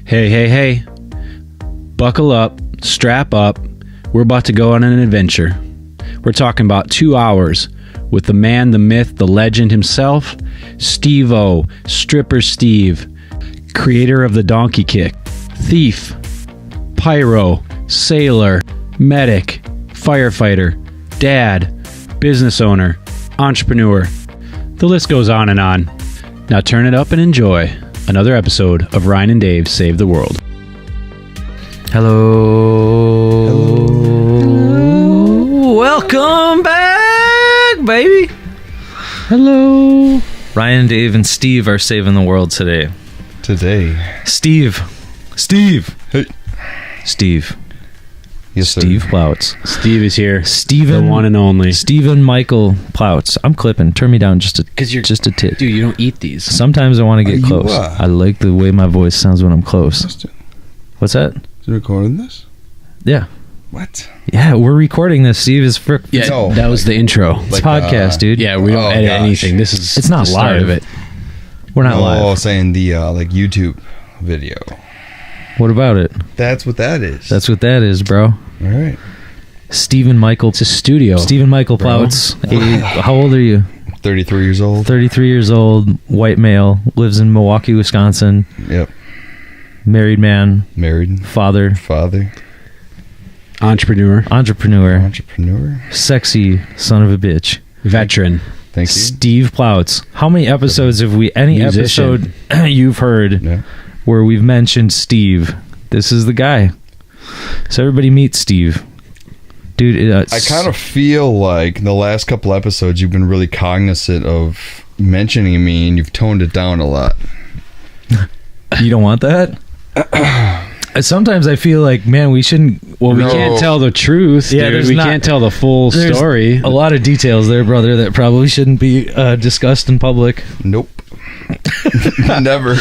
Hey. Buckle up, strap up. We're about to go on an adventure. We're talking about 2 hours with the man, the myth, the legend himself, Steve-O, Stripper Steve, creator of the donkey kick, thief, pyro, sailor, medic, firefighter, dad, business owner, entrepreneur. The list goes on and on. Now turn it up and enjoy another episode of Ryan and Dave Save the World. Hello. Welcome back, baby. Hello. Ryan, Dave, and Steve are saving the world today. Steve. Hey. Steve. Yes, sir. Steve Plouts. Steve is here. Steven, the one and only. Stephen Michael Plouts. I'm clipping. Turn me down just a tit. Dude, you don't eat these. Sometimes I want to get close. I like the way my voice sounds when I'm close. What's that? Is it recording this? Yeah. What? Yeah, we're recording this. Steve is Yeah, that was the intro. It's podcast, dude. Yeah, we don't edit anything. This is it's not the start live. of it. We're not live. Oh, saying the like YouTube video. What about it? That's what that is. That's what that is, bro. All right. Stephen Michael. It's a studio. Stephen Michael Plouts. How old are you? 33 years old. 33 years old, white male, lives in Milwaukee, Wisconsin. Yep. Married man. Married. Father. Entrepreneur. Sexy son of a bitch. Veteran. Thank you. Steve Plouts. How many episodes have we... Any Musician. episode you've heard where we've mentioned Steve, this is the guy. So everybody meet Steve. Dude, I kind of feel like the last couple episodes you've been really cognizant of mentioning me and you've toned it down a lot. You don't want that? Sometimes I feel like, man, we shouldn't... Well, we can't tell the truth. Yeah, dude. We can't tell the full story. A lot of details there, brother, that probably shouldn't be discussed in public. Nope. Never.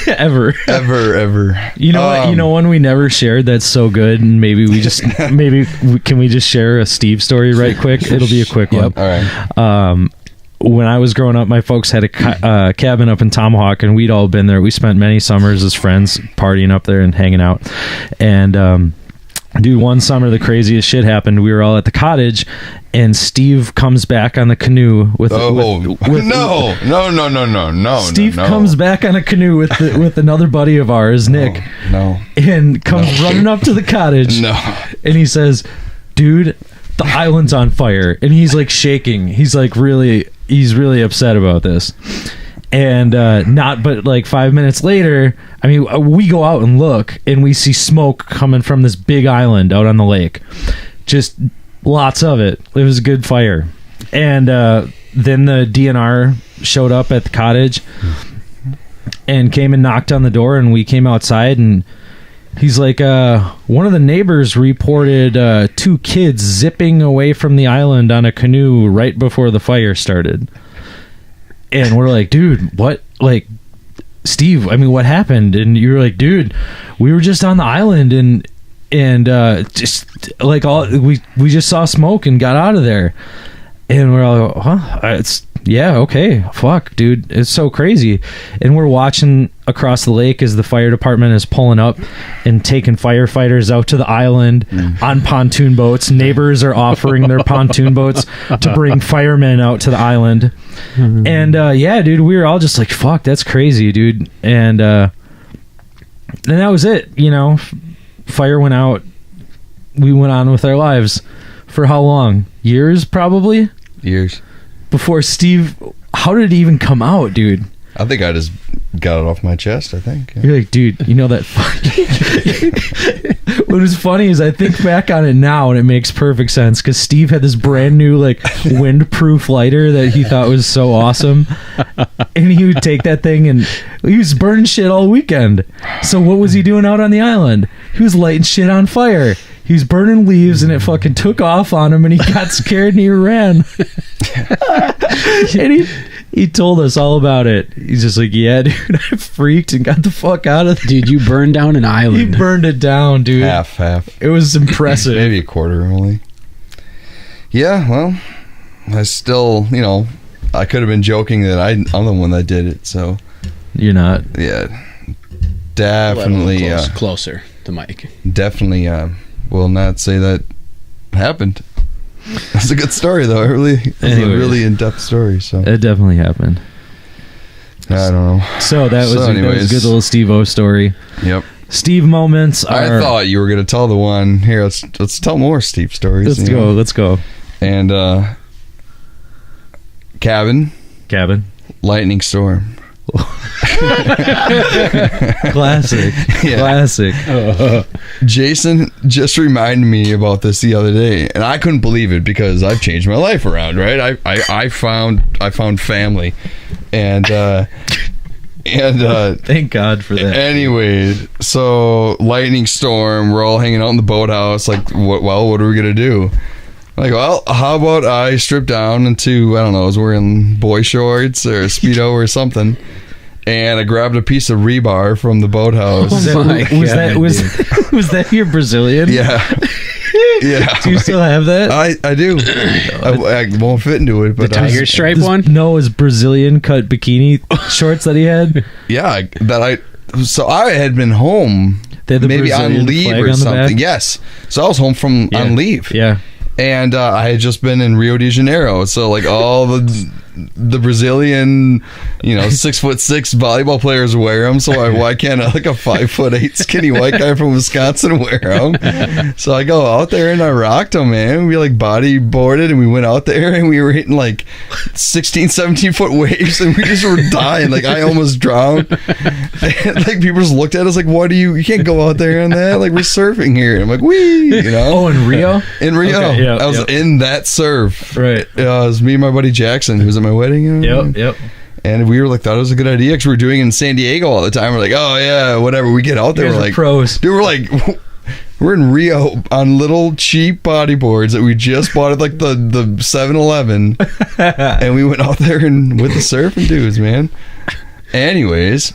Ever. You know what? You know one we never shared that's so good, and maybe we just... can we just share a Steve story right quick? It'll be a quick one. All right. When I was growing up, my folks had a cabin up in Tomahawk, and we'd all been there. We spent many summers as friends partying up there and hanging out. And dude, one summer the craziest shit happened. We were all at the cottage, and Steve comes back on the canoe with no. Steve comes back on a canoe with another buddy of ours, Nick. No. And comes running up to the cottage. No. And he says, "Dude, the island's on fire." And he's like shaking. He's really upset about this. And but like 5 minutes later, I mean, we go out and look, and we see smoke coming from this big island out on the lake. Just lots of it. It was a good fire. And then the DNR showed up at the cottage and came and knocked on the door, and we came outside, and he's like, one of the neighbors reported 2 kids zipping away from the island on a canoe right before the fire started. And we're like, dude, what? Like, Steve, I mean, what happened? And you were like, dude, we were just on the island, and just like we just saw smoke and got out of there. And we're all, huh? Yeah, okay. Fuck, dude. It's so crazy. And we're watching across the lake as the fire department is pulling up and taking firefighters out to the island on pontoon boats. Neighbors are offering their pontoon boats to bring firemen out to the island. And yeah, dude, we were all just like, fuck, that's crazy, dude. And that was it. You know, fire went out. We went on with our lives. For how long? Years, probably? Years. Before Steve, how did it even come out, dude? I think I just got it off my chest, I think. Yeah. You're like, dude, you know that... What was funny is I think back on it now, and it makes perfect sense, because Steve had this brand new, like, windproof lighter that he thought was so awesome. And he would take that thing, and he was burning shit all weekend. So what was he doing out on the island? He was lighting shit on fire. He was burning leaves, and it fucking took off on him, and he got scared and he ran. And he told us all about it. He's just like, yeah, dude, I freaked and got the fuck out of there. Dude, you burned down an island. He burned it down, dude. Half. It was impressive. Maybe a quarter only. Yeah, well, I still, I could have been joking that I'm the one that did it. So You're not. yeah, definitely, closer to Mike. definitely will not say that happened. That's a good story, though. It's a Anyways. really in-depth story. So It definitely happened. I don't know. So that was a anyways. good little Steve-O story. Yep. Steve moments are... I thought you were gonna tell the one here. Let's tell more Steve stories. Let's go. And cabin, lightning storm. Classic. Yeah. Classic. Jason just reminded me about this the other day, and I couldn't believe it because I've changed my life around. Right? I found family, and Thank God for that. anyways, so lightning storm. We're all hanging out in the boathouse. Like, what are we gonna do? Like, well, how about I strip down into, I don't know, I was wearing boy shorts or a Speedo or something, and I grabbed a piece of rebar from the boathouse. Was that your Brazilian? Yeah. Yeah. Do you still have that? I do. I won't fit into it, but The tiger stripe one? No, his Brazilian cut bikini shorts that he had. yeah, so I had been home They had the maybe Brazilian on leave flag or on the something. back? Yes. So I was home from on leave. Yeah. And I had just been in Rio de Janeiro, so like all the Brazilian, 6'6" volleyball players wear them. So why can't like a 5'8" skinny white guy from Wisconsin wear them? So I go out there and I rocked them, man. We like bodyboarded and we went out there and we were hitting like 16, 17 foot waves and we just were dying. Like I almost drowned. And like people just looked at us like, "What do you can't go out there on that? Like we're surfing here." And I'm like, "Wee," Oh, in Rio? In Rio. Okay, yeah, I was in that surf. Right. It was me and my buddy Jackson, who was at my wedding. Yep. And we were like, thought it was a good idea because we were doing it in San Diego all the time. We're like, oh yeah, whatever. We get out there, You guys we're are like, pros. dude, we're like, we're in Rio on little cheap bodyboards that we just bought at like the 7-Eleven. And we went out there and with the surfing dudes, man. Anyways,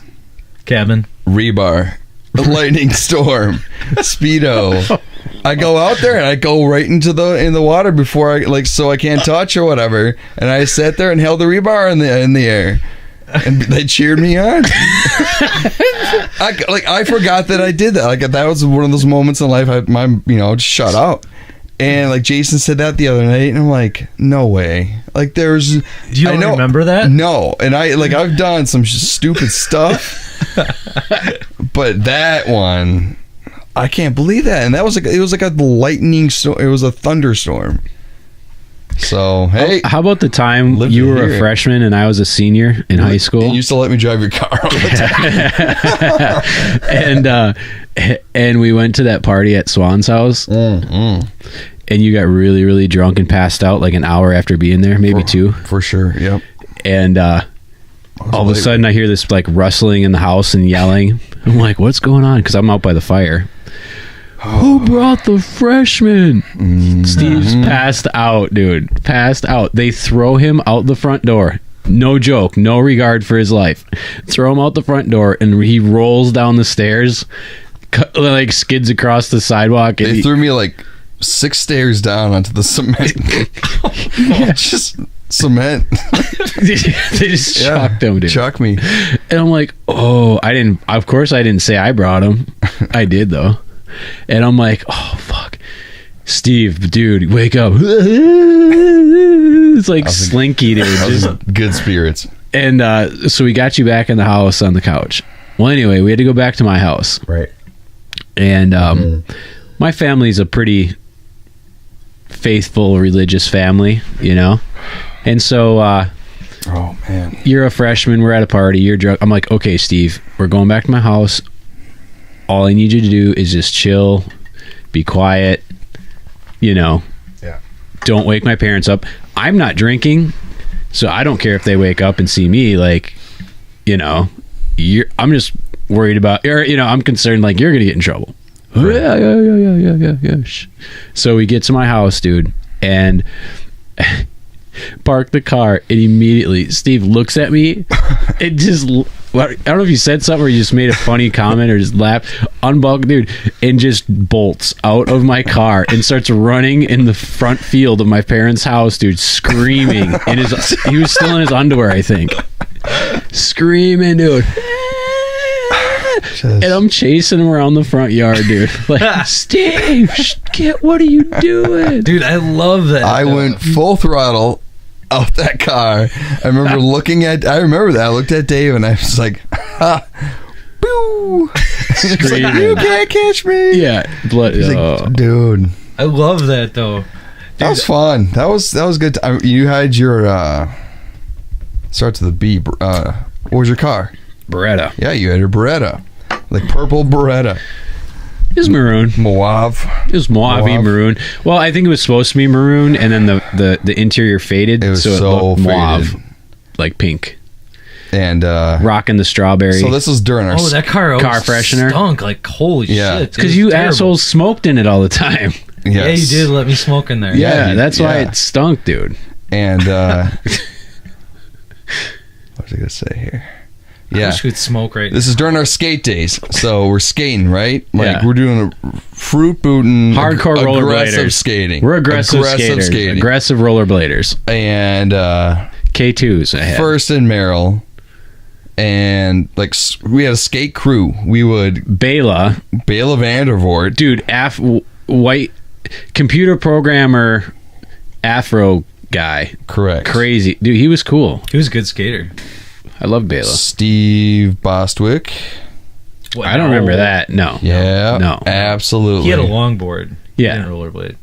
Cabin. rebar, lightning storm, Speedo. I go out there and I go right into the water before I so I can't touch or whatever. And I sat there and held the rebar in the air, and they cheered me on. I forgot that I did that. Like that was one of those moments in life just shut out. And like Jason said that the other night, and I'm like, no way. Like there's. You don't remember that? No, and I've done some stupid stuff, but that one, I can't believe that. And that was it was like a lightning storm. It was a thunderstorm. So hey, How about the time Lived you to were hear a it. freshman and I was a senior in high school? and you still let me drive your car all the time. and we went to that party at Swan's house, and you got really, really drunk and passed out like an hour after being there, maybe two. For sure. Yep. And all of a sudden, I hear this like rustling in the house and yelling. I'm like, "What's going on?" Because I'm out by the fire. Who brought the freshman? Steve's passed out, dude. Passed out. They throw him out the front door. No joke. No regard for his life. Throw him out the front door, and he rolls down the stairs, like skids across the sidewalk. And They threw me like 6 stairs down onto the cement. Just cement. they just chucked him, dude. Chuck me. And I'm like, oh, I didn't. Of course, I didn't say I brought him. I did though. And I'm like, oh fuck, Steve, dude, wake up. It's like Slinky, dude. That was good spirits. And so we got you back in the house on the couch. Well, anyway, we had to go back to my house. Right. And my family's a pretty faithful, religious family, And so Oh man. you're a freshman, we're at a party, you're drunk. I'm like, okay, Steve, we're going back to my house. All I need you to do is just chill, be quiet, Yeah. don't wake my parents up. I'm not drinking, so I don't care if they wake up and see me. Like, I'm just worried about, I'm concerned like you're gonna get in trouble. Yeah. So we get to my house, dude, and park the car, and immediately Steve looks at me and just, I don't know if you said something or you just made a funny comment or just laughed, unbuckles, dude, and just bolts out of my car and starts running in the front field of my parents' house, dude, screaming. He was still in his underwear, I think. Screaming, dude. And I'm chasing him around the front yard, dude. Like, Steve, what are you doing? Dude, I love that. I went full throttle out that car. I remember that. I looked at Dave and I was like, ha, boo. He's like, you can't catch me. Yeah. He's like, dude. I love that, though. Dude, that was fun. That was good. You had your, starts with a B. What was your car? Beretta. Yeah, you had your Beretta. Like purple Beretta. It was maroon. Mauve. It was mauve-y maroon. Well, I think it was supposed to be maroon, and then the interior faded. It was so it looked mauve, faded. Like pink. And rocking the strawberry. So this was during our that car freshener stunk like holy shit. It's because you terrible. Assholes smoked in it all the time. Yes. Yeah, you did let me smoke in there. Yeah, that's why it stunk, dude. And what was I gonna say here? I wish we could smoke right now. This is during our skate days. So we're skating, right? Like, yeah. we're doing a fruit booting. Hardcore rollerbladers. Aggressive skating. We're aggressive skaters. Skating. Aggressive rollerbladers. And K2s ahead. First in Merrill. And, like, we had a skate crew. We would... Bela Vandervoort. Dude, white computer programmer afro guy. Correct. Crazy. Dude, he was cool. He was a good skater. I love Bela. Steve Bostwick. I don't remember that. No. Yeah. No. Absolutely. He had a longboard. Yeah. He didn't rollerblade.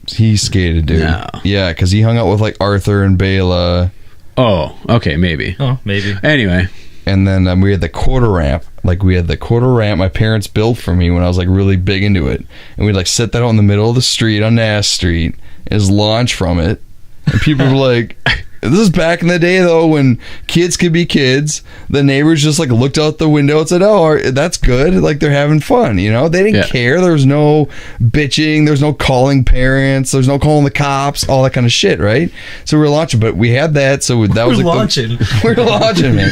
He skated, dude. No. Yeah, because he hung out with, like, Arthur and Bela. Oh, okay, maybe. Oh, maybe. Anyway. And then we had the quarter ramp. Like, we had the quarter ramp my parents built for me when I was, like, really big into it. And we'd, like, set that out in the middle of the street on Nass Street and just launch from it. And people were like... This is back in the day, though, when kids could be kids. The neighbors just, like, looked out the window and said, oh, that's good. Like, they're having fun, you know? They didn't care. There was no bitching. There's no calling parents. There's no calling the cops, all that kind of shit, right? So we were launching, but we had that, so that was, like... launching. We were launching, man.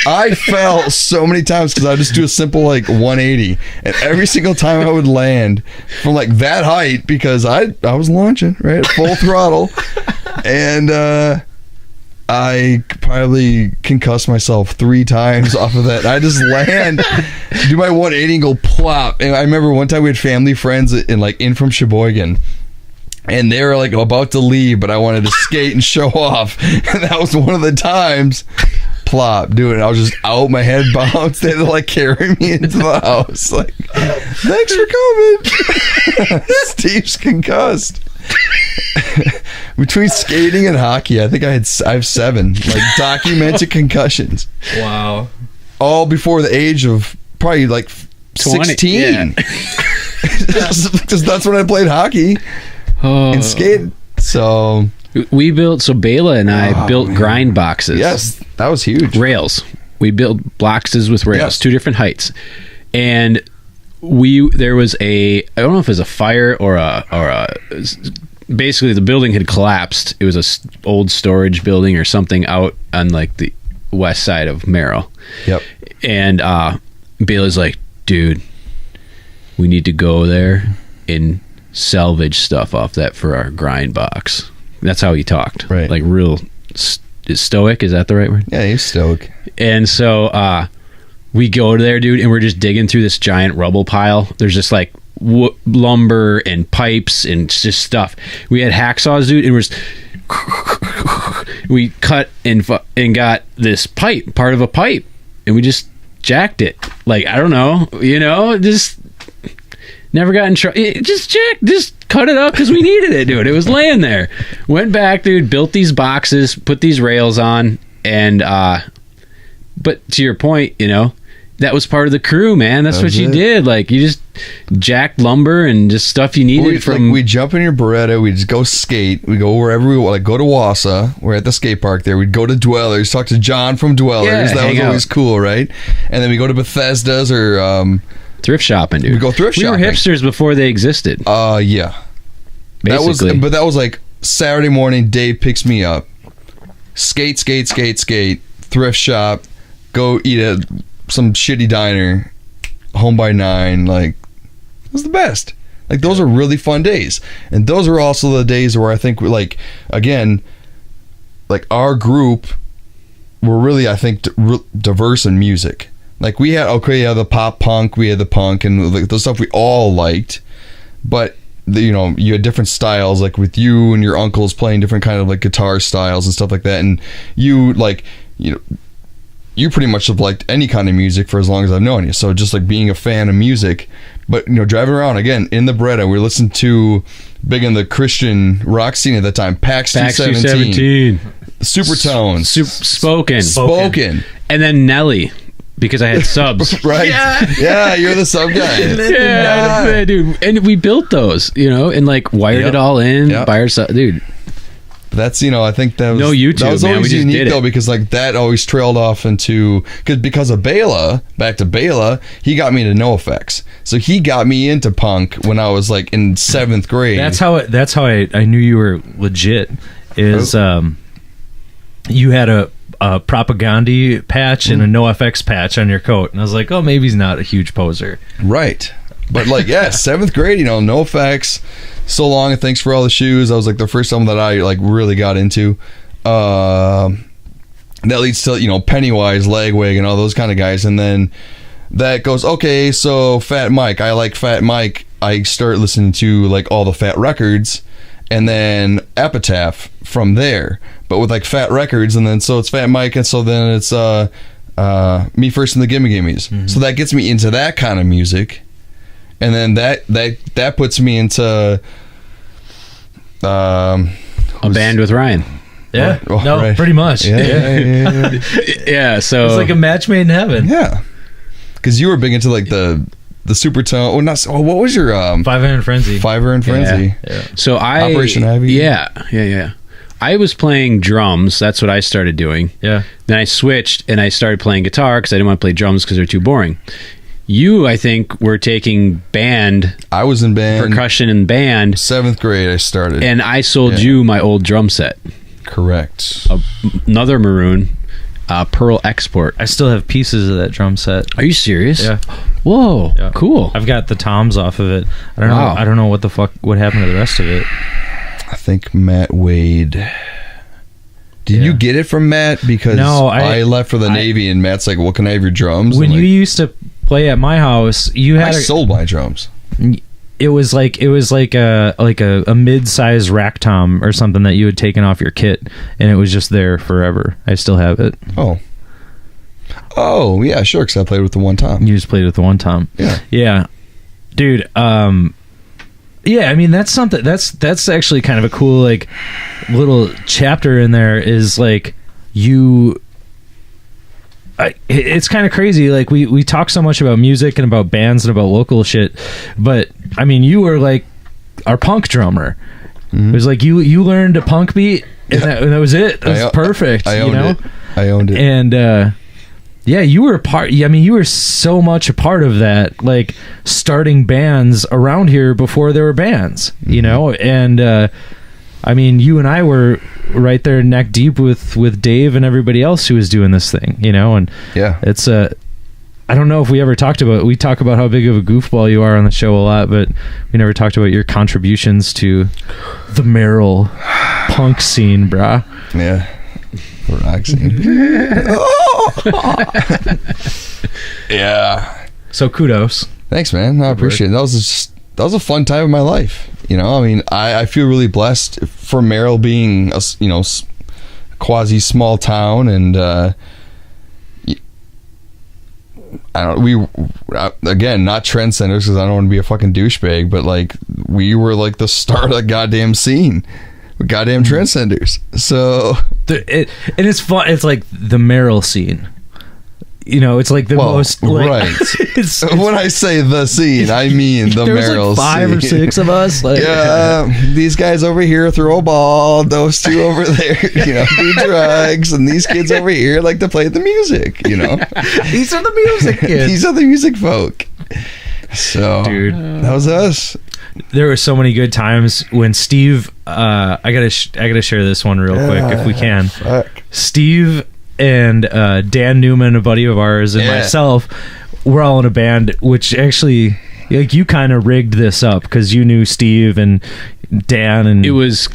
I fell so many times because I would just do a simple, like, 180. And every single time I would land from, like, that height because I was launching, right? Full throttle. And, I probably concussed myself 3 times off of that. I just land, do my 180 and go plop. And I remember one time we had family friends in from Sheboygan. And they were like about to leave, but I wanted to skate and show off. And that was one of the times. Plop, dude. I was just out, my head bounced. They had to like carry me into the house. Like, thanks for coming. Steve's concussed. Between skating and hockey, I think I have 7 like documented concussions. Wow. All before the age of probably like 16. Yeah. Because that's when I played hockey and skated. So Bela and I built grind boxes. Yes, that was huge. Rails. We built boxes with rails, Yes. 2 different heights. And there was I don't know if it was a fire or basically the building had collapsed. It was a old storage building or something out on like the west side of Merrill. Yep. And Bela's like, dude, we need to go there and salvage stuff off that for our grind box. That's how he talked. Right. Like real stoic. Is that the right word? Yeah, he's stoic. And so we go there, dude, and we're just digging through this giant rubble pile. There's just like lumber and pipes and just stuff. We had hacksaws, dude, and we cut and got this pipe, part of a pipe, and we just jacked it. Like, I don't know, just never got in trouble. Just cut it up because we needed it, dude. It was laying there. Went back, dude, built these boxes, put these rails on, and but to your point, that was part of the crew, man. That's what you did. Like, you just jacked lumber and just stuff you needed we jump in your Beretta, we just go skate, we go wherever we want, like go to Wausau, we're at the skate park there, we'd go to Dwellers, talk to John from Dwellers, that was always cool, right? And then we go to Bethesda's or thrift shopping, dude. We go thrift shopping. We were hipsters before they existed. Yeah. Basically. That was like Saturday morning, Dave picks me up. Skate, thrift shop, go eat at some shitty diner, home by 9. Like, it was the best. Like, those are really fun days. And those are also the days where I think, like, again, like, our group were really, I think, diverse in music. Like, we had, the pop punk, we had the punk, and like, the stuff we all liked. But, you know, you had different styles, like with you and your uncles playing different kind of like guitar styles and stuff like that. And you, like, you know, you pretty much have liked any kind of music for as long as I've known you. So just like being a fan of music, but, you know, driving around again in the Beretta, we listened to, big in the Christian rock scene at the time, PAX 217, Supertones, Spoken, and then Nelly. Because I had subs. Right. Yeah, you're the sub guy. Yeah, dude. And we built those, you know, and like wired it all in by ourselves. Dude. That's, you know, I think that was... No YouTube, that was man. always We just unique, did though, it. because like that always trailed off into... Because of Bela, back to Bela, he got me into NoFX. So he got me into punk when I was like in 7th grade. That's how I knew you were legit. Is you had a Propaganda patch and a NoFX patch on your coat, and I was like, oh, maybe he's not a huge poser. Right. But like, yeah, 7th grade, you know, NoFX, So Long and Thanks for All the Shoes. That was like the first album that I like really got into. That leads to, you know, Pennywise, Lagwig, and all those kind of guys. And then that goes, okay, so Fat Mike. I like Fat Mike. I start listening to like all the Fat records, and then Epitaph from there. But with like Fat records, and then so it's Fat Mike, and so then it's Me First and the Gimme Gimmes. Mm-hmm. So that gets me into that kind of music, and then that puts me into a band with Ryan. Yeah, right. Pretty much. Yeah. Yeah. So it's like a match made in heaven. Yeah, because you were big into like the Supertone. Oh, not. Oh, what was your Fiver and Frenzy? Fiver and Frenzy. Yeah. So Operation Ivy. Yeah. I was playing drums. That's what I started doing. Yeah. Then I switched and I started playing guitar because I didn't want to play drums because they're too boring. You, I think, were taking band. I was in band. Percussion and band. 7th grade I started. And I sold you my old drum set. Correct. Another maroon. Pearl Export. I still have pieces of that drum set. Are you serious? Yeah. Whoa. Yeah. Cool. I've got the toms off of it. I don't know. I don't know what the fuck what happened to the rest of it. I think Matt Wade. Did you get it from Matt? Because no, I left for the Navy, and Matt's like, "Well, can I have your drums?" When you used to play at my house, you had I sold my drums. It was like a mid-sized rack tom or something that you had taken off your kit, and it was just there forever. I still have it. Oh yeah, sure. Because I played with the one tom. You just played with the one tom. Yeah, dude. Yeah, I mean that's something. That's actually kind of a cool like little chapter in there. Is like it's kind of crazy. Like we talk so much about music and about bands and about local shit, but I mean, you were like our punk drummer. Mm-hmm. It was like you learned a punk beat, and that was it. That was perfect. I owned it. I owned it. And yeah, you were you were so much a part of that, like starting bands around here before there were bands, you know. And I mean, you and I were right there neck deep with Dave and everybody else who was doing this thing, you know. And it's I don't know if we ever talked about. We talk about how big of a goofball you are on the show a lot, but we never talked about your contributions to the Merrill punk scene, brah. Yeah. Rock scene. Yeah. So kudos. Thanks, man. I appreciate it. That was a fun time of my life. You know, I mean, I feel really blessed for Merrill being a quasi small town, and again, not trendsetters because I don't want to be a fucking douchebag, but like we were like the start of the goddamn scene. Goddamn trendsetters. So and it's fun. It's like the Merrill scene. You know, it's like the most like, right. It's, when I say the scene, I mean the Merrill like 5 scene. or 6 of us. Like, these guys over here throw a ball. Those two over there, do drugs, and these kids over here like to play the music. These are the music kids. These are the music folk. So, dude, that was us. there were so many good times when Steve. I gotta share this one real quick if we can. Fuck. Steve and Dan Newman, a buddy of ours, and myself, we're all in a band. Which actually, like, you kind of rigged this up because you knew Steve and Dan, and it was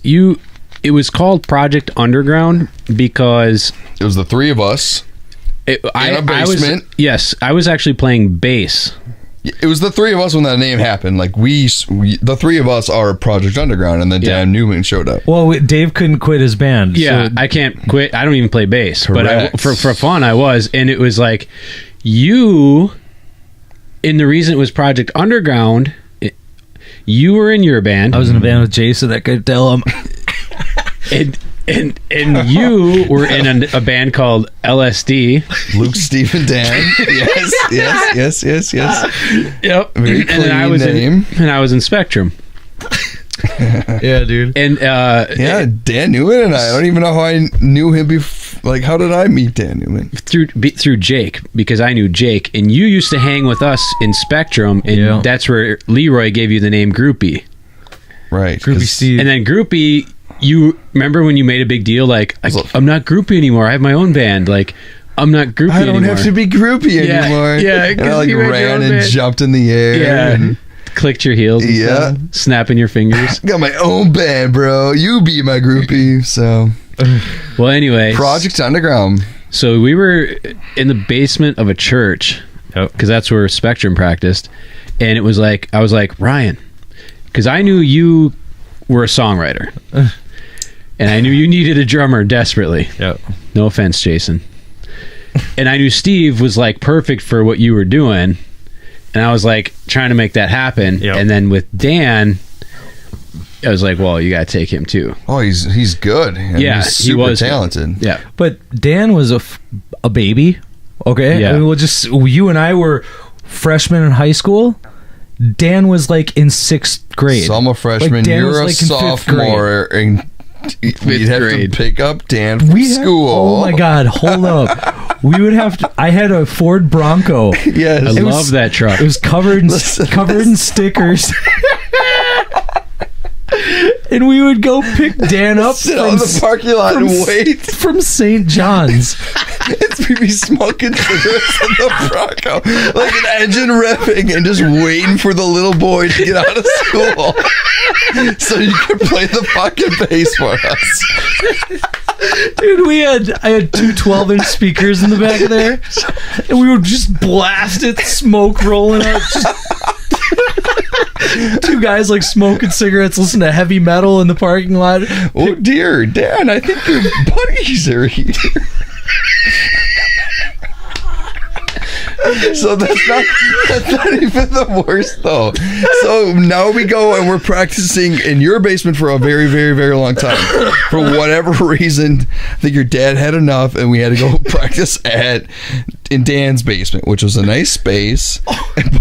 you. It was called Project Underground because it was the three of us in a basement. I was actually playing bass. It was the three of us when that name happened. Like the three of us are Project Underground, and then Dan Newman showed up. Well, Dave couldn't quit his band. Yeah, so. I can't quit. I don't even play bass, Correct. but for fun I was, and it was like you. And the reason it was Project Underground, you were in your band. I was in a band with Jason. I could tell him. And you were in a band called LSD. Luke, Steve, and Dan. Yes. Yep. Very clean and I was name. I was in Spectrum. Yeah, dude. And Dan Newman and I don't even know how I knew him before. Like, how did I meet Dan Newman? Through Jake, because I knew Jake, and you used to hang with us in Spectrum, and that's where Leroy gave you the name Groupie. Right. Groupie Steve. And then Groupie, you remember when you made a big deal, like, I'm not Groupie anymore. I have my own band. Like, I'm not Groupie anymore. I don't have to be Groupie anymore. Yeah. And I ran and jumped in the air. Yeah. And clicked your heels and stuff, snapping your fingers. Got my own band, bro. You be my groupie. So, well, anyway, Project Underground. So we were in the basement of a church, because that's where Spectrum practiced, and it was like, I was like, Ryan, because I knew you were a songwriter, and I knew you needed a drummer desperately. No offense, Jason. And I knew Steve was like perfect for what you were doing. And I was like trying to make that happen. And then with Dan, I was like, well, you got to take him too. Oh, he's good. He's super talented. Good. Yeah. But Dan was a baby. Okay. Yeah. I mean, you and I were freshmen in high school. Dan was like in 6th grade. So I'm a freshman. Like, you're a sophomore. And we'd have to pick up Dan from school. Oh my God. Hold up. We would have to. I had a Ford Bronco. Yes, I love that truck. It was covered in stickers. And we would go pick Dan up sit on the parking lot and wait from St. John's. We'd be smoking cigarettes in the Bronco, like an engine revving, and just waiting for the little boy to get out of school so you could play the fucking bass for us. Dude, I had two 12-inch speakers in the back of there, and we would just blast it, smoke rolling out. Two guys like smoking cigarettes, listen to heavy metal in the parking lot. Oh dear, Dan, I think your buddies are here. So that's not even the worst though. So now we go and we're practicing in your basement for a very, very, very long time. For whatever reason, I think your dad had enough and we had to go practice in Dan's basement, which was a nice space.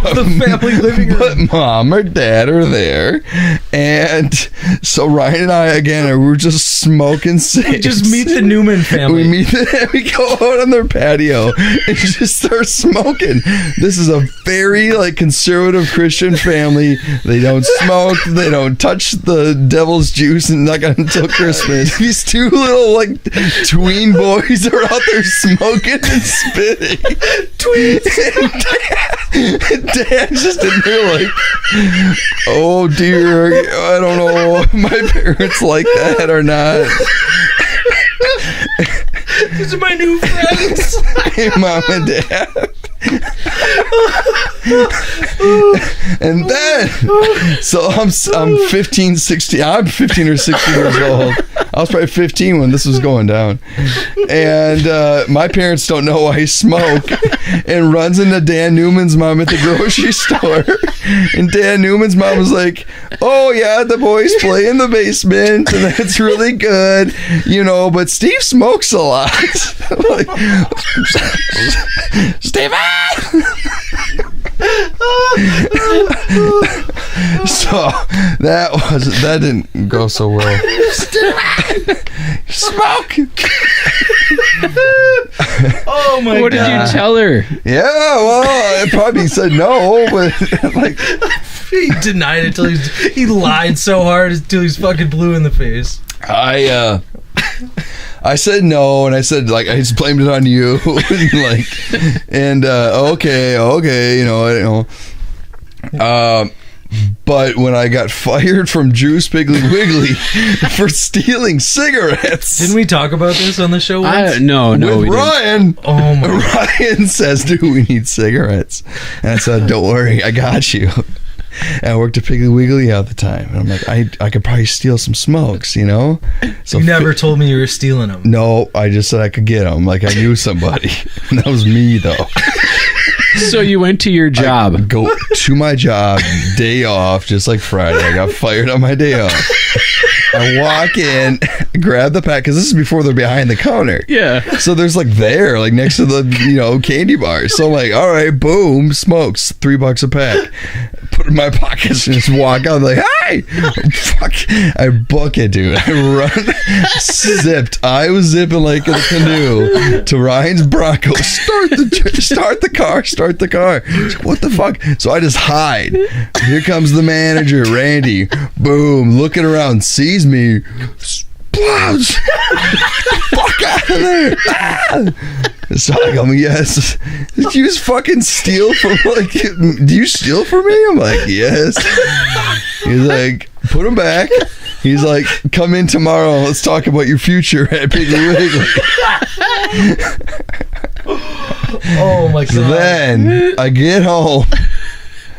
But, the family living room. But mom or dad are there. And so Ryan and I, again, we're just smoking cigs. We just meet the Newman family. We go out on their patio and just start smoking. This is a very like conservative Christian family. They don't smoke. They don't touch the devil's juice and not until Christmas. These two little like tween boys are out there smoking and spitting. Tweens. And Dad's just in there like, oh dear, I don't know if my parents like that or not. These are my new friends. Hey, Mom and Dad. And then, so I'm 15, 16. I'm 15 or 16 years old. I was probably 15 when this was going down. And my parents don't know I smoke, and runs into Dan Newman's mom at the grocery store. And Dan Newman's mom was like, oh yeah, the boys play in the basement and that's really good, you know, but Steve smokes a lot. Like, Steven! So that didn't go so well. Smoke. Oh my God! What did you tell her? Yeah, well, I probably said no, but like He denied it till he lied so hard until he's fucking blue in the face. I said no, and I said like I just blamed it on you, and okay, you know. But when I got fired from Drew's Piggly Wiggly for stealing cigarettes, Didn't we talk about this on the show once? No, with we didn't. Ryan, Oh my! Ryan says, "Dude, we need cigarettes," and I said, "Don't worry, I got you." And I worked at Piggly Wiggly all the time, and I'm like, I could probably steal some smokes, you know. So You never told me you were stealing them. No, I just said I could get them. Like I knew somebody. And that was me, though. So you went to your job. I go to my job, day off, just like Friday. I got fired on my day off. I walk in, grab the pack, because this is before they're behind the counter. Yeah. So there's like there, like next to the, you know, candy bars. So I'm like, all right, boom, smokes, $3 a pack. Put it in my pockets and just walk out. I'm like, hey, fuck. I book it, dude. I run, zipped. I was zipping like in a canoe to Ryan's Bronco. Start the car. What the fuck? So I just hide. Here comes the manager, Randy. Boom, looking around, sees me. Sploosh! Fuck out of there! Ah! So I go, yes. Did you just fucking steal from, like, do you steal from me? I'm like, yes. He's like, put them back. He's like, come in tomorrow. Let's talk about your future at Piggly Wiggly. Oh my god! So then I get home.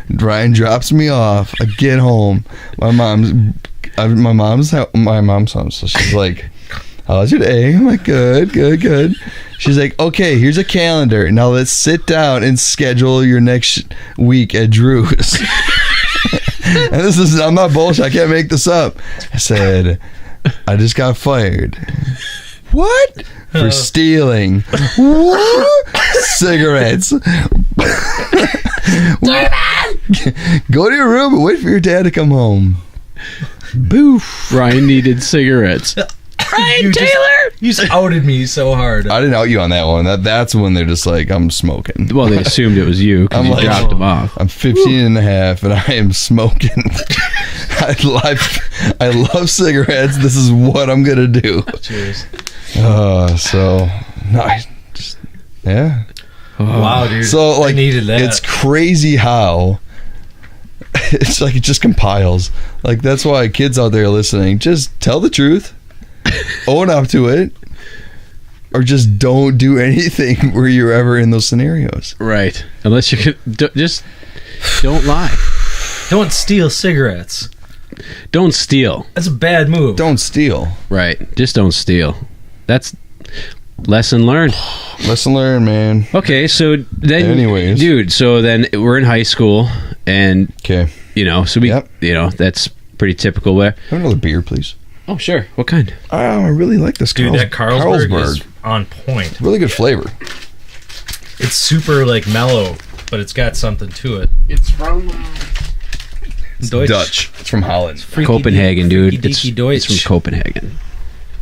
Ryan drops me off. I get home. My mom's home. So she's like, "How's your day?" I'm like, "Good." She's like, "Okay, here's a calendar. Now let's sit down and schedule your next week at Drew's." And I'm not bullshit. I can't make this up. I said, "I just got fired." What? For stealing cigarettes. Go to your room and wait for your dad to come home. Boof. Ryan needed cigarettes. Ryan Taylor! You just outed me so hard. I didn't out you on that one. That's when they're just like, I'm smoking. Well, they assumed it was you because I'm you like, dropped them off. I'm 15 and a half and I am smoking. I love cigarettes. This is what I'm going to do. Cheers. Yeah. Wow, dude. So like, I needed that. It's crazy how it's like it just compiles. Like that's why kids out there listening, just tell the truth, own up to it, or just don't do anything where you're ever in those scenarios. Right. Unless you could, just don't lie. Don't steal cigarettes. Don't steal. That's a bad move. Don't steal. Right. Just don't steal. That's lesson learned. Lesson learned, man. Okay, so then, anyways, dude. So then we're in high school, and okay, you know, so we, you know, that's pretty typical. Where have another beer, please. Oh, sure. What kind? Oh, I really like this. Dude, that Carlsberg is on point. Really good flavor. It's super like mellow, but it's got something to it. It's from Dutch. It's from Holland. Copenhagen, dude. It's Deutsch. from Copenhagen.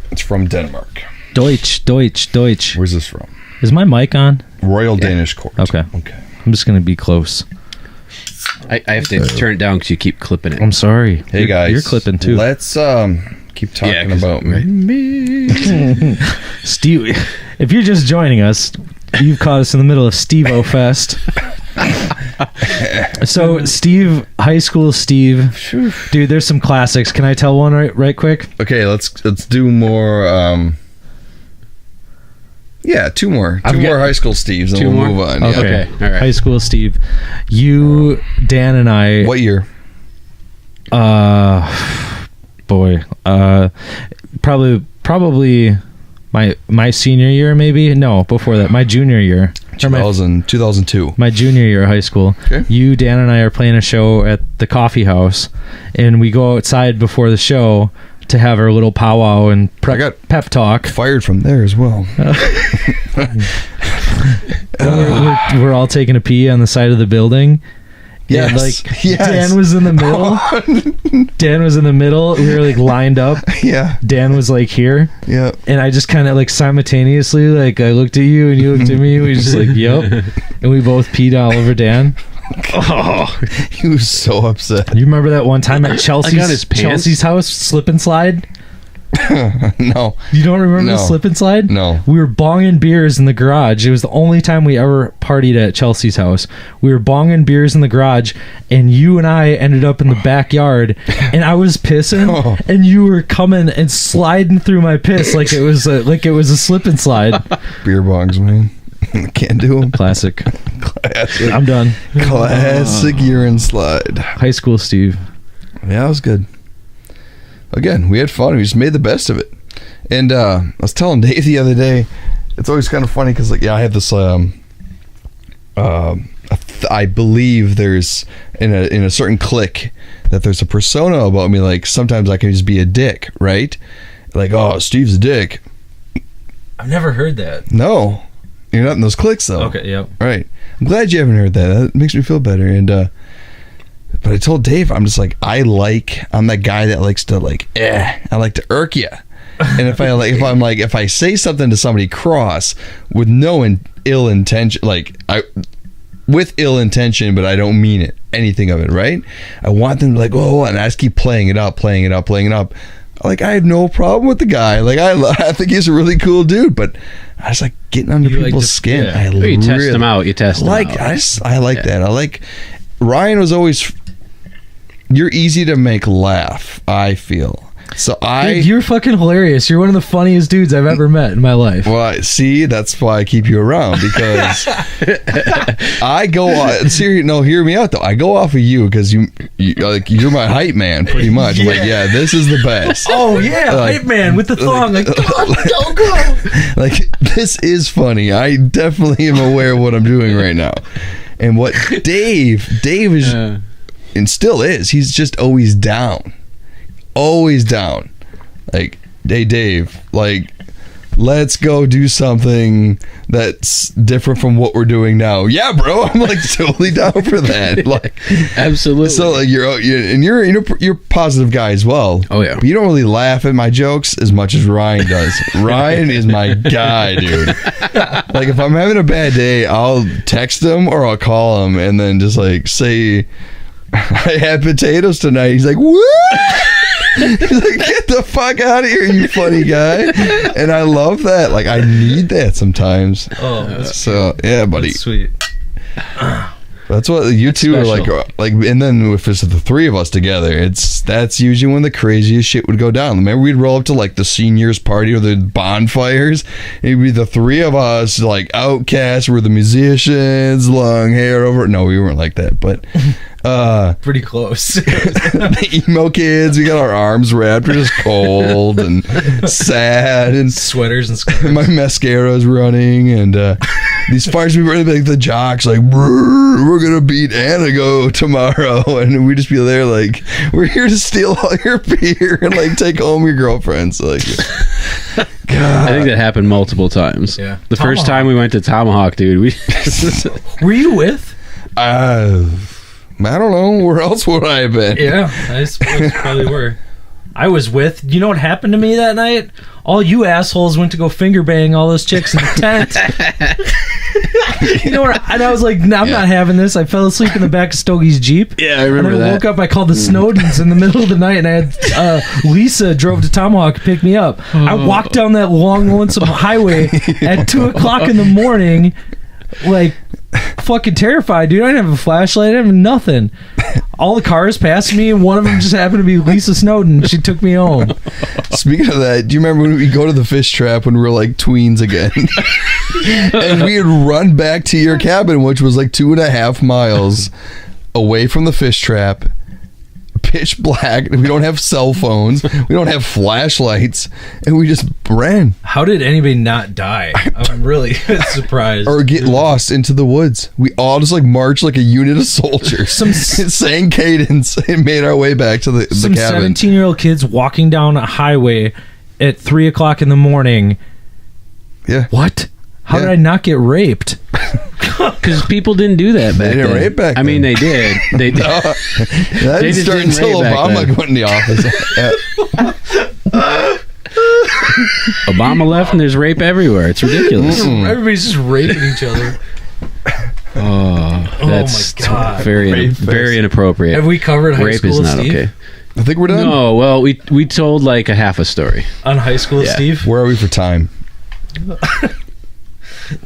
It's from Denmark. Deutsch. Where's this from? Is my mic on? Royal Danish Court. Okay. I'm just gonna be close. I have to turn it down because you keep clipping it. I'm sorry. Hey guys, you're clipping too. Let's keep talking about me. Steve, if you're just joining us, you've caught us in the middle of Steve-O Fest. So Steve, high school Steve, dude, there's some classics. Can I tell one right quick? Okay, let's do more. Yeah, two more high school Steves, and we'll move on. Okay. Yeah. All right. High school Steve, you, Dan, and I. What year? Probably my senior year, maybe. No, before that, my junior year. 2002. My junior year of high school. Okay. You, Dan, and I are playing a show at the coffee house, and we go outside before the show to have our little powwow and pep talk. Fired from there as well. We're all taking a pee on the side of the building. Yes. And yes. Dan was in the middle. Dan was in the middle. We were like lined up. Yeah. Dan was like here. Yeah. And I just kind of like simultaneously, like I looked at you and you looked at me. We just like, yep. And we both peed all over Dan. Oh, He was so upset. You remember that one time at I got his pants. Chelsea's house, slip and slide? No, You don't remember No. the slip and slide? no. We were bonging beers in the garage. It was the only time we ever partied at Chelsea's house. We were bonging beers in the garage, and you and I ended up in the backyard, and I was pissing, Oh. and you were coming and sliding through my piss like it was a slip and slide. Beer bongs, man. Can't do them. Classic. Classic. I'm done. Classic urine slide. High school Steve. Yeah, it was good. Again, we had fun. We just made the best of it. And I was telling Dave the other day, it's always kind of funny because, like, yeah, I have this. I believe there's in a certain clique that there's a persona about me. Like sometimes I can just be a dick, right? Like, oh, Steve's a dick. I've never heard that. No, you're not in those cliques though. Okay, yep. Right. I'm glad you haven't heard that. That makes me feel better. And but I told Dave, I'm just like, I'm that guy that likes to I like to irk you. And if I say something to somebody cross with no ill intention, with ill intention, but I don't mean it, anything of it, right? I want them to like, oh, and I just keep playing it up. Like, I have no problem with the guy. Like, I think he's a really cool dude, but I just like getting under people's skin. yeah. you test them out. You test them out. I like that. I like Ryan was always. You're easy to make laugh, I feel. So Dude, you're fucking hilarious. You're one of the funniest dudes I've ever met in my life. Well, see, that's why I keep you around, because I go on. Seriously, no, hear me out though. I go off of you because you're my hype man, pretty much. I'm like, yeah, this is the best. Oh yeah, hype man with the thong. Like, go. Like, this is funny. I definitely am aware of what I'm doing right now, and what Dave is. And still is. He's just always down. Like, hey Dave, like, let's go do something that's different from what we're doing now. Yeah, bro, I'm like totally down for that. Like, Absolutely. So like you're a positive guy as well. Oh yeah. But you don't really laugh at my jokes as much as Ryan does. Ryan is my guy, dude. Like, if I'm having a bad day, I'll text him or I'll call him and then just like say, I had potatoes tonight. He's like, what? He's like, get the fuck out of here, you funny guy. And I love that. Like, I need that sometimes. Oh, that's so yeah, buddy. That's sweet. That's what you two are Special. like. And then if it's the three of us together, that's usually when the craziest shit would go down. Remember, we'd roll up to like the seniors party or the bonfires. It'd be the three of us, like outcasts. We're the musicians, long hair over. No, we weren't like that, but Pretty close. the emo kids. We got our arms wrapped. We're just cold and sad, and Sweaters and scarves. my mascara's running, and these fires we were like the jocks, like, we're gonna beat Anago tomorrow, and we just be there like, we're here to steal all your beer and like take home your girlfriends. Like, God. I think that happened multiple times. Yeah. The first time we went to Tomahawk, dude, we Were you with? I don't know, where else would I have been? Yeah, I suppose probably were. I was with. You know what happened to me that night? All you assholes went to go finger bang all those chicks in the tent. You know what? And I was like, nah, I'm not having this. I fell asleep in the back of Stogie's Jeep. Yeah, I remember and I that. woke up. I called the Snowdens in the middle of the night, and I had Lisa drove to Tomahawk to pick me up. I walked down that long, lonesome highway at 2:00 in the morning, like fucking terrified, dude. I didn't have a flashlight. I didn't have nothing. All the cars passed me, and one of them just happened to be Lisa Snowden. She took me home. Speaking of that, do you remember when we go to the fish trap when we were like tweens again? And we had run back to your cabin, which was like 2.5 miles away from the fish trap. Pitch black. We don't have cell phones. We don't have flashlights, and we just ran How did anybody not die? I'm really surprised. or get lost into the woods. We all just like marched like a unit of soldiers. Sang cadence and made our way back to the Some cabin. 17-year-old kids walking down a highway at 3:00 in the morning. Yeah. What? How Yeah. did I not get raped? because people didn't do that back didn't then. rape back I mean, then. they did. They did. That They didn't just start didn't until rape back Obama then. went in the office. Obama left, and there's rape everywhere. It's ridiculous. Everybody's just raping each other. Oh, That's my God. very inappropriate. Have we covered high Rape school, is not Steve? okay. I think we're done. No, well, we told like a half a story. On high school, Yeah. Steve? Where are we for time?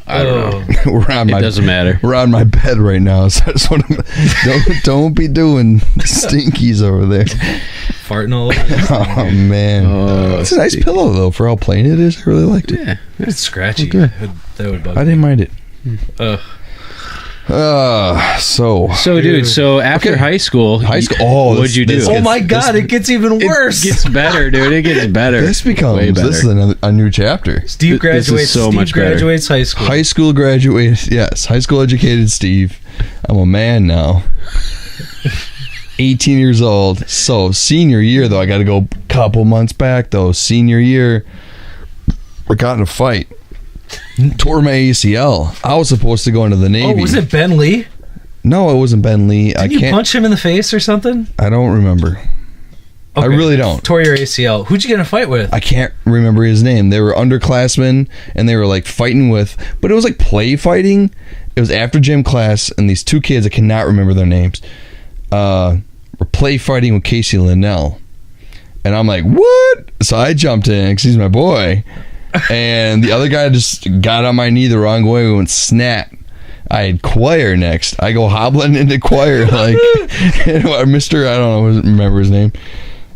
I don't know. We're on It doesn't matter. We're on my bed right now, so I just want to don't be doing stinkies over there. Farting all over. Oh man, Oh, it's a nice Steve. pillow though for how plain it is. I really liked it. Yeah. It's scratchy. Okay. That would bug I me. didn't mind it. Ugh. So So, dude, after Okay. high school, High school- oh, what'd you do? this Oh gets- my God, it gets even worse. It gets better, dude. It gets better. this Way becomes better. this is a new chapter. Steve This is graduates. so Steve much better. graduates high school. High school graduated. Yes, high school educated Steve. I'm a man now. 18 years old. So senior year though, I got to go a couple months back though. Senior year, we got in a fight. Tore my ACL. I was supposed to go into the Navy. Oh, was it Ben Lee? No, it wasn't Ben Lee. Did you punch him in the face or something? I don't remember. I really don't. Tore your ACL. Who'd you get in a fight with? I can't remember his name. They were underclassmen and they were like fighting with, but it was like play fighting. It was after gym class and these two kids, I cannot remember their names, were play fighting with Casey Linnell. And I'm like, what? So I jumped in because he's my boy. And the other guy just got on my knee the wrong way. We went snap. I had choir next. I go hobbling into choir like, Mr. I don't know, remember his name.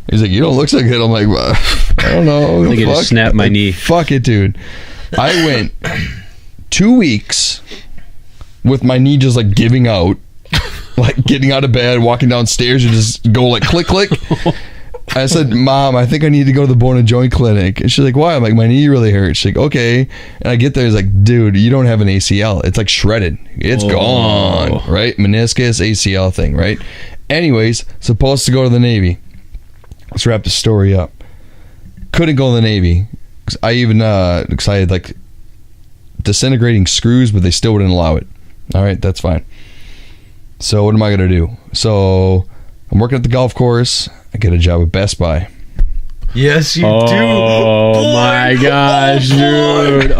He's like, you don't look so good. I'm like, well, I don't know. I think I just snapped my knee. Fuck it, dude. I went 2 weeks with my knee just like giving out, like getting out of bed, walking downstairs, and just go like click, click. I said, Mom, I think I need to go to the bone and joint clinic. And she's like, why? I'm like, my knee really hurts. She's like, okay. And I get there, it's like, dude, you don't have an ACL. It's like shredded. It's gone, right? Meniscus, ACL thing, right? Anyways, supposed to go to the Navy. Let's wrap the story up. Couldn't go to the Navy. I even, because I had like disintegrating screws, but they still wouldn't allow it. All right, that's fine. So what am I going to do? So I'm working at the golf course. I get a job at Best Buy. Yes, you do. Oh my gosh, dude.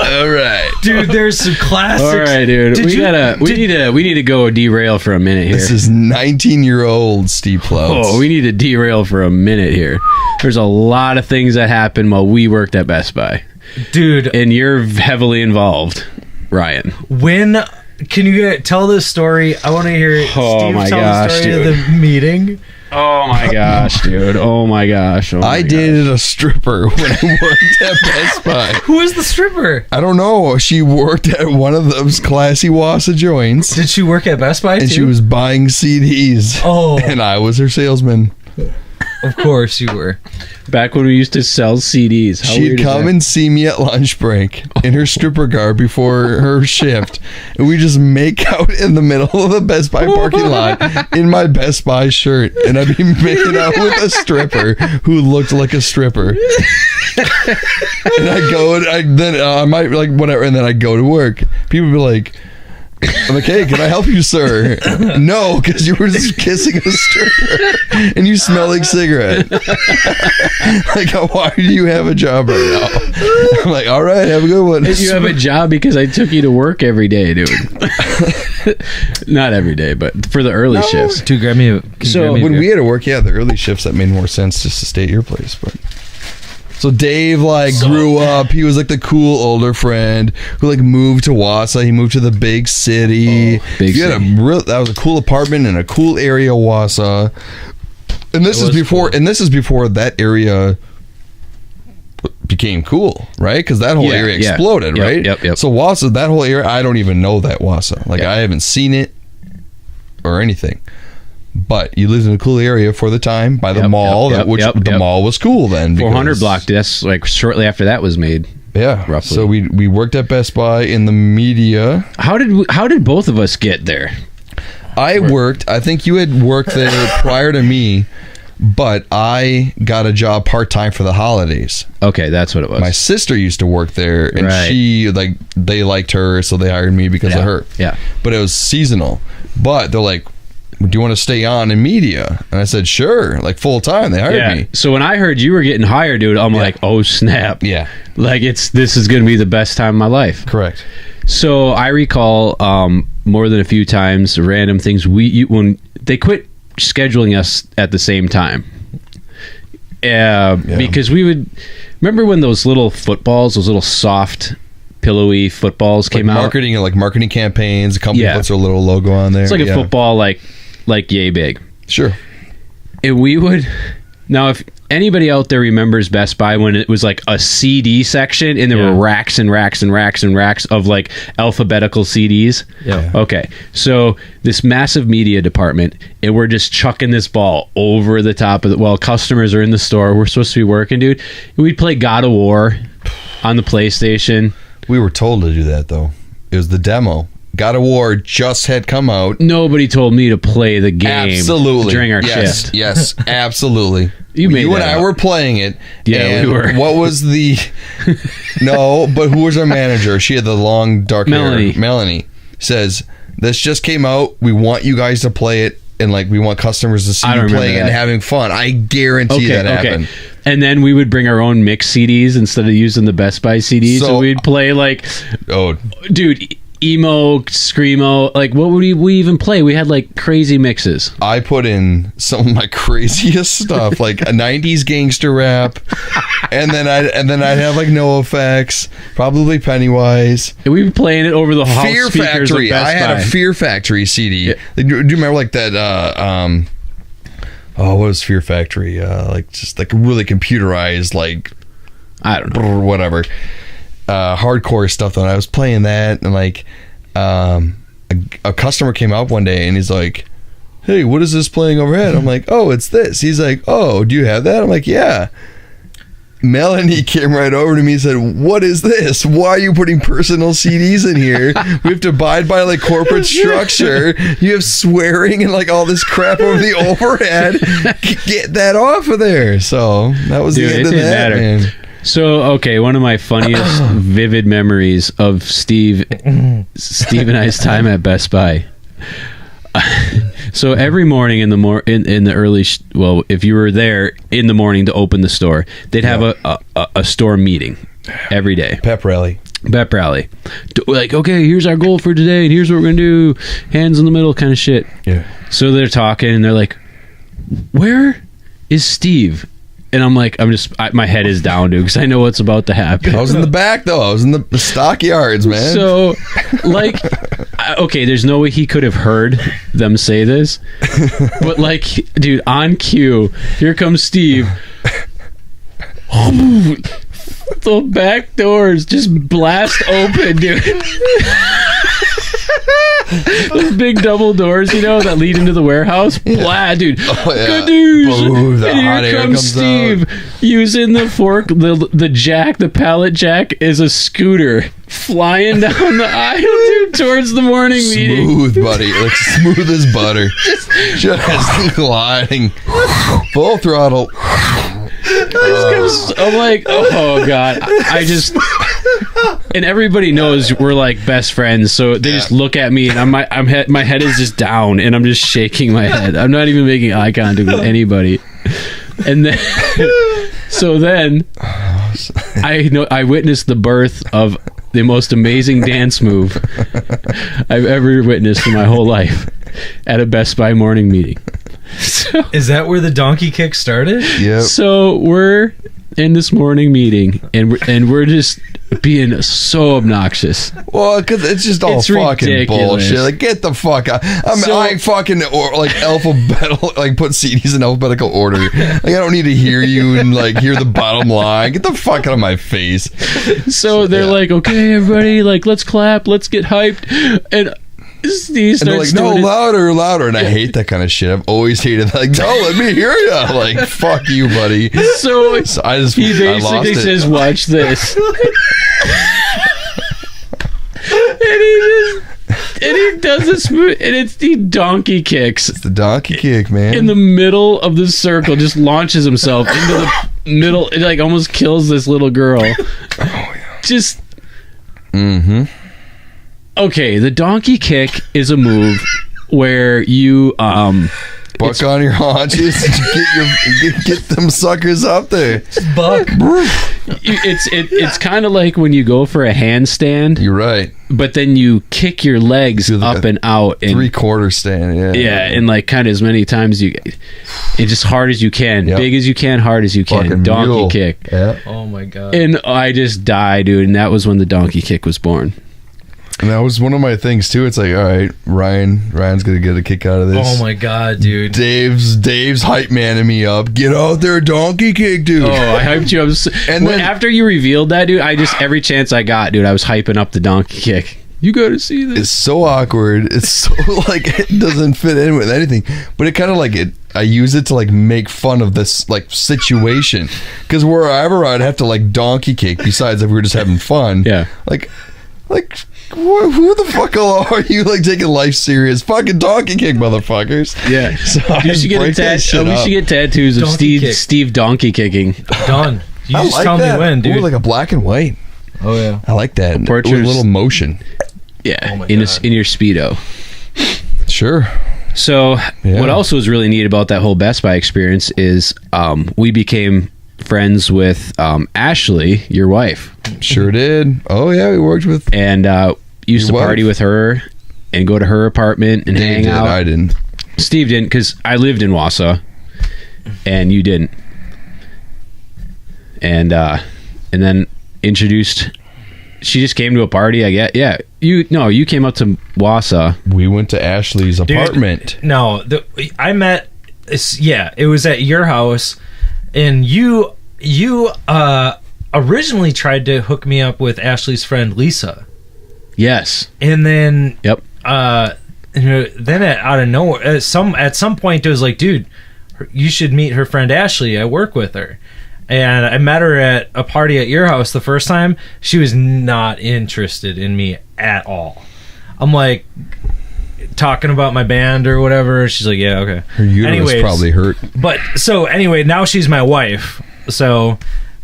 All right. Dude, there's some classics. All right, dude. We need to go derail for a minute here. This is 19-year-old Steve Ploutz. Oh, we need to derail for a minute here. There's a lot of things that happened while we worked at Best Buy. Dude. And you're heavily involved, Ryan. When can you tell this story? I want to hear Steve tell the story of the meeting. Oh my gosh, dude. Oh my gosh. I dated a stripper when I worked at Best Buy. Who is the stripper? I don't know. She worked at one of those classy Wassa joints. Did she work at Best Buy and too? she was buying CDs. Oh. And I was her salesman. Of course you were. Back when we used to sell CDs. How She'd weird is come that? and see me at lunch break in her stripper garb before her shift. And we just make out in the middle of the Best Buy parking lot in my Best Buy shirt. And I'd be making out with a stripper who looked like a stripper. And I go and I might like whatever. And then I go to work. People be like, I'm like, hey, can I help you, sir? No, because you were just kissing a stripper and you smell like cigarette. Like, why do you have a job right now? I'm like, all right, have a good one. You have a job because I took you to work every day, dude. Not every day, but for the early shifts. Dude, grab me a. When we had to work, the early shifts, that made more sense just to stay at your place. But so Dave grew up. He was like the cool older friend who moved to Wassa. He moved to the big city. That was a cool apartment in a cool area, Wassa. And this is before. Cool. And this is before that area became cool, right? Because that whole area exploded, right? Yep. So Wassa, that whole area, I don't even know that Wassa. I haven't seen it or anything. But you lived in a cool area for the time by the mall, the mall was cool then. 400 block. That's shortly after that was made. Yeah, roughly. So we worked at Best Buy in the media. How did both of us get there? I think you had worked there prior to me, but I got a job part-time for the holidays. Okay, that's what it was. My sister used to work there, and she they liked her, so they hired me because of her. Yeah. But it was seasonal. But they're like, do you want to stay on in media? And I said, sure, like full time. They hired me. So when I heard you were getting hired, dude, I'm like, oh snap. Yeah. Like this is going to be the best time of my life. Correct. So I recall more than a few times random things when they quit scheduling us at the same time. Because we would remember when those little footballs, those little soft, pillowy footballs came out. Marketing campaigns. The company puts their little logo on there. It's like a football, like yay big. Sure. And we would now, if anybody out there remembers Best Buy when it was like a CD section and there were racks and racks and racks and racks of like alphabetical CDs. Yeah. Okay. So this massive media department, and we're just chucking this ball over the top of while customers are in the store. We're supposed to be working, dude. And we'd play God of War on the PlayStation. We were told to do that though. It was the demo. God of War just had come out. Nobody told me to play the game during our shift. Yes, absolutely. You and I were playing it. Yeah, and we were. What was the... No, but who was our manager? She had the long, dark hair. Melanie says, this just came out. We want you guys to play it. And like, we want customers to see you playing it and having fun. I guarantee that happened. And then we would bring our own mix CDs instead of using the Best Buy CDs. So we'd play like... Oh. Dude... emo, screamo, like what would we even play? We had like crazy mixes. I put in some of my craziest stuff, like a 90s gangster rap, and then I'd have like NoFX, probably Pennywise. And we were playing it over the house Fear speakers Factory. Of Best I had Buy. a Fear Factory CD. Yeah. Do you remember like that? What was Fear Factory? Like just like really computerized, like I don't know, whatever. Hardcore stuff though. And I was playing that, and like a customer came up one day and he's like, hey, what is this playing overhead? I'm like, oh, it's this. He's like, oh, do you have that? I'm like, yeah. Melanie came right over to me and said, what is this? Why are you putting personal CDs in here? We have to abide by like corporate structure. You have swearing and like all this crap over the overhead. Get that off of there. So that was the end of that, man. So, okay, one of my funniest vivid memories of Steve and I's time at Best Buy. So every morning in the early, if you were there in the morning to open the store, they'd have a store meeting every day. Pep rally. Like, okay, here's our goal for today, and here's what we're gonna do. Hands in the middle, kind of shit. Yeah. So they're talking, and they're like, "Where is Steve?" And I'm like, my head is down, dude, because I know what's about to happen. I was in the back, though. I was in the stockyards, man. So, like, okay, there's no way he could have heard them say this. But, like, dude, on cue, here comes Steve. The back doors just blast open, dude. Those big double doors, that lead into the warehouse. Blah, dude. Oh, yeah. Good news. Ooh, and here comes Steve using the fork, the jack, the pallet jack is a scooter flying down the aisle, dude, towards the morning meeting. Smooth, buddy. Like smooth as butter. Just gliding. Full throttle. I'm like, oh God. And everybody knows we're like best friends, so they just look at me, and my head is just down, and I'm just shaking my head. I'm not even making eye contact with anybody. And then, I witnessed the birth of the most amazing dance move I've ever witnessed in my whole life at a Best Buy morning meeting. So, is that where the donkey kick started? Yeah. So we're in this morning meeting, and we're just being so obnoxious. Well, because it's just all fucking ridiculous. bullshit. Like, get the fuck out. I fucking alphabetical, like put CDs in alphabetical order. Like, I don't need to hear you and like hear the bottom line. Get the fuck out of my face. So they're like, okay, everybody, like, let's clap, let's get hyped, and Steve starts and they're like, no, louder. And I hate that kind of shit. I've always hated that. Like, no, let me hear you. Like, fuck you, buddy. So he basically says, watch this. and he does this move, and it's the donkey kicks. It's the donkey kick, man. In the middle of the circle, just launches himself into the middle. It like almost kills this little girl. Oh, yeah. Just... Mm-hmm. Okay, the donkey kick is a move where you Buck on your haunches, get them suckers up there. Buck. it's kind of like when you go for a handstand, You're right. but then you kick your legs Do like up a and out and 3/4 stand. yeah, and like kind of as many times it's just hard as you can, Yep. big as you can, hard as you can, Fucking donkey mule. kick. Yeah. Oh my god. And I just died, dude, and that was when the donkey kick was born. And that was one of my things too. It's like, all right, Ryan's gonna get a kick out of this. Oh my god, dude. Dave's hype manning me up. Get out there, donkey kick, dude. Oh, I hyped you up. And then- after you revealed that, dude, I just every chance I got, dude, I was hyping up the donkey kick. You got to see this. It's so awkward. It's so like it doesn't fit in with anything. But it kind of like it. I use it to like make fun of this like situation. Because wherever I'd have to like donkey kick, besides if we were just having fun. Yeah. Like. Who the fuck are you like taking life serious? Fucking donkey kick, motherfuckers. Yeah. So You should get a tattoo. We should get tattoos of Donkey kick. Steve donkey kicking. Done. You I just like tell that. me when, dude. Ooh, like a black and white. Oh yeah. I like that. With a portrait- little motion. Yeah, Oh my in God. your Speedo. Sure. So Yeah. what also was really neat about that whole Best Buy experience is we became friends with Ashley, your wife, Sure did. Oh yeah, we worked with. and used to Your wife? party with her and go to her apartment and Dave hang did, out. I didn't. Steve didn't, because I lived in Wausau and you didn't. And then introduced. She just came to a party. I guess. Yeah, you came up to Wausau. We went to Ashley's Dude, apartment. No, I met. It was at your house, and you originally tried to hook me up with Ashley's friend Lisa, Yes. and then Yep. then out of nowhere, at some point it was like, dude, you should meet her friend Ashley. I work with her. And I met her at a party at your house the first time. She was not interested in me at all. I'm like talking about my band or whatever. She's like, yeah, okay. Her uterus Anyways, probably hurt. But so anyway, now she's my wife. So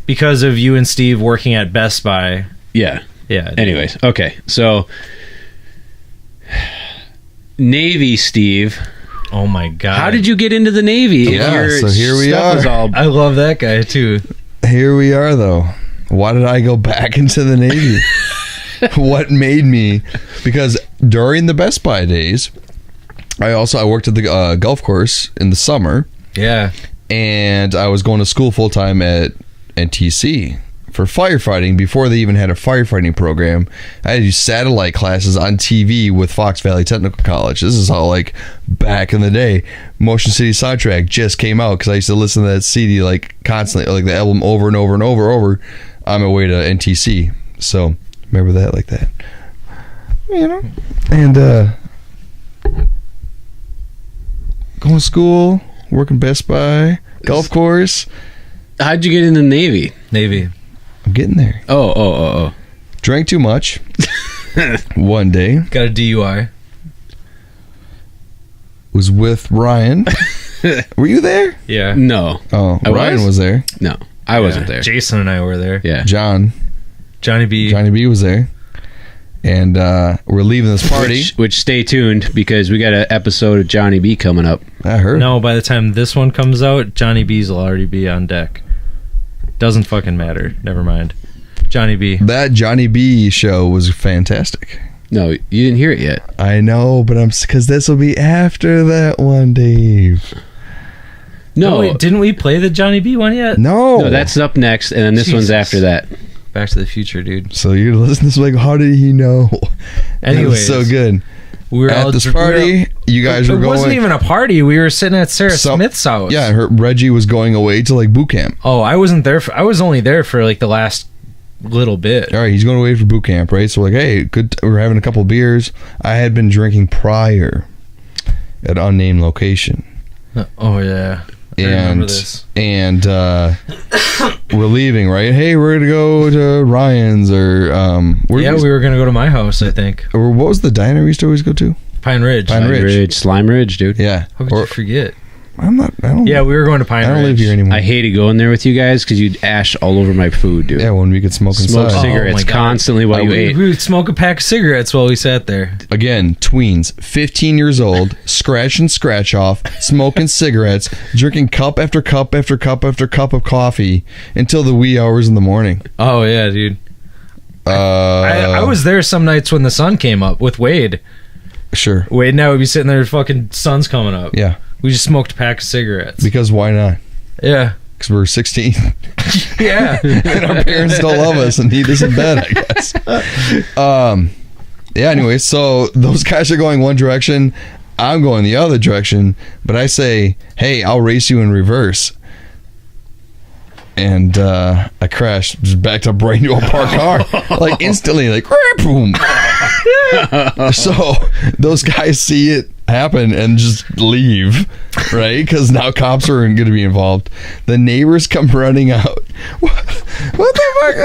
because of you and Steve working at Best Buy, Yeah. yeah. Anyways, okay. So Navy Steve. Oh my god. How did you get into the Navy? Yeah, Your so here we stuff was are. all- I love that guy too. Here we are, though. Why did I go back into the Navy? What made me? Because during the Best Buy days, I worked at the golf course in the summer, Yeah. and I was going to school full time at NTC for firefighting before they even had a firefighting program. I had to do satellite classes on TV with Fox Valley Technical College. This is how, like, back in the day, Motion City Soundtrack just came out, because I used to listen to that CD like constantly, like the album over and over and over on my way to NTC. So remember that, like that, you know. And going to school, working Best Buy, golf course. How'd you get in the Navy? Navy. I'm getting there. Oh. Drank too much one day. Got a DUI. Was with Ryan. Were you there? Yeah. No. Oh, I Ryan was there. No. I wasn't there. Jason and I were there. Yeah. Johnny B was there. And we're leaving this party. Which stay tuned, because we got an episode of Johnny B coming up. I heard. No, by the time this one comes out, Johnny B's will already be on deck. Doesn't fucking matter. Never mind. Johnny B. That Johnny B show was fantastic. No, you didn't hear it yet. I know, but because this will be after that one, Dave. No. Oh, wait, didn't we play the Johnny B one yet? No. that's up next, and then this one's Jesus. after that. Back to the Future, dude. So you're listening to this like, how did he know? That Anyways, was so good. we were At all this we were all- party, you guys were It going. wasn't even a party. We were sitting at Sarah So- Smith's house. Yeah, Reggie was going away to like boot camp. Oh, I wasn't there. I was only there for like the last little bit. All right, he's going away for boot camp, right? So we're like, hey, good. We're having a couple beers. I had been drinking prior at unnamed location. Oh yeah. I remember this. And we're leaving, right? Hey, we're gonna go to Ryan's or We were gonna go to my house. I think or what was the diner we used to always go to? Pine Ridge. Pine Ridge. Slime Ridge, dude. Yeah. How could you forget? I'm not don't. Yeah, we were going to Pine I don't Ridge. live here anymore. I hated going there with you guys because you'd ash all over my food, dude. Yeah, when we could smoke Smoke inside. cigarettes Oh my God. constantly while you ate. We would smoke a pack of cigarettes while we sat there. Again, tweens, 15 years old, scratch and scratch off, smoking cigarettes, drinking cup after cup after cup after cup of coffee until the wee hours in the morning. Oh yeah, dude. I was there some nights when the sun came up with Wade. Sure. Wade and I would be sitting there, fucking sun's coming up. Yeah. We just smoked a pack of cigarettes. Because why not? Yeah. Because we're 16 Yeah. and our parents don't love us and need us in bed, I guess. Yeah, anyway, so those guys are going one direction. I'm going the other direction. But I say, hey, I'll race you in reverse. And I crashed, just backed up right into a parked car. Like instantly, like, boom. So those guys see it happen and just leave, right? Because now cops are going to be involved. The neighbors come running out. What the fuck?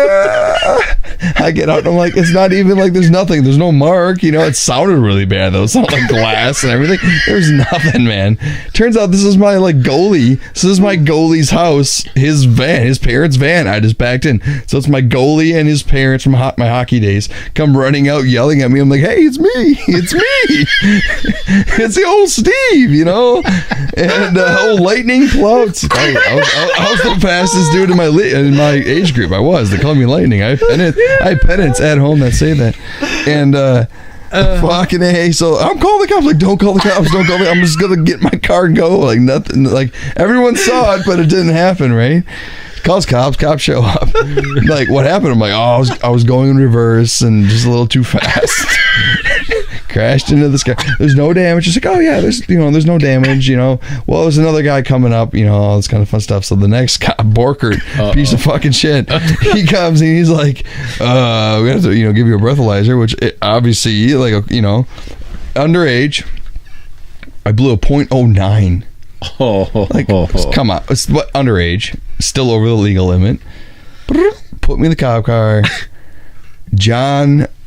I get out and I'm like, it's not even like there's nothing. There's no mark. You know, it sounded really bad though. It sounded like glass and everything. There's nothing, man. Turns out this is my like goalie. So this is my goalie's house, his van, his parents' van. I just backed in. So it's my goalie and his parents from my hockey days come running out yelling at me. I'm like, hey, it's me. It's me. It's the old Steve, you know? And old Lightning Plouts. I was the fastest dude in my age group. I was. They called me Lightning. I had pennants at home that say that. And fucking A. So I'm calling the cops. Like, don't call the cops. Don't call the I'm just going to get my car and go. Like, nothing. Like, everyone saw it, but it didn't happen, right? Calls cops show up. Like, what happened? I'm like, oh, I was going in reverse and just a little too fast. Crashed into this guy. There's no damage. Just like, oh yeah, there's no damage, you know. Well, there's another guy coming up, you know, all this kind of fun stuff. So the next cop, Borkert, piece of fucking shit, he comes and he's like, we have to, you know, give you a breathalyzer, which obviously, like, you know, underage. I blew a .09. Like, come on, it's what, underage, still over the legal limit. Put me in the cop car.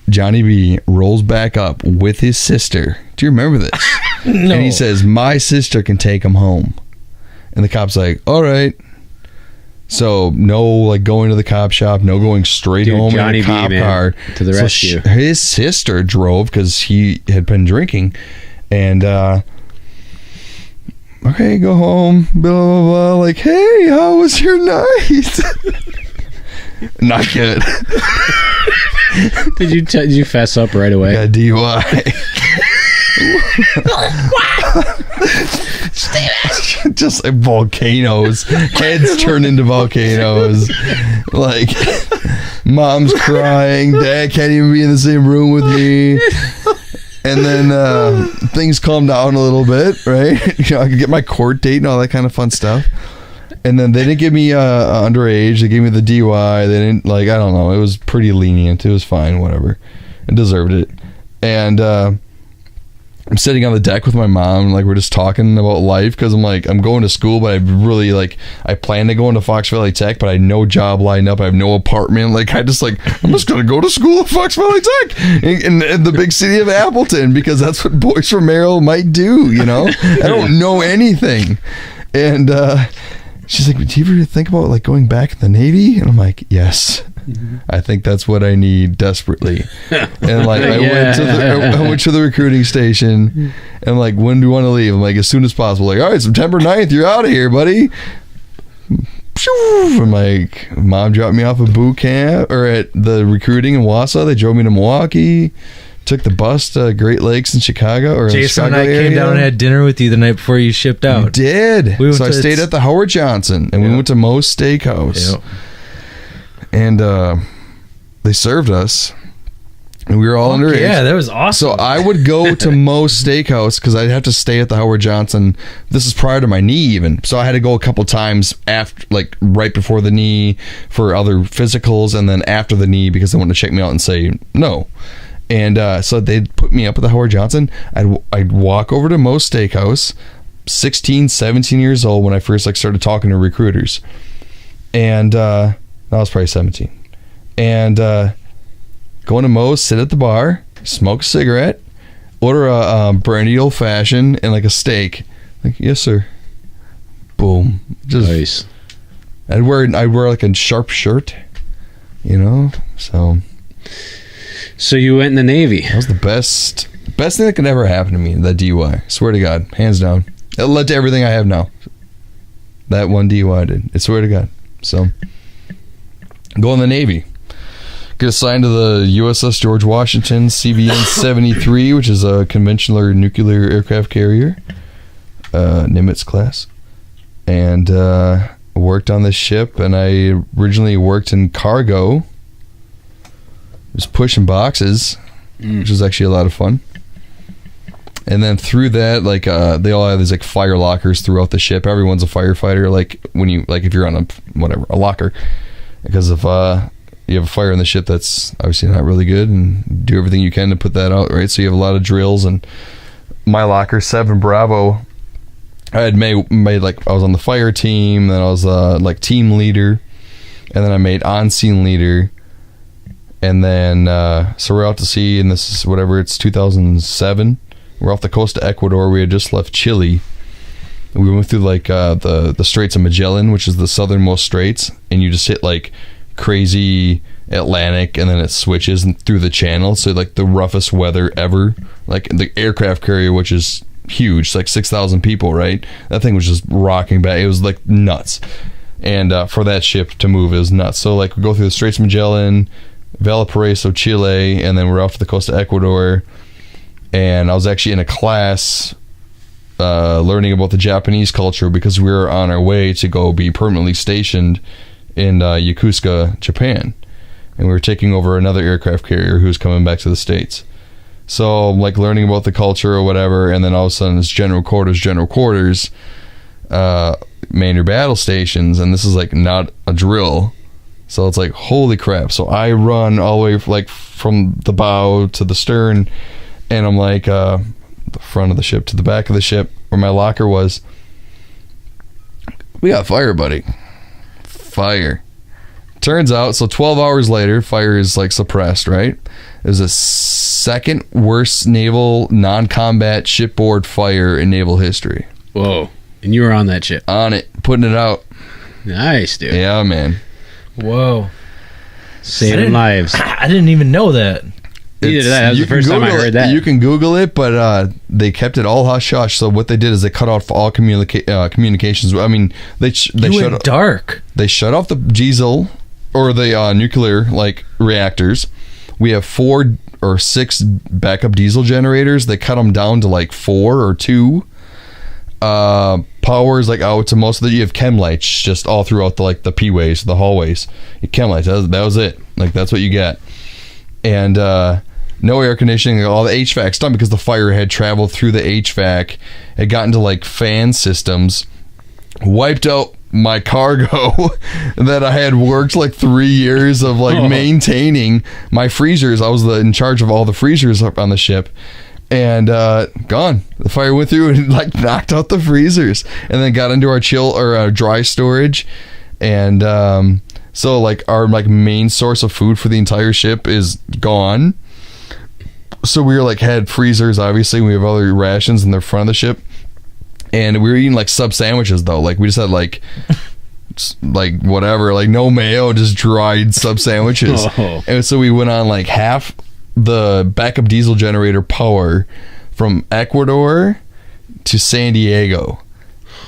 Johnny B rolls back up with his sister. Do you remember this? No. And he says, my sister can take him home. And the cop's like, all right. So no, like, going to the cop shop, no going straight home Johnny in a cop B, man, car to the rescue. His sister drove because he had been drinking. And okay, go home, blah, blah, blah. Like, hey, how was your night? Not good. Did you fess up right away? Got DUI. Just like volcanoes. Heads turn into volcanoes. Like, mom's crying. Dad can't even be in the same room with me. And then things calm down a little bit, right? You know, I could get my court date and all that kind of fun stuff. And then they didn't give me underage. They gave me the DUI. They didn't, like, I don't know. It was pretty lenient. It was fine, whatever. I deserved it. And I'm sitting on the deck with my mom. Like, we're just talking about life because I'm like, I'm going to school, but I really, like, I plan to go into Fox Valley Tech, but I had no job lined up. I have no apartment. Like, I'm just going to go to school at Fox Valley Tech in the big city of Appleton because that's what boys from Merrill might do, you know? I don't know anything. And she's like, do you ever think about, like, going back in the Navy? And I'm like, yes. I think that's what I need desperately. And like, I went to the recruiting station and like, when do you want to leave? I'm like, as soon as possible. Like, all right, September 9th, you're out of here, buddy. I'm like, mom dropped me off at boot camp or at the recruiting in Wausau. They drove me to Milwaukee. Took the bus to Great Lakes in Chicago or Jason Chicago and I area. came down and had dinner with you the night before you shipped out. You did. So I stayed at the Howard Johnson and we went to Moe's Steakhouse. Yep. And they served us. And we were all underage. Yeah, that was awesome. So I would go to Moe's Steakhouse because I'd have to stay at the Howard Johnson. This is prior to my knee even. So I had to go a couple times after, like right before the knee for other physicals and then after the knee because they wanted to check me out and say no. And so they'd put me up at the Howard Johnson. I'd walk over to Moe's Steakhouse, 16, 17 years old when I first like started talking to recruiters. And I was probably 17. And go into Moe's, sit at the bar, smoke a cigarette, order a brandy old fashioned and like a steak. Like, yes, sir. boom. Just Nice. I'd wear like a sharp shirt, you know. So you went in the Navy. That was the best thing that could ever happen to me. That DUI, swear to God, hands down. It led to everything I have now. That one DUI did. I swear to God. So go in the Navy. Get assigned to the USS George Washington CVN 73, which is a conventional nuclear aircraft carrier, Nimitz class, and worked on this ship. And I originally worked in cargo, just pushing boxes, which was actually a lot of fun. And then through that, like they all have these like fire lockers throughout the ship. Everyone's a firefighter. Like when you if you're on a locker, because if you have a fire in the ship, that's obviously not really good, and do everything you can to put that out, right? So you have a lot of drills. And my locker 7 Bravo, I had made like I was on the fire team, then I was like team leader, and then I made on scene leader. And then so we're out to sea, and this is it's 2007. We're off the coast of Ecuador. We had just left Chile. We went through like the Straits of Magellan, which is the southernmost straits, and you just hit like crazy Atlantic, and then it switches through the channel. So like the roughest weather ever. Like the aircraft carrier, which is huge, like 6,000 people, right? That thing was just rocking back. It was like nuts. And for that ship to move, it was nuts. So like we go through the Straits of Magellan, Valparaiso, Chile, and then we're off the coast of Ecuador. And I was actually in a class learning about the Japanese culture, because we were on our way to go be permanently stationed in Yokosuka, Japan. And we were taking over another aircraft carrier who was coming back to the States. So like learning about the culture or whatever, and then all of a sudden it's general quarters, man your battle stations, and this is like not a drill. So it's like, holy crap. So I run all the way like from the bow to the stern, and I'm like the front of the ship to the back of the ship where my locker was. We got fire, buddy. Fire. Turns out, so 12 hours later, fire is like suppressed, right? It was the second worst naval non-combat shipboard fire in naval history. Whoa. And you were on that ship. On it. Putting it out. Nice, dude. Yeah, man. Whoa. Saving lives. I didn't even know that. Neither did I. That was the first time I heard that. You can Google it, but they kept it all hush-hush. So what they did is they cut off all communications. I mean, they shut dark. They shut off the diesel or the nuclear like reactors. We have 4 or 6 backup diesel generators. They cut them down to like 4 or 2. Power is like out to most of you have chem lights just all throughout the P-ways, the hallways. Chem lights. That was it. Like that's what you got. And no air conditioning. All the HVAC's done because the fire had traveled through the HVAC. It got into like fan systems, wiped out my cargo that I had worked like 3 years of like maintaining. My freezers, I was in charge of all the freezers up on the ship, and gone. The fire went through and like knocked out the freezers, and then got into our chill or our dry storage. And so like our like main source of food for the entire ship is gone. So we were like had freezers, obviously. We have other rations in the front of the ship. And we were eating like sub sandwiches though. Like we just had like whatever, like no mayo, just dried sub sandwiches. Oh. And so we went on like half the backup diesel generator power from Ecuador to San Diego.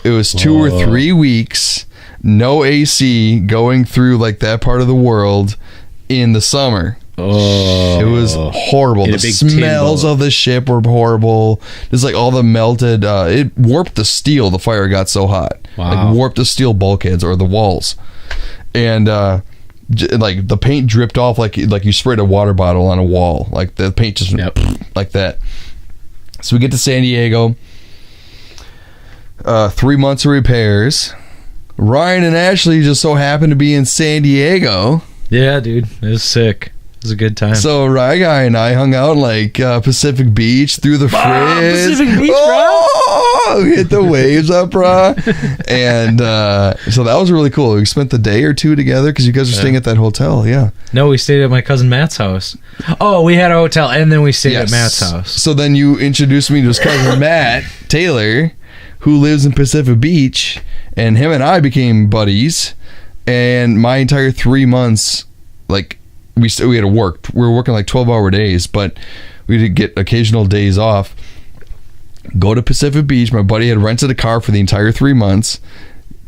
It was 2 or 3 weeks, no AC, going through like that part of the world in the summer. Oh, it was horrible. The smells of the ship were horrible. Just like all the melted, it warped the steel. The fire got so hot, like warped the steel bulkheads or the walls, and like the paint dripped off like you sprayed a water bottle on a wall. Like the paint just like that. So we get to San Diego. 3 months of repairs. Ryan and Ashley just so happened to be in San Diego. Yeah, dude, it was sick. It was a good time. So Rye Guy and I hung out like Pacific Beach through the frizz. Pacific Beach, bro. Hit the waves up, bro. And so that was really cool. We spent the day or 2 together because you guys were staying at that hotel. Yeah. No, we stayed at my cousin Matt's house. Oh, we had a hotel and then we stayed at Matt's house. So then you introduced me to his cousin Matt Taylor, who lives in Pacific Beach, and him and I became buddies. And my entire 3 months, like we had to work. We were working like 12-hour days, but we did get occasional days off. Go to Pacific Beach. My buddy had rented a car for the entire 3 months.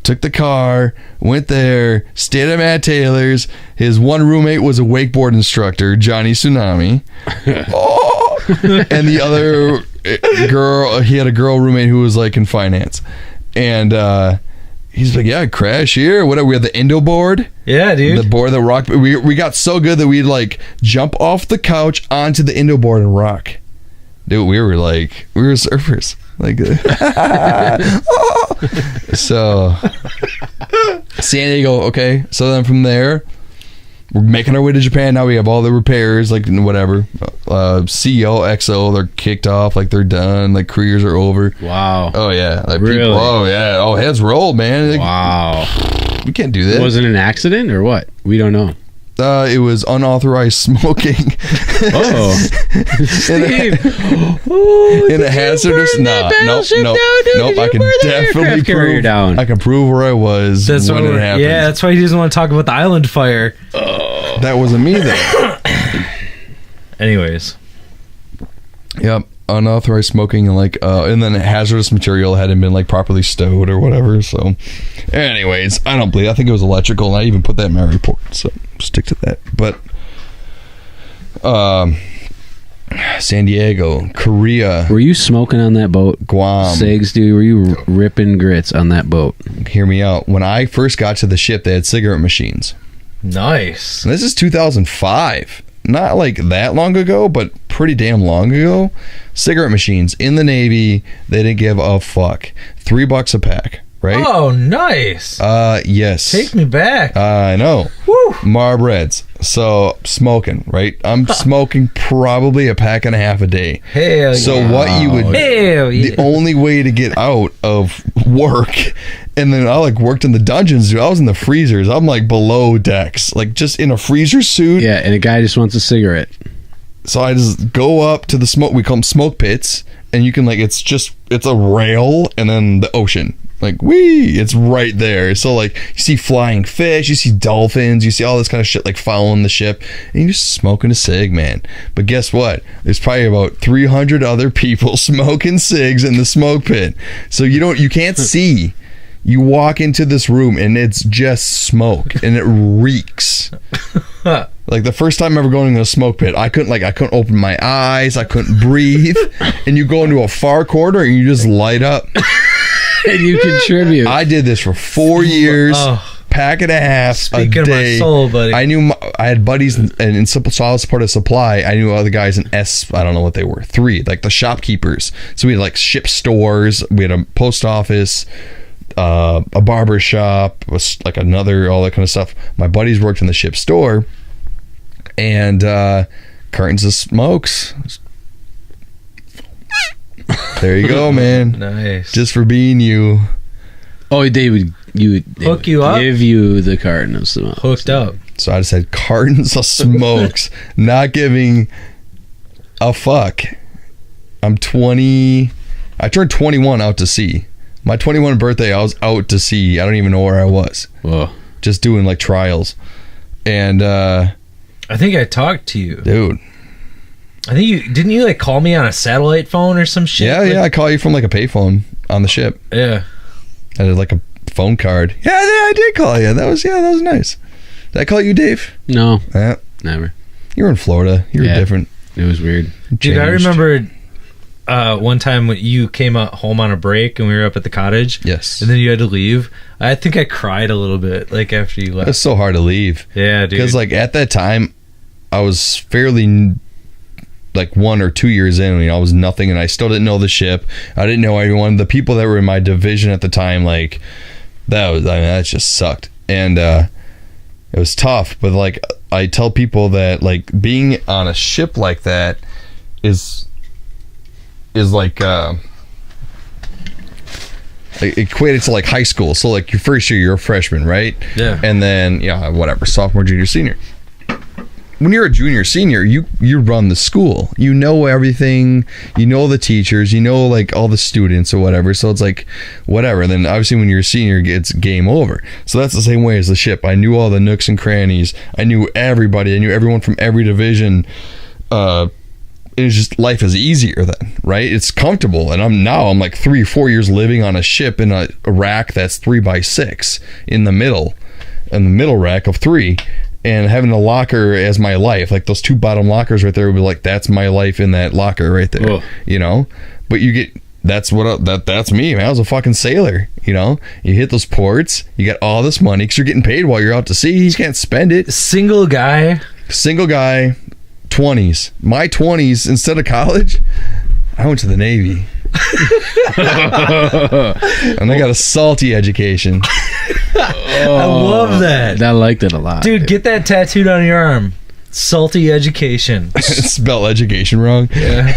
Took the car, went there, stayed at Matt Taylor's. His one roommate was a wakeboard instructor, Johnny Tsunami. Oh! And the other girl, he had a girl roommate who was like in finance. And he's like, yeah, crash here. Whatever. We had the Indo board. Yeah, dude. The board that rocked. We got so good that we'd like jump off the couch onto the Indo board and rock. Dude, we were surfers. Like, so San Diego, okay. So then from there, we're making our way to Japan. Now we have all the repairs, like whatever. CO, XO, they're kicked off, like they're done, like careers are over. Wow. Oh yeah, like really? People, oh yeah, oh heads roll, man. Like, wow. We can't do that. Was it an accident or what? We don't know. It was unauthorized smoking. Oh, Steve. In a hazardous. Nope. I can definitely prove. I can prove where I was when it happened. Yeah, that's why he doesn't want to talk about the island fire. That wasn't me though. Anyways. Yep. Unauthorized smoking and then hazardous material hadn't been like properly stowed or whatever. So, anyways, I don't believe. I think it was electrical, and I even put that in my report. So stick to that. But, San Diego, Korea. Were you smoking on that boat? Guam. Cigs, dude. Were you ripping grits on that boat? Hear me out. When I first got to the ship, they had cigarette machines. Nice. And this is 2005. Not like that long ago, but pretty damn long ago. Cigarette machines in the Navy. They didn't give a fuck. $3 a pack, right? Oh, nice. Yes. Take me back. I know. Woo. Marb Reds. So smoking, right? I'm smoking probably a pack and a half a day. Hell yeah. So what you would Hell yeah. the only way to get out of work, and then I like worked in the dungeons, dude. I was in the freezers. I'm like below decks, like just in a freezer suit. Yeah, and a guy just wants a cigarette. So I just go up to the smoke. We call them smoke pits, and you can like it's a rail and then the ocean. Like, wee, it's right there. So like you see flying fish, you see dolphins, you see all this kind of shit like following the ship, and you're just smoking a cig, man. But guess what? There's probably about 300 other people smoking cigs in the smoke pit. So you can't see. You walk into this room and it's just smoke and it reeks. Like the first time ever going into a smoke pit, I couldn't open my eyes, I couldn't breathe. And you go into a far corner and you just light up. And you contribute. I did this for 4 years, pack and a half Speaking a day. of my soul, buddy. I had buddies in Simple Solace part of supply. I knew other guys in I don't know what they were, 3, like the shopkeepers. So we had like ship stores, we had a post office, a barber shop, like another, all that kind of stuff. My buddies worked in the ship store, and cartons of smokes. There you go, man. Nice. Just for being you. Oh, they would Hook you up? give you the carton of smoke. Hooked up. So I just had cartons of smokes, not giving a fuck. I'm 20. I turned 21 out to sea. My 21 birthday, I was out to sea. I don't even know where I was. Whoa. Just doing like trials. And I think I talked to you. dude. I think didn't you like call me on a satellite phone or some shit? Yeah, I call you from like a payphone on the ship. Yeah. I had like a phone card. Yeah, I did call you. That was nice. Did I call you Dave? No, Yeah. never. You were in Florida. You were Yeah. different. It was weird. Dude, I Changed. remember one time when you came home on a break and we were up at the cottage. Yes. And then you had to leave. I think I cried a little bit like after you left. It's so hard to leave. Yeah, dude. Because like at that time, I was fairly like 1 or 2 years in. I was nothing, and I still didn't know the ship. I didn't know everyone. The people that were in my division at the time, like that just sucked, and it was tough. But like I tell people that like being on a ship like that is like equated to like high school. So like your first year, you're a freshman, right? Yeah. And then whatever, sophomore, junior, senior. when you're a junior, senior, you run the school. You know everything. You know the teachers. You know like all the students or whatever. So it's like whatever. And then obviously when you're a senior, it's game over. So that's the same way as the ship. I knew all the nooks and crannies. I knew everybody. I knew everyone from every division. It's just life is easier then, right? It's comfortable, and I'm like 3-4 years living on a ship in a rack that's 3x6 in the middle rack of 3, and having a locker as my life, like those 2 bottom lockers right there would be like, that's my life in that locker right there. Ugh. You know, but you get that's me, man. I was a fucking sailor. You know, you hit those ports, you get all this money because you're getting paid while you're out to sea. You can't spend it. Single guy. 20s. My 20s, instead of college, I went to the Navy. And I got a salty education. I love that. I liked it a lot. Dude, get that tattooed on your arm. Salty education. Spell education wrong. Yeah.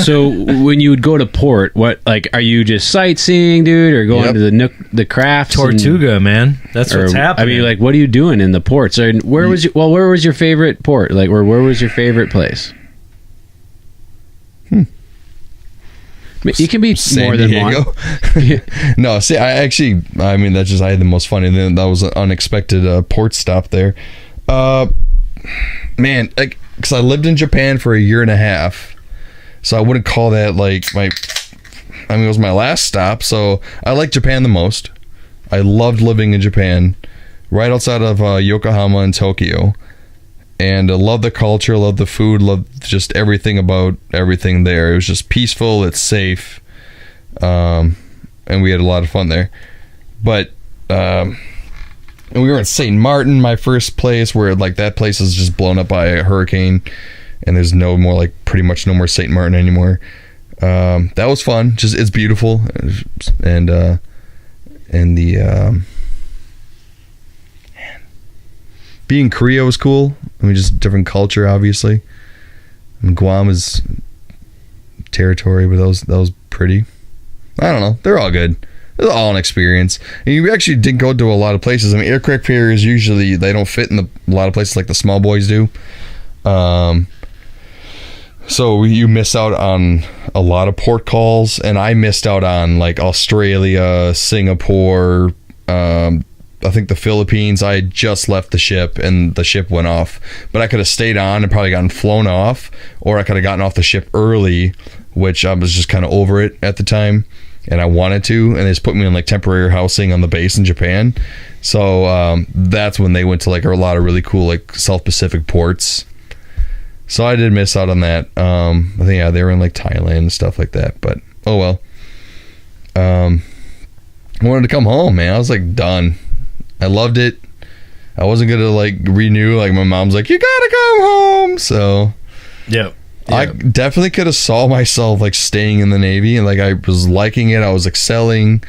So when you would go to port, what, like, are you just sightseeing, dude, or going to the crafts? Tortuga, man. That's what's happening. I mean, like, what are you doing in the ports? Or where was your favorite port? Like, where was your favorite place? You can be San more Diego. than one. No, see, I mean, that's just, I had the most fun, and then that was an unexpected port stop there. Man, like, because I lived in Japan for 1.5 years, so I wouldn't call that like it was my last stop, so I like Japan the most. I loved living in Japan, right outside of Yokohama and Tokyo. And I love the culture, love the food, love just everything about everything there. It was just peaceful, it's safe, and we had a lot of fun there. But and we were in St. Martin, my first place, where like that place is just blown up by a hurricane, and there's no more, like, pretty much no more St. Martin anymore. That was fun. Just, it's beautiful, and the being in Korea was cool. I mean, just different culture, obviously. And Guam is territory, but that was pretty. I don't know. They're all good. It's all an experience. And you actually didn't go to a lot of places. I mean, aircraft carriers usually, they don't fit in a lot of places like the small boys do. So you miss out on a lot of port calls, and I missed out on like Australia, Singapore, I think the Philippines. I had just left the ship and the ship went off, but I could have stayed on and probably gotten flown off, or I could have gotten off the ship early, which I was just kind of over it at the time, and I wanted to, and they just put me in like temporary housing on the base in Japan. So that's when they went to like a lot of really cool like South Pacific ports. So I did miss out on that. I think they were in like Thailand and stuff like that, but oh well. I wanted to come home, man. I was like done. I loved it. I wasn't gonna like renew. Like my mom's like, you gotta come home. So yep. I definitely could have saw myself like staying in the Navy, and like I was liking it. I was excelling.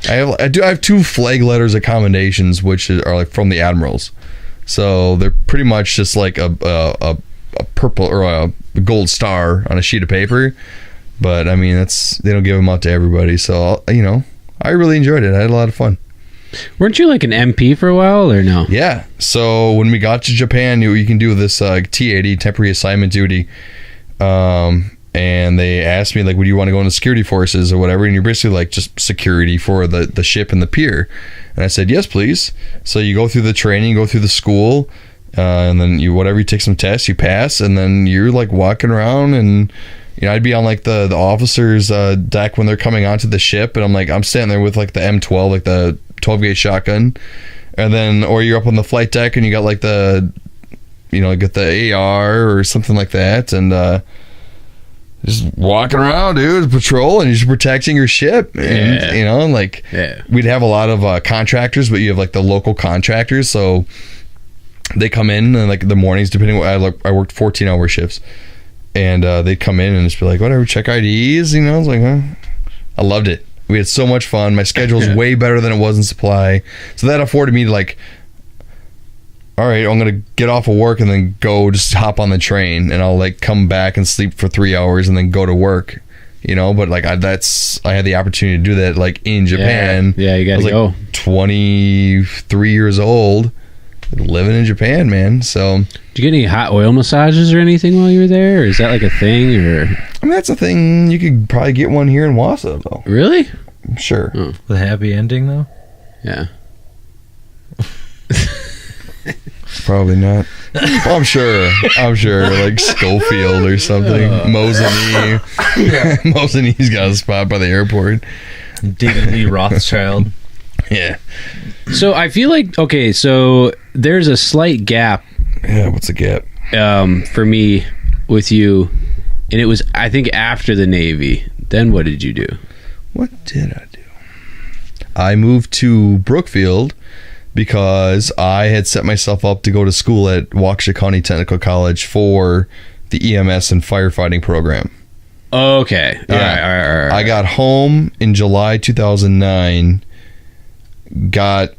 I have 2 flag letters accommodations, which are like from the admirals. So they're pretty much just like a purple or a gold star on a sheet of paper. But I mean, they don't give them out to everybody. So I really enjoyed it. I had a lot of fun. Weren't you like an MP for a while, or no? Yeah. So when we got to Japan, you can do this T80, temporary assignment duty. And they asked me like, would you want to go into security forces or whatever? And you're basically like just security for the ship and the pier. And I said, yes, please. So you go through the training, go through the school, and then you take some tests, you pass, and then you're like walking around, and I'd be on like the officer's deck when they're coming onto the ship, and I'm standing there with like the M12, like the 12 gauge shotgun, and then or you're up on the flight deck and you got like the get the AR or something like that, and just walking around, dude, patrol, and you're just protecting your ship. And we'd have a lot of contractors, but you have like the local contractors, so they come in and like the mornings, depending I worked 14-hour shifts, and they'd come in and just be like, whatever, check IDs. I was like, huh? I loved it. We had so much fun. My schedule's way better than it was in supply, so that afforded me to like, all right, I'm gonna get off of work and then go just hop on the train, and I'll like come back and sleep for 3 hours and then go to work. But like I had the opportunity to do that like in Japan. Yeah, you gotta go. 23 years old, living in Japan, man. So, Did you get any hot oil massages or anything while you were there? Or is that like a thing? Or I mean, that's a thing. You could probably get one here in Wausau, though. really? I'm sure. Oh. The happy ending though. Yeah. Probably not. Well, I'm sure. Like Schofield or something. Mosini. Mosini's got a spot by the airport. David Lee Rothschild. Yeah. So I feel like so there's a slight gap Yeah. What's the gap? for me with you, and it was I think after the Navy. Then what did you do? What did I do? I moved to Brookfield because I had set myself up to go to school at Waukesha County Technical College for the EMS and firefighting program. Okay. All right. I got home in July 2009, got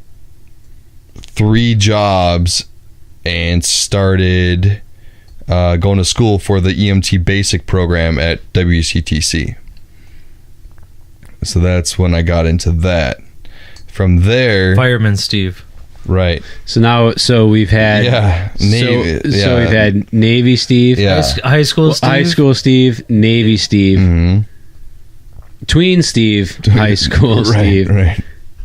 3 jobs, and started going to school for the EMT basic program at WCTC. So that's when I got into that. From there, Fireman Steve. right? So we've had Navy. So we've had Navy Steve, Yeah. High school Steve. High school Steve, Navy Steve, Mhm. Tween Steve, High school Steve, right.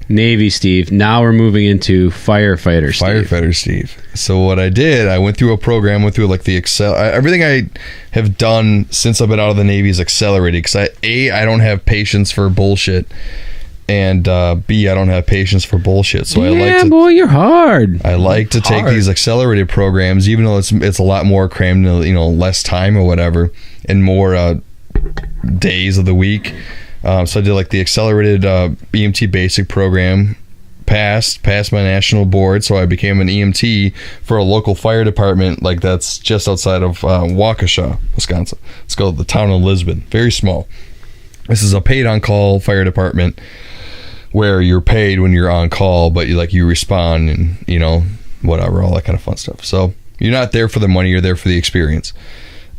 Navy Steve. Now we're moving into firefighter Steve. Firefighter Steve. So what I did, I went through a program, went through like the everything I have done since I've been out of the Navy is accelerated because I don't have patience for bullshit, and B, I don't have patience for bullshit. So I like to, boy, you're hard. I like to take these accelerated programs, even though it's a lot more crammed, less time or whatever, and more days of the week. So I did like the accelerated EMT basic program, passed my national board, so I became an EMT for a local fire department like that's just outside of Waukesha, Wisconsin. It's called the town of Lisbon. Very small. This is a paid on call fire department where you're paid when you're on call, but you respond and whatever, all that kind of fun stuff. So you're not there for the money, you're there for the experience.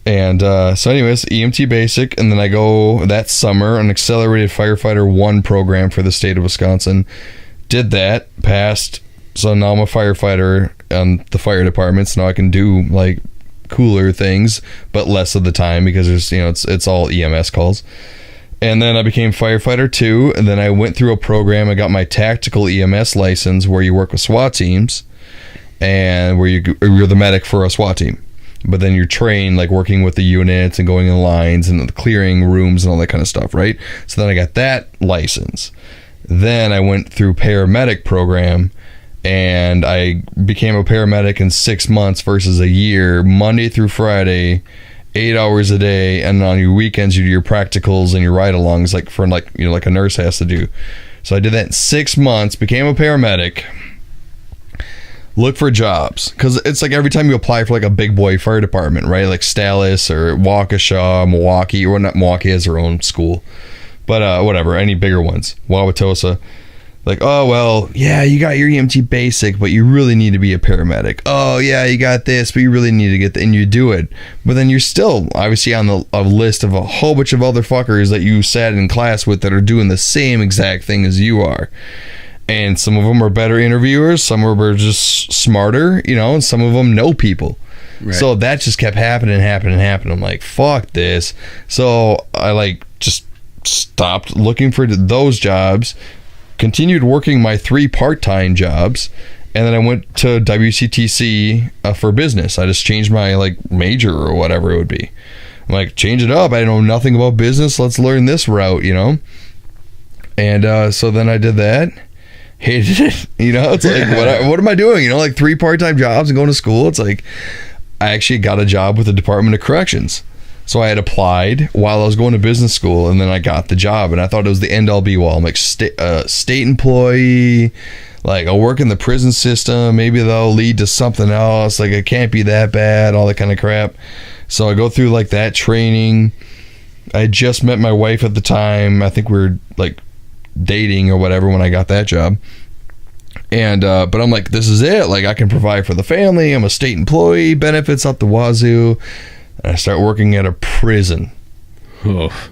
And so anyways, EMT basic, and then I go that summer an accelerated firefighter 1 program for the state of Wisconsin. Did that, passed, so now I'm a firefighter on the fire department, so now I can do like cooler things, but less of the time because there's it's all EMS calls. And then I became firefighter 2, and then I went through a program. I got my tactical EMS license where you work with SWAT teams and where you're the medic for a SWAT team. But then you're trained like working with the units and going in lines and the clearing rooms and all that kind of stuff, right? So then I got that license. Then I went through paramedic program and I became a paramedic in 6 months versus a year, Monday through Friday, 8 hours a day, and on your weekends you do your practicals and your ride-alongs like a nurse has to do. So I did that in 6 months, became a paramedic. Look for jobs, because it's like every time you apply for like a big boy fire department, right? Like Stalis or Waukesha, Milwaukee, or not Milwaukee has their own school, but whatever, any bigger ones, Wauwatosa. Like, oh, well, yeah, you got your EMT basic, but you really need to be a paramedic. Oh, yeah, you got this, but you really need to get and you do it. But then you're still obviously on a list of a whole bunch of other fuckers that you sat in class with that are doing the same exact thing as you are. And some of them are better interviewers, some of them are just smarter, and some of them know people. Right. So that just kept happening. I'm like, fuck this. So I just stopped looking for those jobs, continued working my 3 part-time jobs, and then I went to WCTC for business. I just changed my major or whatever it would be. I'm like, change it up. I know nothing about business. Let's learn this route, And so then I did that. Hated it. It's like, what am I doing? 3 part-time jobs and going to school. It's like, I actually got a job with the Department of Corrections. So I had applied while I was going to business school, and then I got the job, and I thought it was the end-all be-all. I'm like, state employee, I'll work in the prison system. Maybe that'll lead to something else. It can't be that bad, all that kind of crap. So I go through that training. I had just met my wife at the time. I think we were dating or whatever when I got that job. And but I'm like, this is it. I can provide for the family. I'm a state employee, benefits up the wazoo. And I start working at a prison.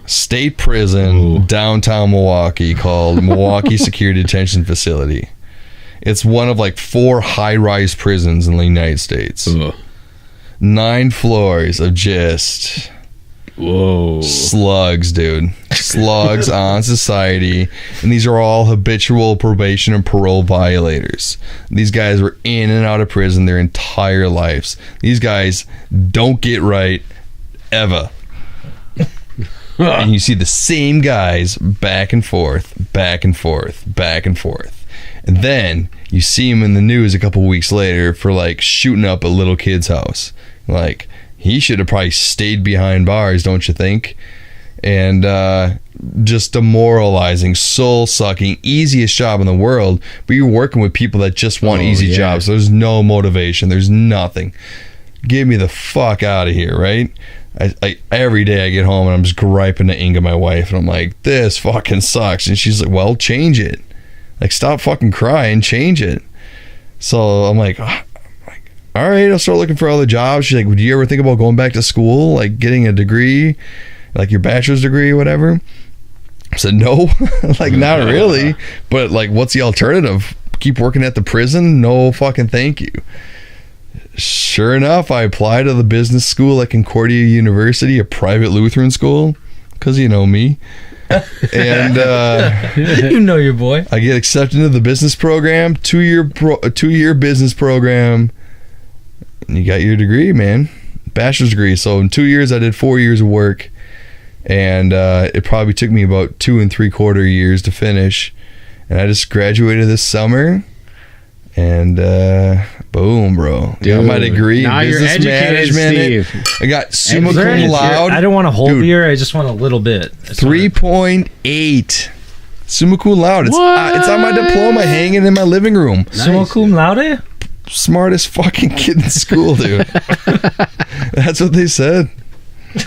State prison downtown Milwaukee called Milwaukee Secure Detention Facility. It's one of like 4 high-rise prisons in the United States. Ugh. 9 floors of just Whoa. slugs, dude. Slugs on society. And these are all habitual probation and parole violators. These guys were in and out of prison their entire lives. These guys don't get right ever. And you see the same guys back and forth, back and forth, back and forth. And then you see him in the news a couple weeks later for like shooting up a little kid's house. Like, he should have probably stayed behind bars, don't you think? And just demoralizing, soul-sucking, easiest job in the world. But you're working with people that just want easy jobs. There's no motivation. There's nothing. Get me the fuck out of here, right? I every day I get home and I'm just griping to Inga, my wife, and I'm like, this fucking sucks. And she's like, well, change it. Like, stop fucking crying, change it. So I'm like, all right, I'll start looking for other jobs. She's like, would you ever think about going back to school, like getting a degree, like your bachelor's degree or whatever? I said, no, like, not really. But like, what's the alternative? Keep working at the prison? No fucking thank you. Sure enough, I applied to the business school at Concordia University, a private Lutheran school, because you know me. And you know your boy. I get accepted into the business program, 2-year business program, and you got your degree, man. Bachelor's degree. So in 2 years, I did 4 years of work, and it probably took me about 2 3/4 years to finish. And I just graduated this summer, and boom, bro. Dude, got my degree in now you're business educated, management. Steve. I got summa cum laude. I don't want a whole beer. I just want a little bit. 3.8. Summa cum laude. It's on my diploma hanging in my living room. Summa cum laude? Smartest fucking kid in school, dude. That's what they said.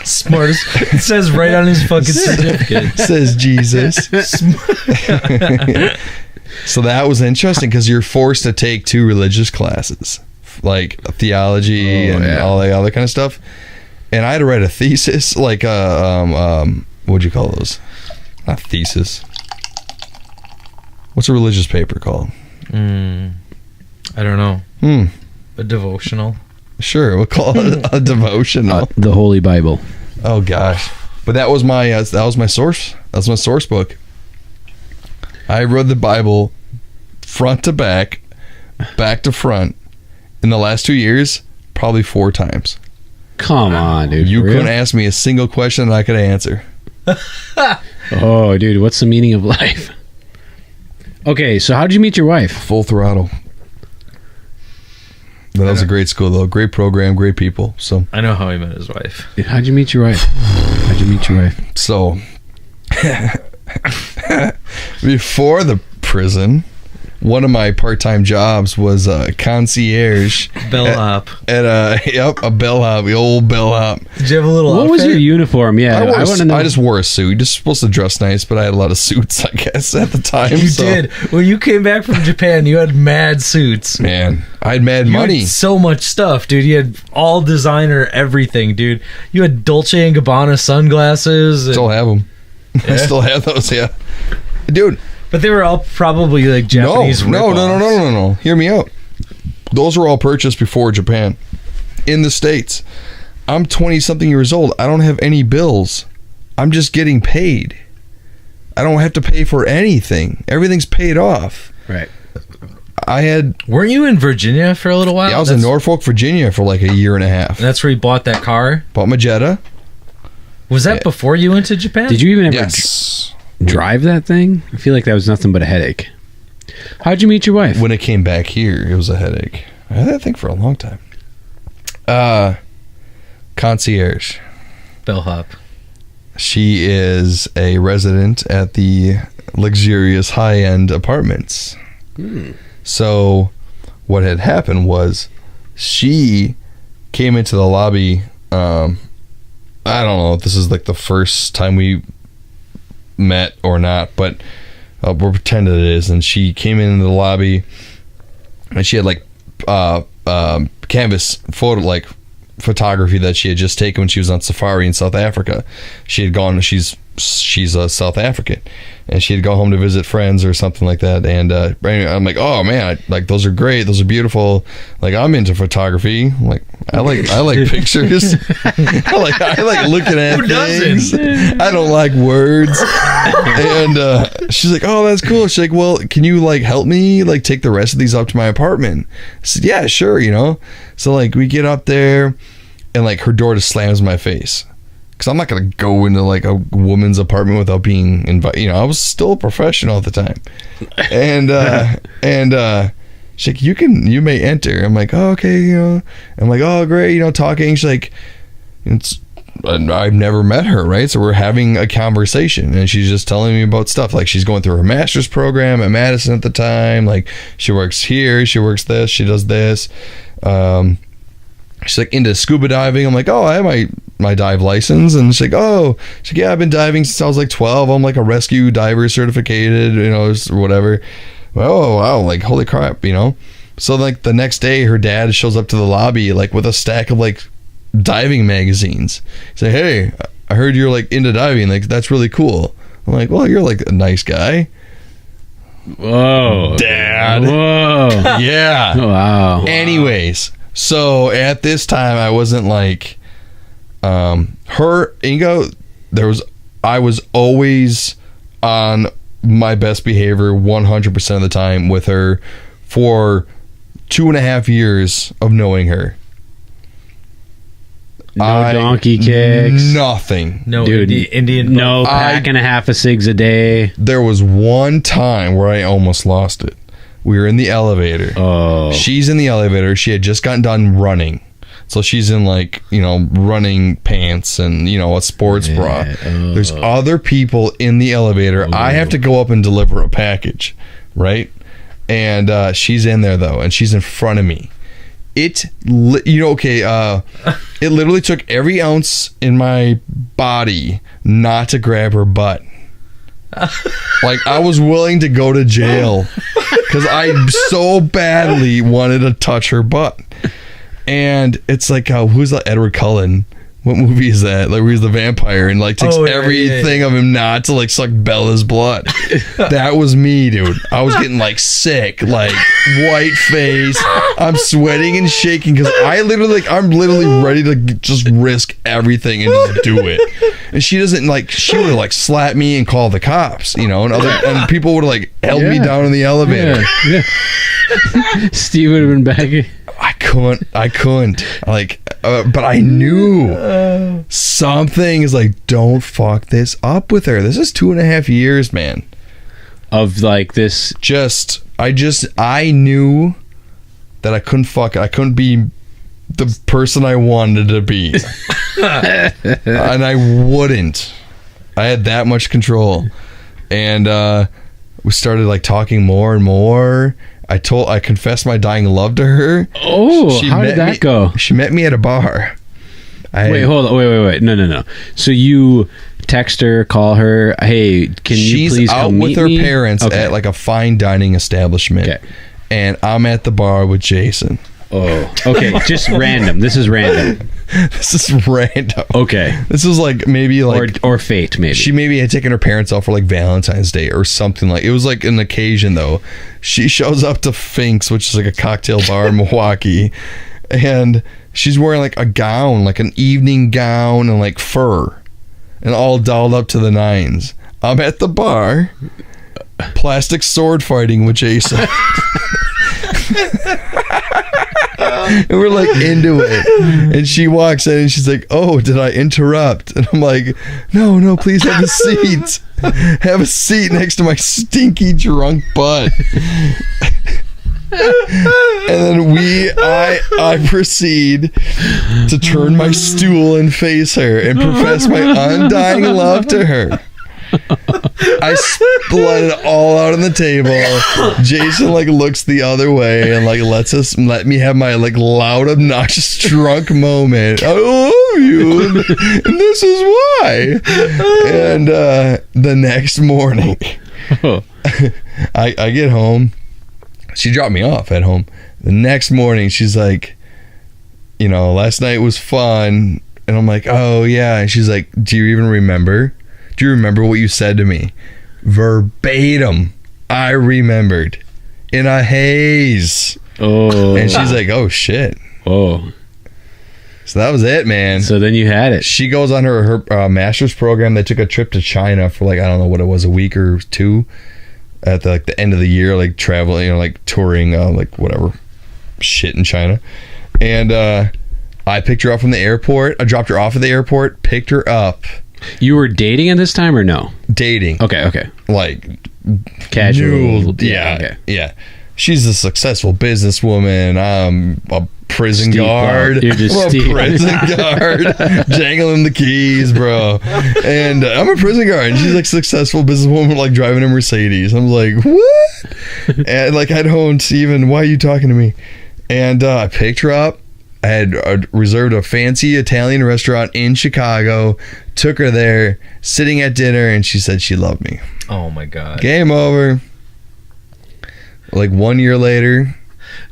Smartest. It says right on his fucking certificate. Says Jesus. So that was interesting because you're forced to take 2 religious classes, like theology all the other kind of stuff. And I had to write a thesis, like what'd you call those? Not thesis. What's a religious paper called? I don't know. A devotional. Sure, we'll call it a devotional. The Holy Bible. Oh gosh, but that was my source. That's my source book. I read the Bible front to back to front in the last 2 years, probably 4 times. Come on, dude. You For real? couldn't ask me a single question that I could answer. Oh, dude, what's the meaning of life? Okay, so how'd you meet your wife? Full throttle. But that was a great school, though. Great program, great people. So I know how he met his wife. Dude, how'd you meet your wife? So before the prison, one of my part-time jobs was a concierge Bellhop. at a bellhop, the old bellhop. Did you have a little What was outfit? your uniform? Yeah, I want to know. just wore a suit. You're just supposed to dress nice, but I had a lot of suits, I guess, at the time. You did. When you came back from Japan, you had mad suits. Man, I had mad You money. had so much stuff, dude. You had all designer everything, dude. You had Dolce & Gabbana sunglasses. And, Still have them. I still have those, yeah. Dude. but they were all probably like Japanese No. rip-offs. Hear me out. Those were all purchased before Japan. In the States. I'm 20-something years old. I don't have any bills. I'm just getting paid. I don't have to pay for anything. Everything's paid off. Right. Weren't you in Virginia for a little while? Yeah, I was in Norfolk, Virginia for like a year and a half. That's where you bought that car? Bought my Jetta. Was that before you went to Japan? Did you even ever Yes. drive that thing? I feel like that was nothing but a headache. How'd you meet your wife? When it came back here, it was a headache. I had that thing for a long time. Concierge. Bellhop. She is a resident at the luxurious high-end apartments. So what had happened was she came into the lobby. I don't know if this is like the first time we met or not, but we'll pretend it is. And she came into the lobby and she had like canvas photography that she had just taken when she was on safari in South Africa. She's she's a South African, and she'd go home to visit friends or something like that. And I'm like, oh man, like those are great, those are beautiful. Like I'm into photography. I'm like I like pictures. I like looking at things. I don't like words. And she's like, oh, that's cool. She's like, well, can you like help me like take the rest of these up to my apartment? I said, yeah, sure, you know. So like we get up there, and like her door just slams in my face. Because I'm not going to go into like a woman's apartment without being invited. You know, I was still a professional at the time. And she's like, you may enter. I'm like, oh, okay, you know. I'm like, oh, great, you know, talking. She's like, I've never met her, right? So we're having a conversation, and she's just telling me about stuff. Like she's going through her master's program at Madison at the time. Like she works here, she works this, she does this. She's like into scuba diving. I'm like, oh, I have my dive license. And she's like, yeah, I've been diving since I was like 12. I'm like a rescue diver certificated, you know, or whatever. Oh wow, like holy crap, you know. So like the next day her dad shows up to the lobby like with a stack of like diving magazines. He's like, hey, I heard you're like into diving, like that's really cool. I'm like, well, you're like a nice guy. Whoa, Dad. Whoa. Yeah. Wow. Anyways, so at this time I wasn't like her, Ingo. I was always on my best behavior 100% of the time with her for 2.5 years of knowing her. No donkey kicks. Nothing. No, Dude, Indian. No pack and a half of cigs a day. There was one time where I almost lost it. We were in the elevator. Oh. She's in the elevator. She had just gotten done running. So she's in like, you know, running pants and, you know, a sports bra. Oh. There's other people in the elevator. Oh. I have to go up and deliver a package, right? And she's in there though, and she's in front of me. It literally took every ounce in my body not to grab her butt. Like I was willing to go to jail because I so badly wanted to touch her butt. And it's like, who's that Edward Cullen? What movie is that? Like where he's the vampire and like takes everything of him not to like suck Bella's blood. That was me, dude. I was getting like sick, like white face. I'm sweating and shaking because I'm literally ready to just risk everything and just do it. And she doesn't like. She would like slap me and call the cops, you know, and people would have like held me down in the elevator. Yeah. Steve would have been back. I couldn't like, but I knew something is like, don't fuck this up with her. This is 2.5 years, man. Of like this. I knew that I couldn't fuck it. I couldn't be the person I wanted to be. And I wouldn't. I had that much control. And we started like talking more and more. I confessed my dying love to her. Oh, how did that go? She met me at a bar. Wait, hold on. Wait. No. So you text her, call her. Hey, can you please come meet me? She's out with her parents at like a fine dining establishment. Okay. And I'm at the bar with Jason. Oh, okay. Just random. This is random. This is random. Okay. This is like maybe like or fate maybe. She maybe had taken her parents out for like Valentine's Day or something like. It was like an occasion though. She shows up to Fink's, which is like a cocktail bar in Milwaukee, and she's wearing like a gown, like an evening gown and like fur, and all dolled up to the nines. I'm at the bar, plastic sword fighting with Jason. And we're like into it, and she walks in and she's like, oh, did I interrupt? And I'm like, no, please have a seat. Have a seat next to my stinky drunk butt. And then I proceed to turn my stool and face her and profess my undying love to her. I split it all out on the table. Jason like looks the other way and like let me have my like loud, obnoxious, drunk moment. I love you, and this is why. And the next morning, I get home. She dropped me off at home. The next morning, she's like, you know, last night was fun, and I'm like, oh yeah. And she's like, do you even remember? do you remember what you said to me? Verbatim. I remembered. In a haze. Oh. And she's like, oh, shit. Oh. So that was it, man. So then you had it. She goes on her master's program. They took a trip to China for like, I don't know what it was, a week or two at the, like the end of the year, like traveling, you know, like touring, like whatever shit in China. And I picked her up from the airport. I dropped her off at the airport, picked her up. You were dating at this time or no? Dating. Okay. Like Casual. Yeah. She's a successful businesswoman. I'm a prison guard. You're just I'm a Steve. prison guard, jangling the keys, bro. And I'm a prison guard. And she's like successful businesswoman, like driving a Mercedes. I'm like, what? And like, I don't, Steven, why are you talking to me? And I picked her up. I had reserved a fancy Italian restaurant in Chicago, took her there, sitting at dinner, and she said she loved me. Oh my God. Game over. Like 1 year later.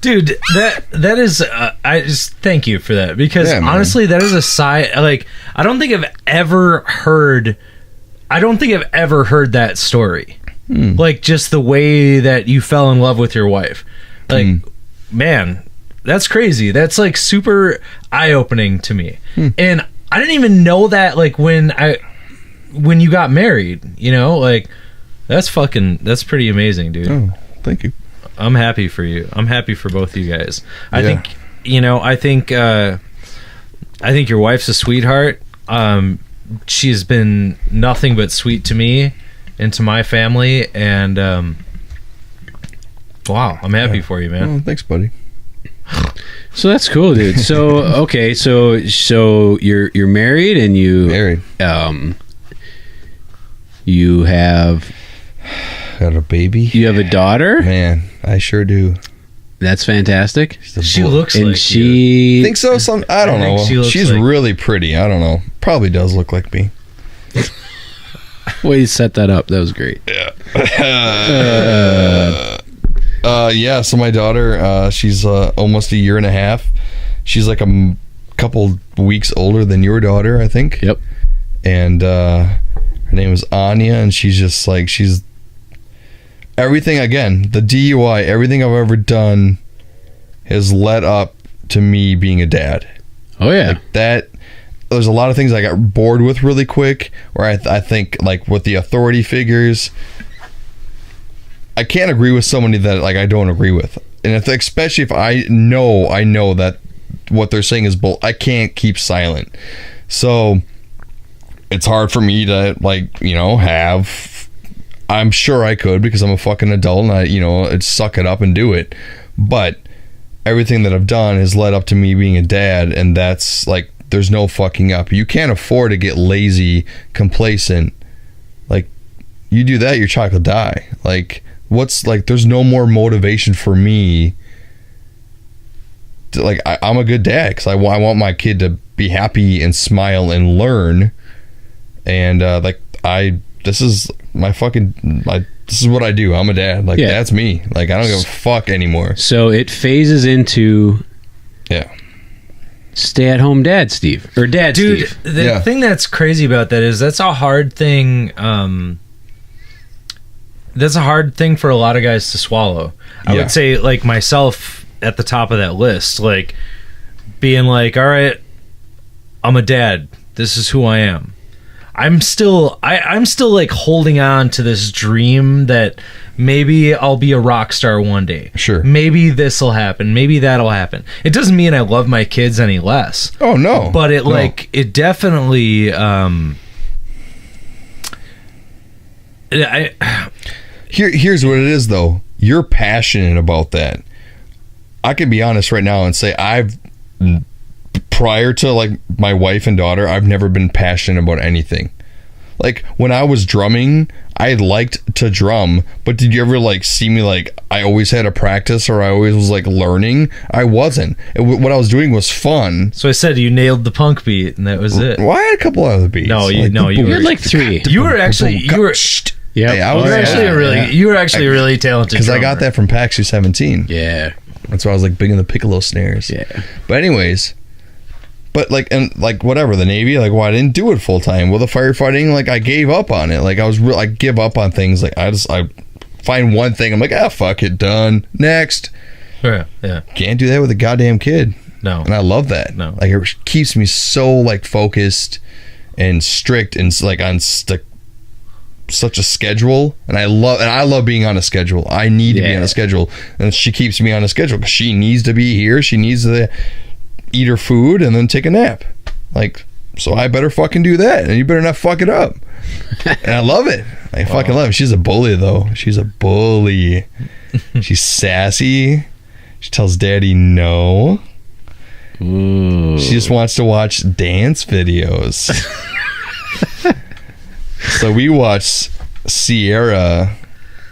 Dude, that is I just thank you for that, because honestly, that is a side, like, I don't think I've ever heard that story. Like, just the way that you fell in love with your wife. Like, man, that's crazy. That's like super eye-opening to me. And I didn't even know that, like, when you got married, you know, like, that's pretty amazing, dude. Oh, thank you. I'm happy for you. I'm happy for both of you guys. I think your wife's a sweetheart. She's been nothing but sweet to me and to my family, and wow, I'm happy for you, man. Oh, thanks, buddy. So that's cool, dude. So okay, so you're married, and you have got a baby. You have a daughter? Man, I sure do. That's fantastic. She looks and like she you. Think so? I don't know. She's like... really pretty. I don't know. Probably does look like me. Way you set that up. That was great. Yeah. Yeah. So my daughter, she's almost a year and a half. She's like a couple weeks older than your daughter, I think. Yep. And her name is Anya, and she's just like, she's everything. Again, the DUI, everything I've ever done has led up to me being a dad. Oh yeah. Like that. There's a lot of things I got bored with really quick, where I think, like, with the authority figures, I can't agree with somebody that, like, I don't agree with. And especially if I know that what they're saying is bull, I can't keep silent. So it's hard for me to, like, you know, I'm sure I could, because I'm a fucking adult and I'd suck it up and do it. But everything that I've done has led up to me being a dad, and that's like, there's no fucking up. You can't afford to get lazy, complacent. Like, you do that, your child will die. Like, there's no more motivation for me to, like, I'm a good dad because I want my kid to be happy and smile and learn. And this is what I do. I'm a dad. Like, that's me. Like, I don't give a fuck anymore. So it phases into stay-at-home dad Steve, or dad dude Steve. The thing that's crazy about that is that's a hard thing. That's a hard thing for a lot of guys to swallow. I would say, like, myself at the top of that list, like, being like, all right, I'm a dad, this is who I am. I'm still like holding on to this dream that maybe I'll be a rock star one day. Sure. Maybe this'll happen. Maybe that'll happen. It doesn't mean I love my kids any less. Oh no. But it definitely Here's what it is, though. You're passionate about that. I can be honest right now and say prior to, like, my wife and daughter, I've never been passionate about anything. Like, when I was drumming, I liked to drum, but did you ever, like, see me, like, I always had a practice, or I always was, like, learning? I wasn't. What I was doing was fun. So I said you nailed the punk beat, and that was it. Well, I had a couple other beats. You had like three. You were actually Yeah, hey, you were actually really talented. Because I got that from PAX 17. Yeah. That's why I was like big in the piccolo snares. Yeah. But anyways, But like, and like whatever, the Navy, like, well, I didn't do it full time. Well, the firefighting, like, I gave up on it. Like, I give up on things. Like, I find one thing, I'm like, fuck it, done. Next. Yeah. Can't do that with a goddamn kid. No. And I love that. No. Like, it keeps me so like focused and strict and like on such a schedule. And I love being on a schedule. I need to be on a schedule, and she keeps me on a schedule because she needs to be here. She needs to eat her food and then take a nap. Like, so I better fucking do that, and you better not fuck it up. And I love it. I fucking love it. She's a bully though. She's a bully. She's sassy. She tells daddy no. Ooh. She just wants to watch dance videos. So we watched Sierra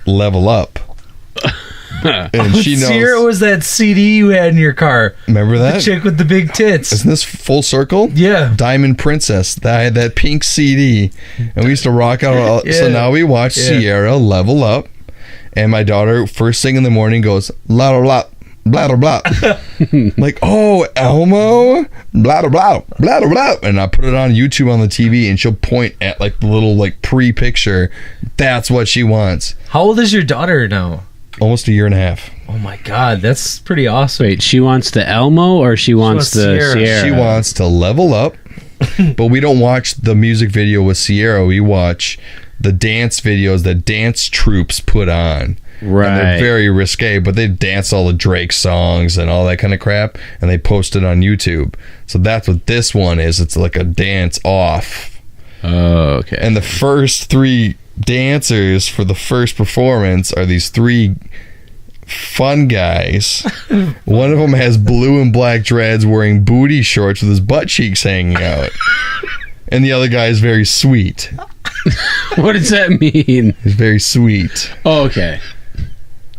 level up. And she knows. Sierra was that CD you had in your car. Remember that? The chick with the big tits. Isn't this full circle? Yeah. Diamond Princess. I had that pink CD. And we used to rock out. So now we watch Sierra level up. And my daughter, first thing in the morning, goes, blah, blah, blah, blah, blah, blah. Like, oh, Elmo, blah, blah, blah, blah, blah, blah. And I put it on YouTube on the TV, and she'll point at like the little like pre-picture. That's what she wants. How old is your daughter now? Almost a year and a half. Oh my God, that's pretty awesome. Wait, she wants the Elmo or she wants the Sierra? She wants to level up, but we don't watch the music video with Sierra. We watch the dance videos that dance troops put on. Right. And they're very risque, but they dance all the Drake songs and all that kind of crap, and they post it on YouTube. So that's what this one is. It's like a dance off. Oh, okay. And the first three dancers for the first performance are these three fun guys. One of them has blue and black dreads, wearing booty shorts with his butt cheeks hanging out. And the other guy is very sweet. What does that mean? He's very sweet. Oh, okay.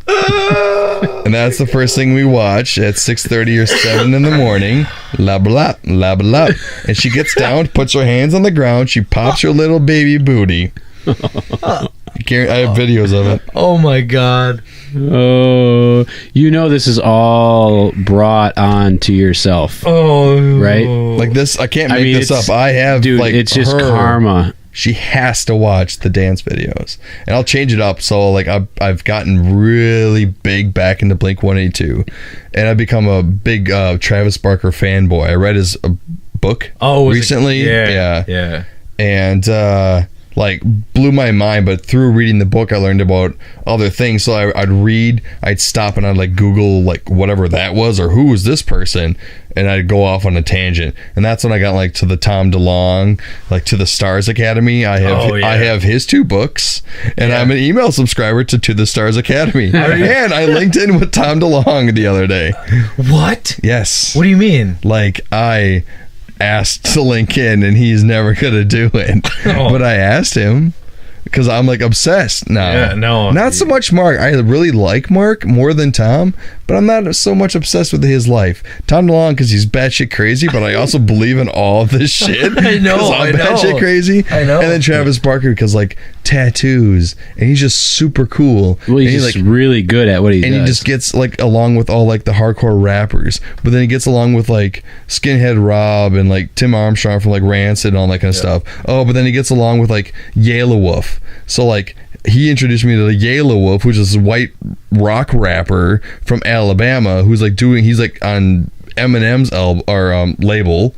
And that's the first thing we watch at 6:30 or 7 in the morning. La blah, la blah. And she gets down, puts her hands on the ground, she pops her little baby booty. I have videos of it. Oh my God. Oh, this is all brought on to yourself. Oh, right? Like this, I can't make this up. I have, dude, like, it's just her, karma. She has to watch the dance videos, and I'll change it up. So like I've gotten really big back into Blink-182, and I've become a big Travis Barker fanboy. I read his book recently. Yeah. And like blew my mind, but through reading the book I learned about other things. So I'd stop and I'd like Google like whatever that was, or who was this person, and I'd go off on a tangent. And that's when I got like to the Tom DeLonge, like to the Stars Academy. I have his 2 books, and I'm an email subscriber to the Stars Academy. And I linked in with Tom DeLonge the other day. What? Yes. What do you mean? Like, I asked to link in, and he's never gonna do it. But I asked him because I'm like obsessed now. Yeah, no, not so much Mark. I really like Mark more than Tom, but I'm not so much obsessed with his life. Tom DeLonge because he's batshit crazy, but I also believe in all of this shit. I know. I'm batshit crazy. I know. And then Travis Barker because like tattoos, and he's just super cool. Well, he's just like really good at what he does. And he just gets like along with all like the hardcore rappers, but then he gets along with like Skinhead Rob and like Tim Armstrong from like Rancid and all that kind of stuff. Oh, but then he gets along with like Yellow Wolf. So like he introduced me to the Yellow Wolf, which is a white rock rapper from Alabama who's like he's like on Eminem's label,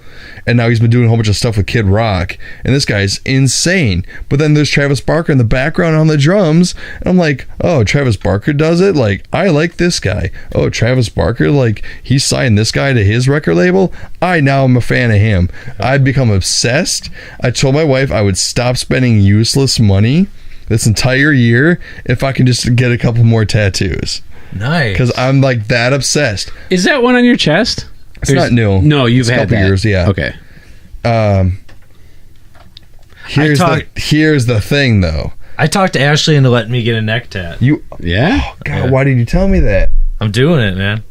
and now he's been doing a whole bunch of stuff with Kid Rock, and this guy's insane. But then there's Travis Barker in the background on the drums, and I'm like, oh, Travis Barker does it? Like, I like this guy. Oh, Travis Barker, like, he signed this guy to his record label? I now am a fan of him. I'd become obsessed. I told my wife I would stop spending useless money this entire year if I can just get a couple more tattoos. Nice. Because I'm like that obsessed. Is that one on your chest? It's not new. No, you've it's had a couple that. years, yeah. Okay. Here's the thing, though. I talked to Ashley into letting me get a neck tat. Yeah? Oh, God, why did you tell me that? I'm doing it, man.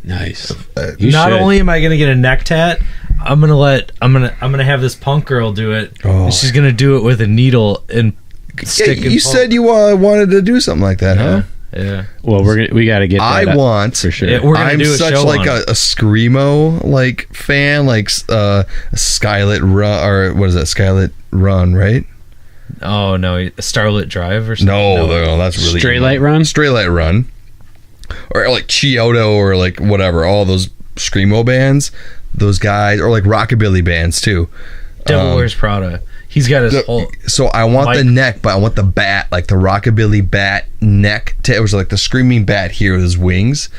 Nice. Not only am I gonna get a neck tat, I'm gonna have this punk girl do it. Oh. And she's gonna do it with a needle and stick. You said you wanted to do something like that, huh? Yeah. Well, we got to get that I up want for sure. Yeah, we're gonna I'm do a such show like on a it. screamo like fan, like Skylit Run, or what is that? Skylit Run, right? Oh no, Starlit Drive or something. No, that's really Straight emo. Light Run? Straight Light Run, or like Chiodo, or like whatever. All those screamo bands, those guys, or like rockabilly bands too. Devil Wears Prada. He's got his whole. So I want the Mike- neck, but I want the bat, like the rockabilly bat neck. It was like the screaming bat here with his wings,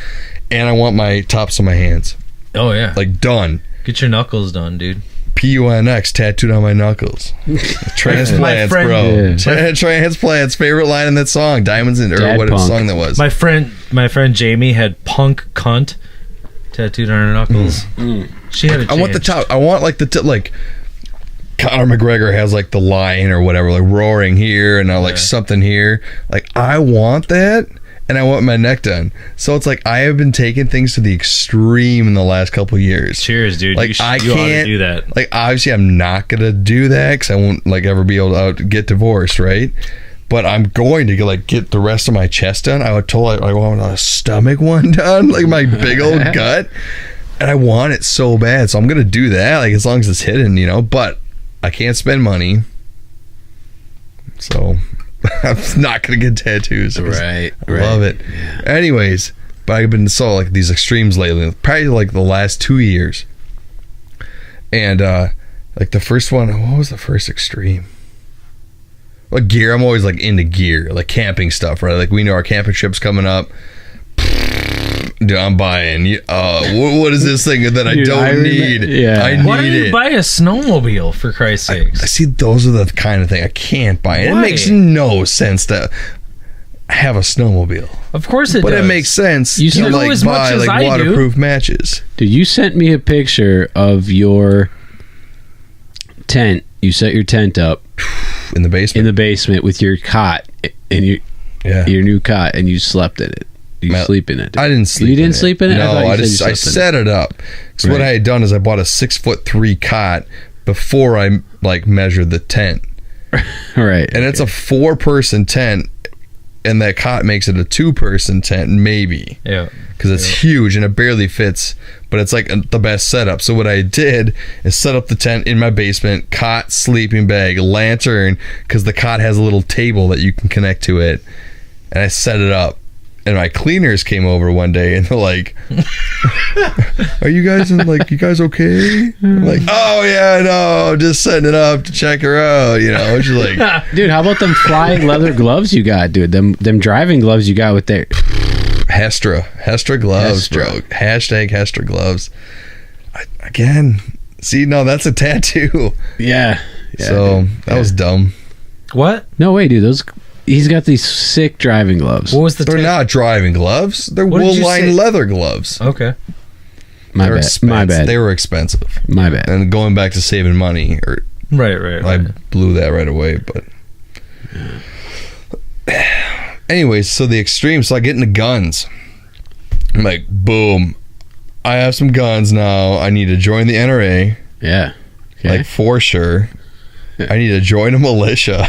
and I want my tops of my hands, Oh yeah. like done. Get your knuckles done, dude. PUNX tattooed on my knuckles. Transplants, My friend- bro. Yeah. Transplants. Favorite line in that song, Diamonds and or Dad what punk. song that was. My friend Jamie had punk cunt tattooed on her knuckles. She had a I want the change. top. I want like like Conor McGregor has like the lion or whatever, like roaring here and like something here. Like I want that, and I want my neck done. So it's like I have been taking things to the extreme in the last couple of years. Cheers, dude. Like you I ought to can't do that. Like obviously I'm not gonna do that because I won't like ever be able to get divorced, right? But I'm going to like get the rest of my chest done. I would totally I want a stomach one done, like my big old gut, and I want it so bad. So I'm gonna do that, like as long as it's hidden, you know. But I can't spend money, so I'm not gonna get tattoos. 'cause Right. I love it. Anyways, but I've been so like these extremes lately, probably like the last 2 years. And like the first one, what was the first extreme? Well, gear. I'm always like into gear, like camping stuff, right? Like we know our camping trip's coming up. Dude, I'm buying. What is this thing that I Dude, don't need? yeah. I Why need don't you it. buy a snowmobile for Christ's I sakes? see, those are the kind of thing I can't buy. It Why? makes no sense to have a snowmobile, Of course it but does. it makes sense You to know like as much buy as like I do. waterproof matches. Dude, you sent me a picture of your tent. You set your tent up In the basement. in the basement with your cot and your new cot, and you slept in it. You sleep in it. I didn't sleep. You didn't in sleep in it? No, thought you I said you just I slept in set it up. So what Right. I had done is I bought a 6'3" cot before I like measured the tent, All right. and it's a 4-person tent, and that cot makes it a 2-person tent maybe. Yeah. Because it's huge and it barely fits, but it's like the best setup. So what I did is set up the tent in my basement, cot, sleeping bag, lantern, because the cot has a little table that you can connect to it, and I set it up. And my cleaners came over one day and they're like, "Are you guys you guys okay?" I'm like, "Oh yeah, no, just setting it up to check her out." You know, she's like, Dude, how about them flying leather gloves you got, dude? Them driving gloves you got with their Hestra gloves, Hestra. bro. Hashtag Hestra gloves. Again, see, no, that's a tattoo. Yeah. So that was dumb. What? No way, dude. He's got these sick driving gloves. What was the? They're not driving gloves. They're What did you wool-lined say? leather gloves. Okay. My They're bad. expensive. My bad. They were expensive. My bad. And going back to saving money, or Right. I blew that right away. But anyways, so the extreme. So I get into guns. I'm like, boom. I have some guns now. I need to join the NRA. Yeah. Okay. Like for sure. I need to join a militia.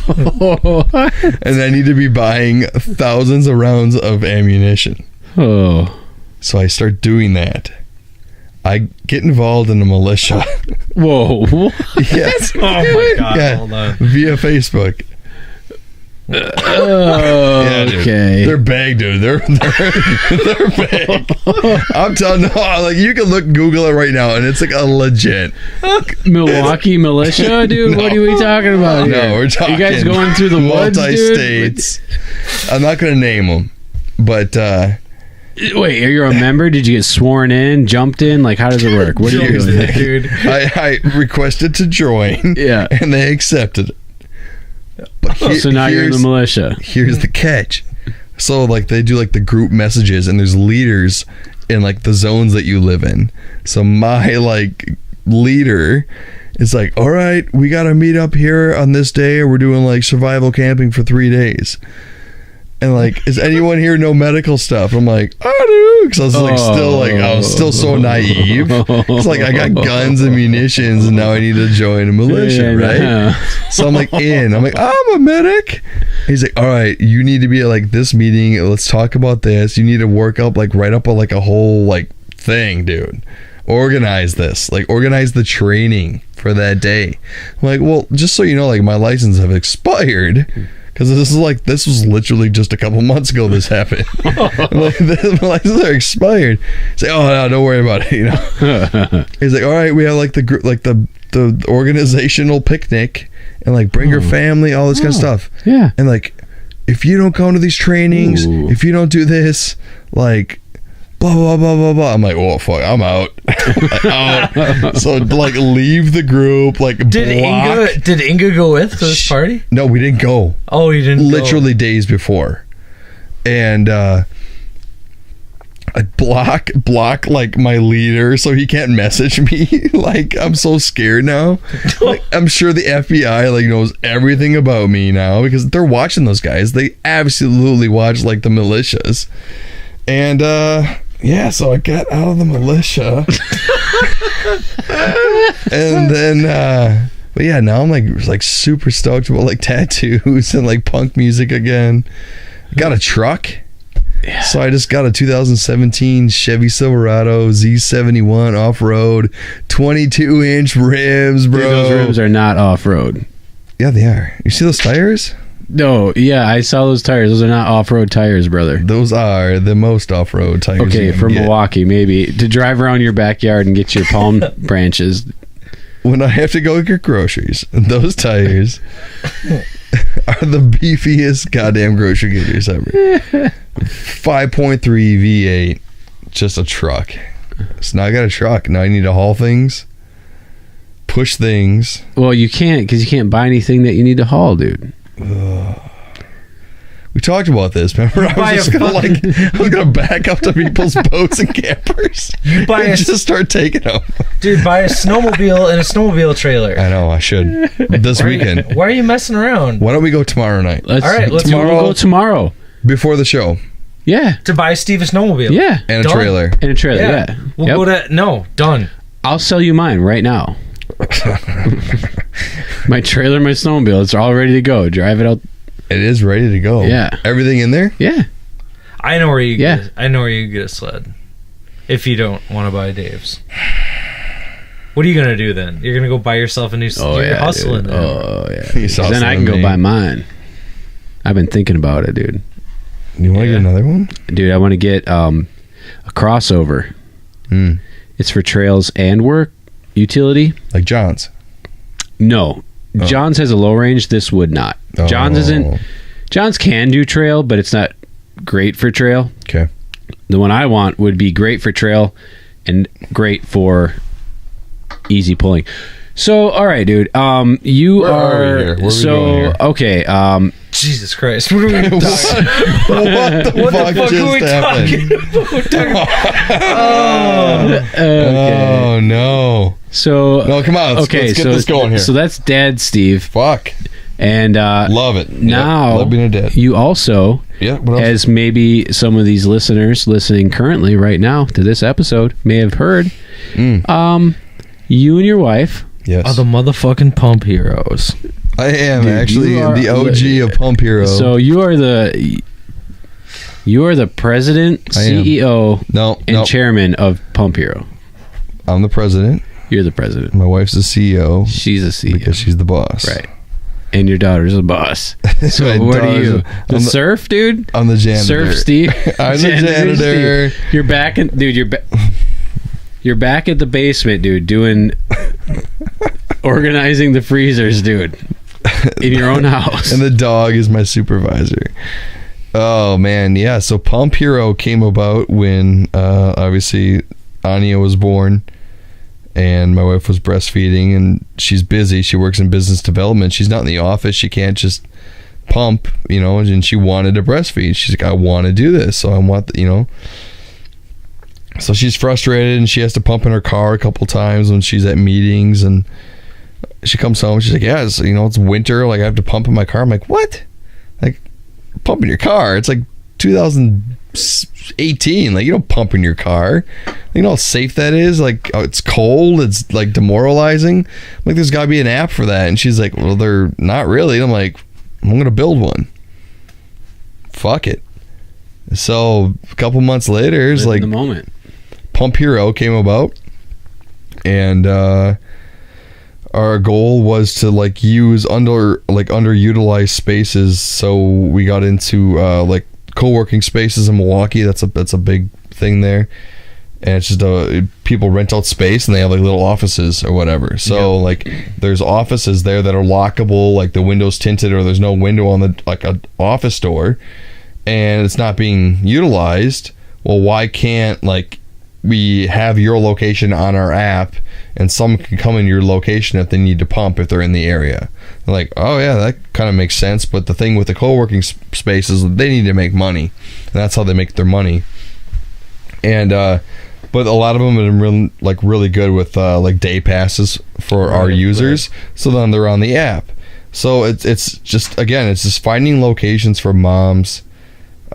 And I need to be buying thousands of rounds of ammunition. Oh. So I start doing that. I get involved in a militia. Whoa. Yes. Oh my god. Yeah. Hold on. Via Facebook. Oh, Yeah, dude. okay. They're big, dude. They're big. I'm telling you, like you can Google it right now, and it's like a legit. Milwaukee militia, dude. No. What are we talking about? No, here? we're talking. You guys going through the woods, dude? multi-states. I'm not gonna name them, but Wait, are you a member? Did you get sworn in? Jumped in? Like, how does it work? What are you Here's doing? the thing. Dude. I requested to join. Yeah. and they accepted it. But So now you're in the here's- militia. Here's the catch. So like they do like the group messages, and there's leaders in like the zones that you live in. So my like leader is like, all right, we got to meet up here on this day, or we're doing like survival camping for 3 days. And like, is anyone here know medical stuff? I'm like, I do, because I was like I was still so naive. It's like I got guns and munitions, and now I need to join a militia, right? So I'm like I'm like, I'm a medic. He's like, all right, you need to be at like this meeting. Let's talk about this. You need to work up like write up a whole like thing, dude. Organize this, like organize the training for that day. I'm like, well, just so you know, like my license have expired. Because this was literally just a couple months ago this happened. Like, my licenses are expired. He's like, oh, no, don't worry about it, you know. He's like, all right, we have like the organizational picnic and like bring your family, all this kind of stuff. Yeah. And like, if you don't come to these trainings, if you don't do this, like, blah blah blah blah blah. I'm like, oh fuck, I'm out. Out. So like leave the group. Like, did Inga go with to this party? No, we didn't go. Oh, you didn't. Literally days before, and I block like my leader so he can't message me. Like, I'm so scared now. Like, I'm sure the FBI like knows everything about me now because they're watching those guys. They absolutely watch like the militias, and yeah, so I got out of the militia. And then but yeah, now I'm like super stoked about like tattoos and like punk music again. I got a truck. Yeah. So I just got a 2017 Chevy Silverado Z71 off-road, 22-inch rims, bro. Dude, those rims are not off-road. Yeah, they are. You see those tires? No, yeah, I saw those tires. Those are not off-road tires, brother. Those are the most off-road tires. Okay, from Milwaukee, maybe to drive around your backyard and get your palm branches. When I have to go get groceries, those tires are the beefiest goddamn grocery getters ever. 5.3 V8, just a truck. So now I got a truck. Now I need to haul things, push things. Well, you can't, because you can't buy anything that you need to haul, dude. We talked about this. Remember, I was gonna back up to people's boats and campers. You buy and just start taking them, dude. Buy a snowmobile and a snowmobile trailer. I know I should this weekend. Why are you messing around? Why don't we go tomorrow night? All right, let's go tomorrow before the show. Yeah, to buy Steve a snowmobile. Yeah, and a trailer. And a trailer. Yeah, we'll go to done. I'll sell you mine right now. My trailer, my snowmobile, it's all ready to go. Drive it out. It is ready to go. Yeah. Everything in there? Yeah. I know where you get a sled. If you don't want to buy Dave's. What are you going to do then? You're going to go buy yourself a new sled? Oh, You're hustling then. Oh, yeah. Then I can go buy mine. I've been thinking about it, dude. You want to get another one? Dude, I want to get a crossover. It's for trails and work utility. Like John's? No. John's has a low range. This would not. John's can do trail, but it's not great for trail. Okay. The one I want would be great for trail and great for easy pulling. So, all right, dude. You Where are we here? Where are we going here? Okay. Jesus Christ. What are we talking What the fuck just happened? Oh, no. So no, come on. Let's get this going here. So that's Dad Steve. Fuck. And love it. Now, love being a dad. You also, what else? as maybe some of these listeners listening currently right now to this episode may have heard, you and your wife are the motherfucking pump heroes. I am actually the OG of Pump Hero. So you are the president, CEO, and chairman of Pump Hero. I'm the president. You're the president. My wife's the CEO. She's a CEO because she's the boss. Right. And your daughter's a boss. So what are you? The surf, dude? I'm the janitor. Surf Steve. I'm the janitor. Steve. You're back in, dude. You're back at the basement, dude, doing organizing the freezers, dude, in your own house. And the dog is my supervisor. Oh man, yeah. So Pump Hero came about when obviously Anya was born. And my wife was breastfeeding, and she's busy. She works in business development. She's not in the office. She can't just pump, and she wanted to breastfeed. She's like, I want to do this. So I want, So she's frustrated, and she has to pump in her car a couple times when she's at meetings. And she comes home. She's like, yeah, it's winter. Like, I have to pump in my car. I'm like, what? Like, pump in your car. It's like 2018. Like, you don't pump in your car. You know how safe that is? Like, it's cold. It's like demoralizing. Like, there's got to be an app for that. And she's like, well, they're not really. And I'm like, I'm going to build one. Fuck it. So a couple months later, it's like the moment Pump Hero came about, and our goal was to like use underutilized spaces. So we got into like co-working spaces in Milwaukee. That's a big thing there, and it's just people rent out space and they have like little offices or whatever. So like there's offices there that are lockable, like the windows tinted, or there's no window on the like an office door, and it's not being utilized. Well, why can't like we have your location on our app, and someone can come in your location if they need to pump if they're in the area? They're like, oh yeah, that kind of makes sense. But the thing with the co-working spaces, they need to make money, and that's how they make their money. And but a lot of them have been really good with like day passes for our users. Right. So then they're on the app. So it's just, again, it's just finding locations for moms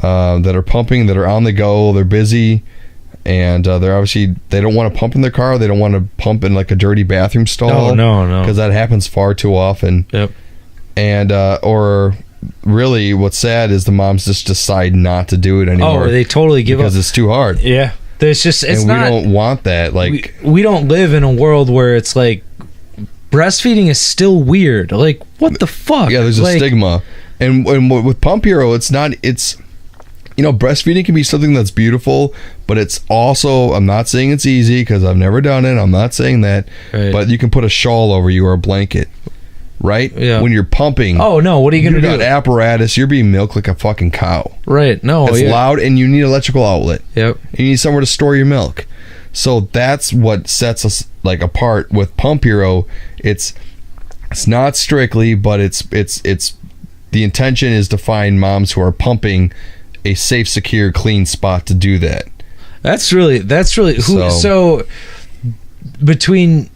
that are pumping, that are on the go, they're busy, and they're obviously, they don't want to pump in their car, they don't want to pump in like a dirty bathroom stall. No, because that happens far too often. Yep. And or really what's sad is the moms just decide not to do it anymore. Oh, they totally give up because it's too hard. Yeah. There's just, it's and not, we don't want that. Like, we don't live in a world where it's like breastfeeding is still weird. Like, what the fuck? Yeah, there's a stigma. And with Pump Hero, it's you know, breastfeeding can be something that's beautiful, but it's also, I'm not saying it's easy because I've never done it. I'm not saying that. Right. But you can put a shawl over you or a blanket, right? Yeah. When you're pumping. Oh, no. What are you going to do? You got apparatus. You're being milked like a fucking cow. Right. No. It's loud, and you need an electrical outlet. Yep. You need somewhere to store your milk. So that's what sets us like apart with Pump Hero. It's not strictly, but it's the intention is to find moms who are pumping a safe, secure, clean spot to do that. That's really so between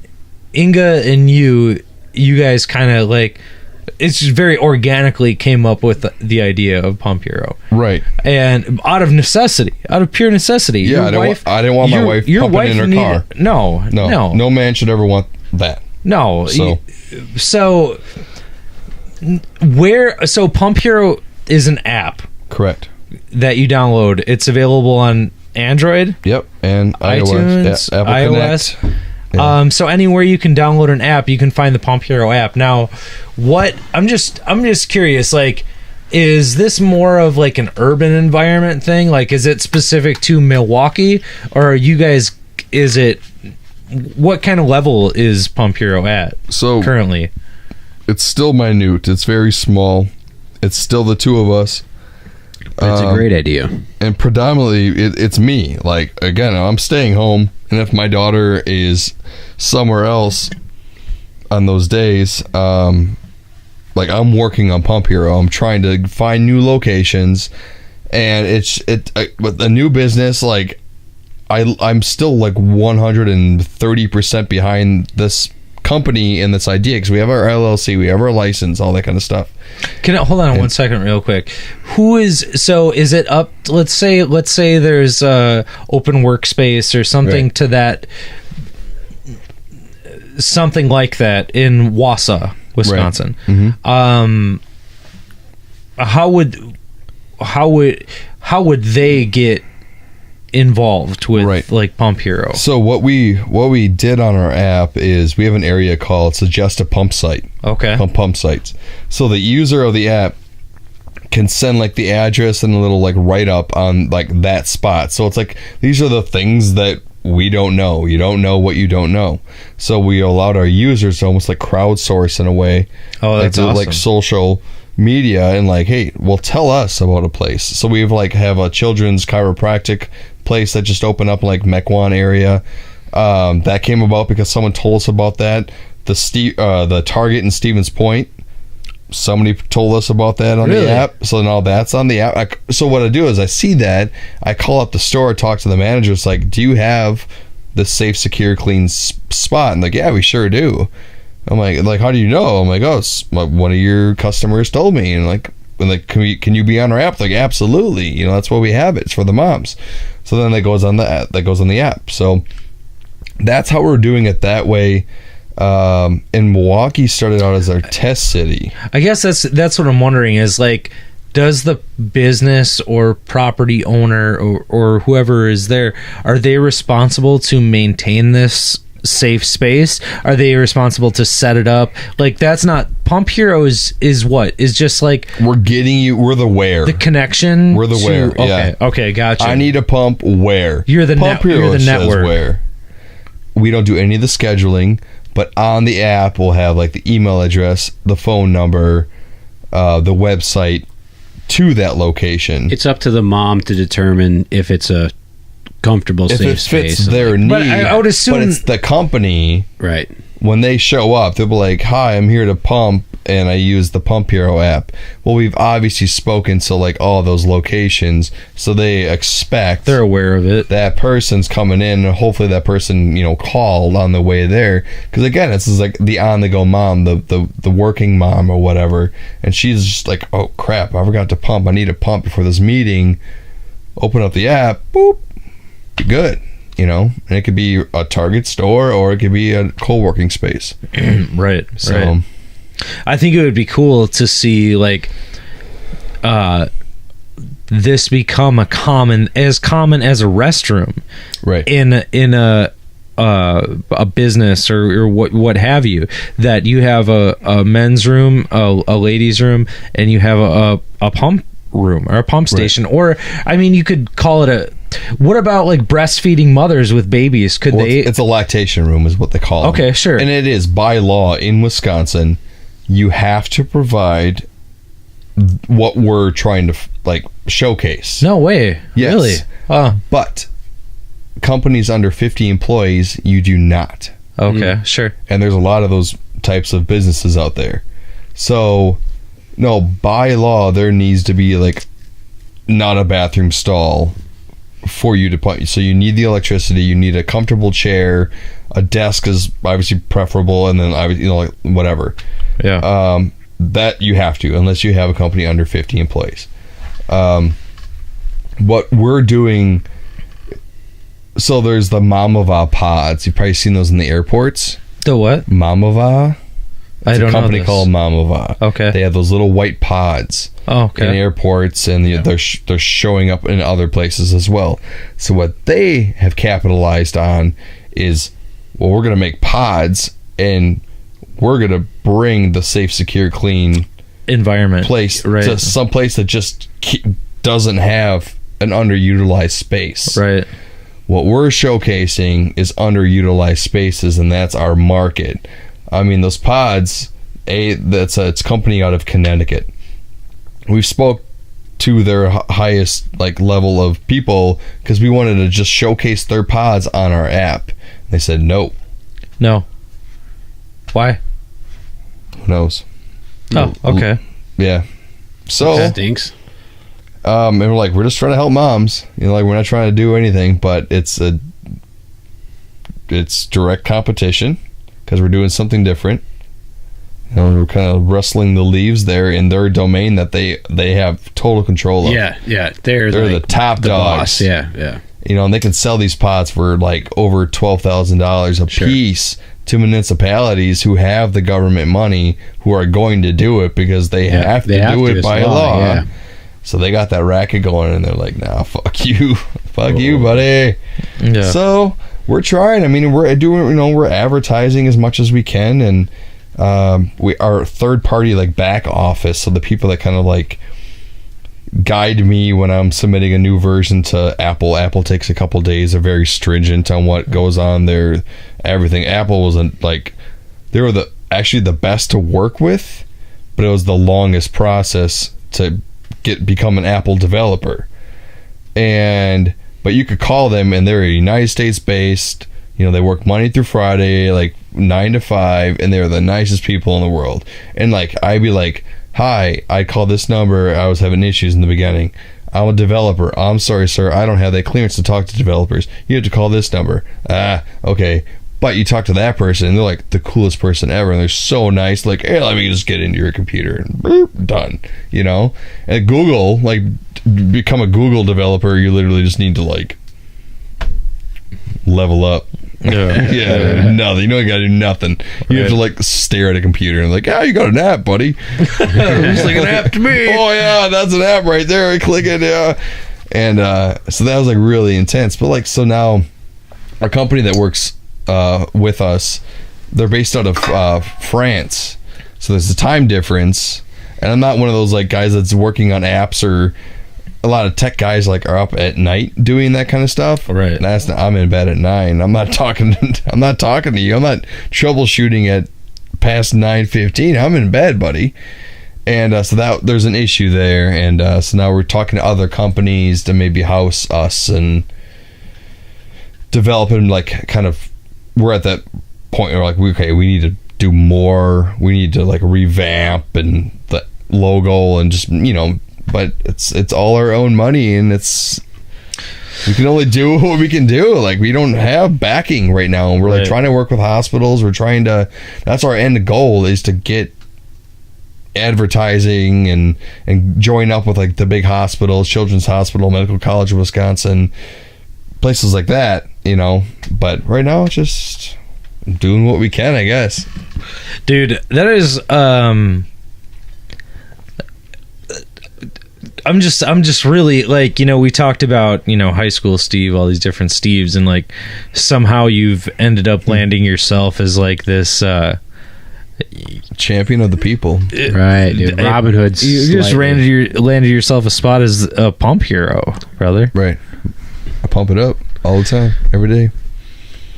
Inga and you guys kind of like, it's just very organically came up with the idea of Pump Hero, right? And out of pure necessity. Yeah, I didn't want my wife pumping in her car. No man should ever want that. No. So Pump Hero is an app, correct, that you download. It's available on Android. Yep, and iTunes, Apple iOS. Connect. Yeah. So anywhere you can download an app, you can find the Pump Hero app. Now, I'm just curious, like, is this more of like an urban environment thing? Like, is it specific to Milwaukee, or are you guys, what kind of level is Pump Hero at currently? It's still minute. It's very small. It's still the two of us. It's a great idea. And predominantly, it's me. Like, again, I'm staying home, and if my daughter is somewhere else on those days, like, I'm working on Pump Hero. I'm trying to find new locations, and with a new business, like, I'm still like 130% behind this company and this idea, because we have our LLC, we have our license, all that kind of stuff. Can I hold on 1 second real quick? Is it up, let's say there's a open workspace or something, right, to that, something like that in Wausau, Wisconsin. Right. Mm-hmm. How would they get involved with like Pump Hero? So what we did on our app is we have an area called Suggest a Pump Site. Okay. Pump sites. So the user of the app can send like the address and a little like write up on like that spot. So it's like, these are the things that we don't know. You don't know what you don't know. So we allowed our users to almost like crowdsource in a way. Oh, that's awesome. Like social media, and like, hey, well, tell us about a place. So we have a children's chiropractic place that just opened up in like Mequon area. That came about because someone told us about that. The Target in Stevens Point, somebody told us about that on the app. So now that's on the app. So what I do is I see that, I call up the store, talk to the manager. It's like, do you have the safe, secure, clean spot? And like, yeah, we sure do. I'm like, how do you know? I'm like, oh, one of your customers told me. And like, and like, can you be on our app? Like, absolutely. You know, that's why we have it. It's for the moms. So then that goes on the app. So that's how we're doing it that way. And Milwaukee started out as our test city. I guess that's what I'm wondering is like, does the business or property owner or whoever is there, are they responsible to maintain this safe space? Are they responsible to set it up? Like, that's not Pump Hero is what is just like, we're the where, the connection, we're the to, where. Okay, gotcha. I need a pump where you're the Pump Hero you're the says network. where. We don't do any of the scheduling, but on the app we'll have like the email address, the phone number, the website to that location. It's up to the mom to determine if it's a comfortable, if safe it fits space. their need. But I would assume, but it's the company. Right. When they show up, they'll be like, "Hi, I'm here to pump, and I use the Pump Hero app." Well, we've obviously spoken to like all those locations, so they expect they're aware of it. that person's coming in, and hopefully that person, called on the way there. Because again, this is like the on-the-go mom, the working mom or whatever, and she's just like, "Oh crap, I forgot to pump. I need a pump before this meeting." Open up the app, boop, you're good. And it could be a Target store or it could be a co-working space. Right. So, right. I think it would be cool to see like this become as common as a restroom, right? In a business or what have you, that you have a men's room, a ladies' room, and you have a pump room or a pump station, right. Or I mean, you could call it what about like breastfeeding mothers with babies? It's a lactation room is what they call it. Okay, sure. And it is by law in Wisconsin, you have to provide what we're trying to like showcase. No way. Yes. Really? But companies under 50 employees, you do not. Okay, sure. And there's a lot of those types of businesses out there. So, no, by law, there needs to be like not a bathroom stall for you to put. So you need the electricity, you need a comfortable chair, a desk is obviously preferable, and then like whatever. Yeah. That you have to, unless you have a company under 50 employees. What we're doing, so there's the Mamava pods. You've probably seen those in the airports. The what? Mamava. I don't know. It's a company called Mamava. Okay. They have those little white pods in airports, and they're showing up in other places as well. So what they have capitalized on is, well, we're going to make pods, and we're going to bring the safe, secure, clean environment place right. to some place that just doesn't have an underutilized space. Right. What we're showcasing is underutilized spaces, and that's our market. I mean, those pods, it's a company out of Connecticut. We've spoke to their highest like level of people because we wanted to just showcase their pods on our app. They said no. Why? Who knows? Oh, okay. Yeah. So that stinks. And we're like, we're just trying to help moms. Like, we're not trying to do anything, but it's direct competition because we're doing something different. We're kind of rustling the leaves there in their domain that they have total control of. Yeah. They're like the top dogs. Boss. Yeah. And they can sell these pods for like over $12,000 a piece to municipalities who have the government money, who are going to do it because they have to do it by law. Yeah. So they got that racket going, and they're like, "Nah, fuck you, buddy." Yeah. So we're trying. I mean, we're doing. We're advertising as much as we can, and we are third party like back office. So the people that kind of like guide me when I'm submitting a new version to Apple. Apple takes a couple days. They're very stringent on what goes on there. Everything. Apple wasn't like, they were actually the best to work with, but it was the longest process to become an Apple developer. But you could call them, and they're United States based. They work Monday through Friday, like 9 to 5, and they're the nicest people in the world. And like, I'd be like, "Hi, I called this number. I was having issues in the beginning. I'm a developer. I'm sorry, sir. I don't have that clearance to talk to developers. You have to call this number." Okay. But you talk to that person, and they're like the coolest person ever, and they're so nice. Like, hey, let me just get into your computer, and boop, done. You know, at Google, like, become a Google developer, you literally just need to like level up. Yeah, nothing. You know, you gotta do nothing. You have to like stare at a computer and like, you got an app, buddy. It's like an app to me. Oh yeah, that's an app right there. I click it. Yeah, and so that was like really intense. But like, so now our company that works with us, they're based out of France, so there's a time difference, and I'm not one of those like guys that's working on apps, or a lot of tech guys like are up at night doing that kind of stuff. Right. And I'm in bed at 9. I'm not talking to you. I'm not troubleshooting at past 9:15. I'm in bed, buddy. And so that there's an issue there, and so now we're talking to other companies to maybe house us and developing, like, kind of, we're at that point where like, okay, we need to do more. We need to like revamp and the logo and just, you know, but it's all our own money, and we can only do what we can do. Like, we don't have backing right now, and we're like trying to work with hospitals. We're trying to, that's our end goal, is to get advertising and join up with like the big hospitals, Children's Hospital, Medical College of Wisconsin, places like that, you know. But right now it's just doing what we can, I guess. Dude, that is I'm just really, like, you know, we talked about, you know, high school Steve, all these different Steves, and like somehow you've ended up landing yourself as like this champion of the people, right, dude. Robin Hood's you just landed yourself a spot as a pump hero, brother. Right. I pump it up all the time, every day.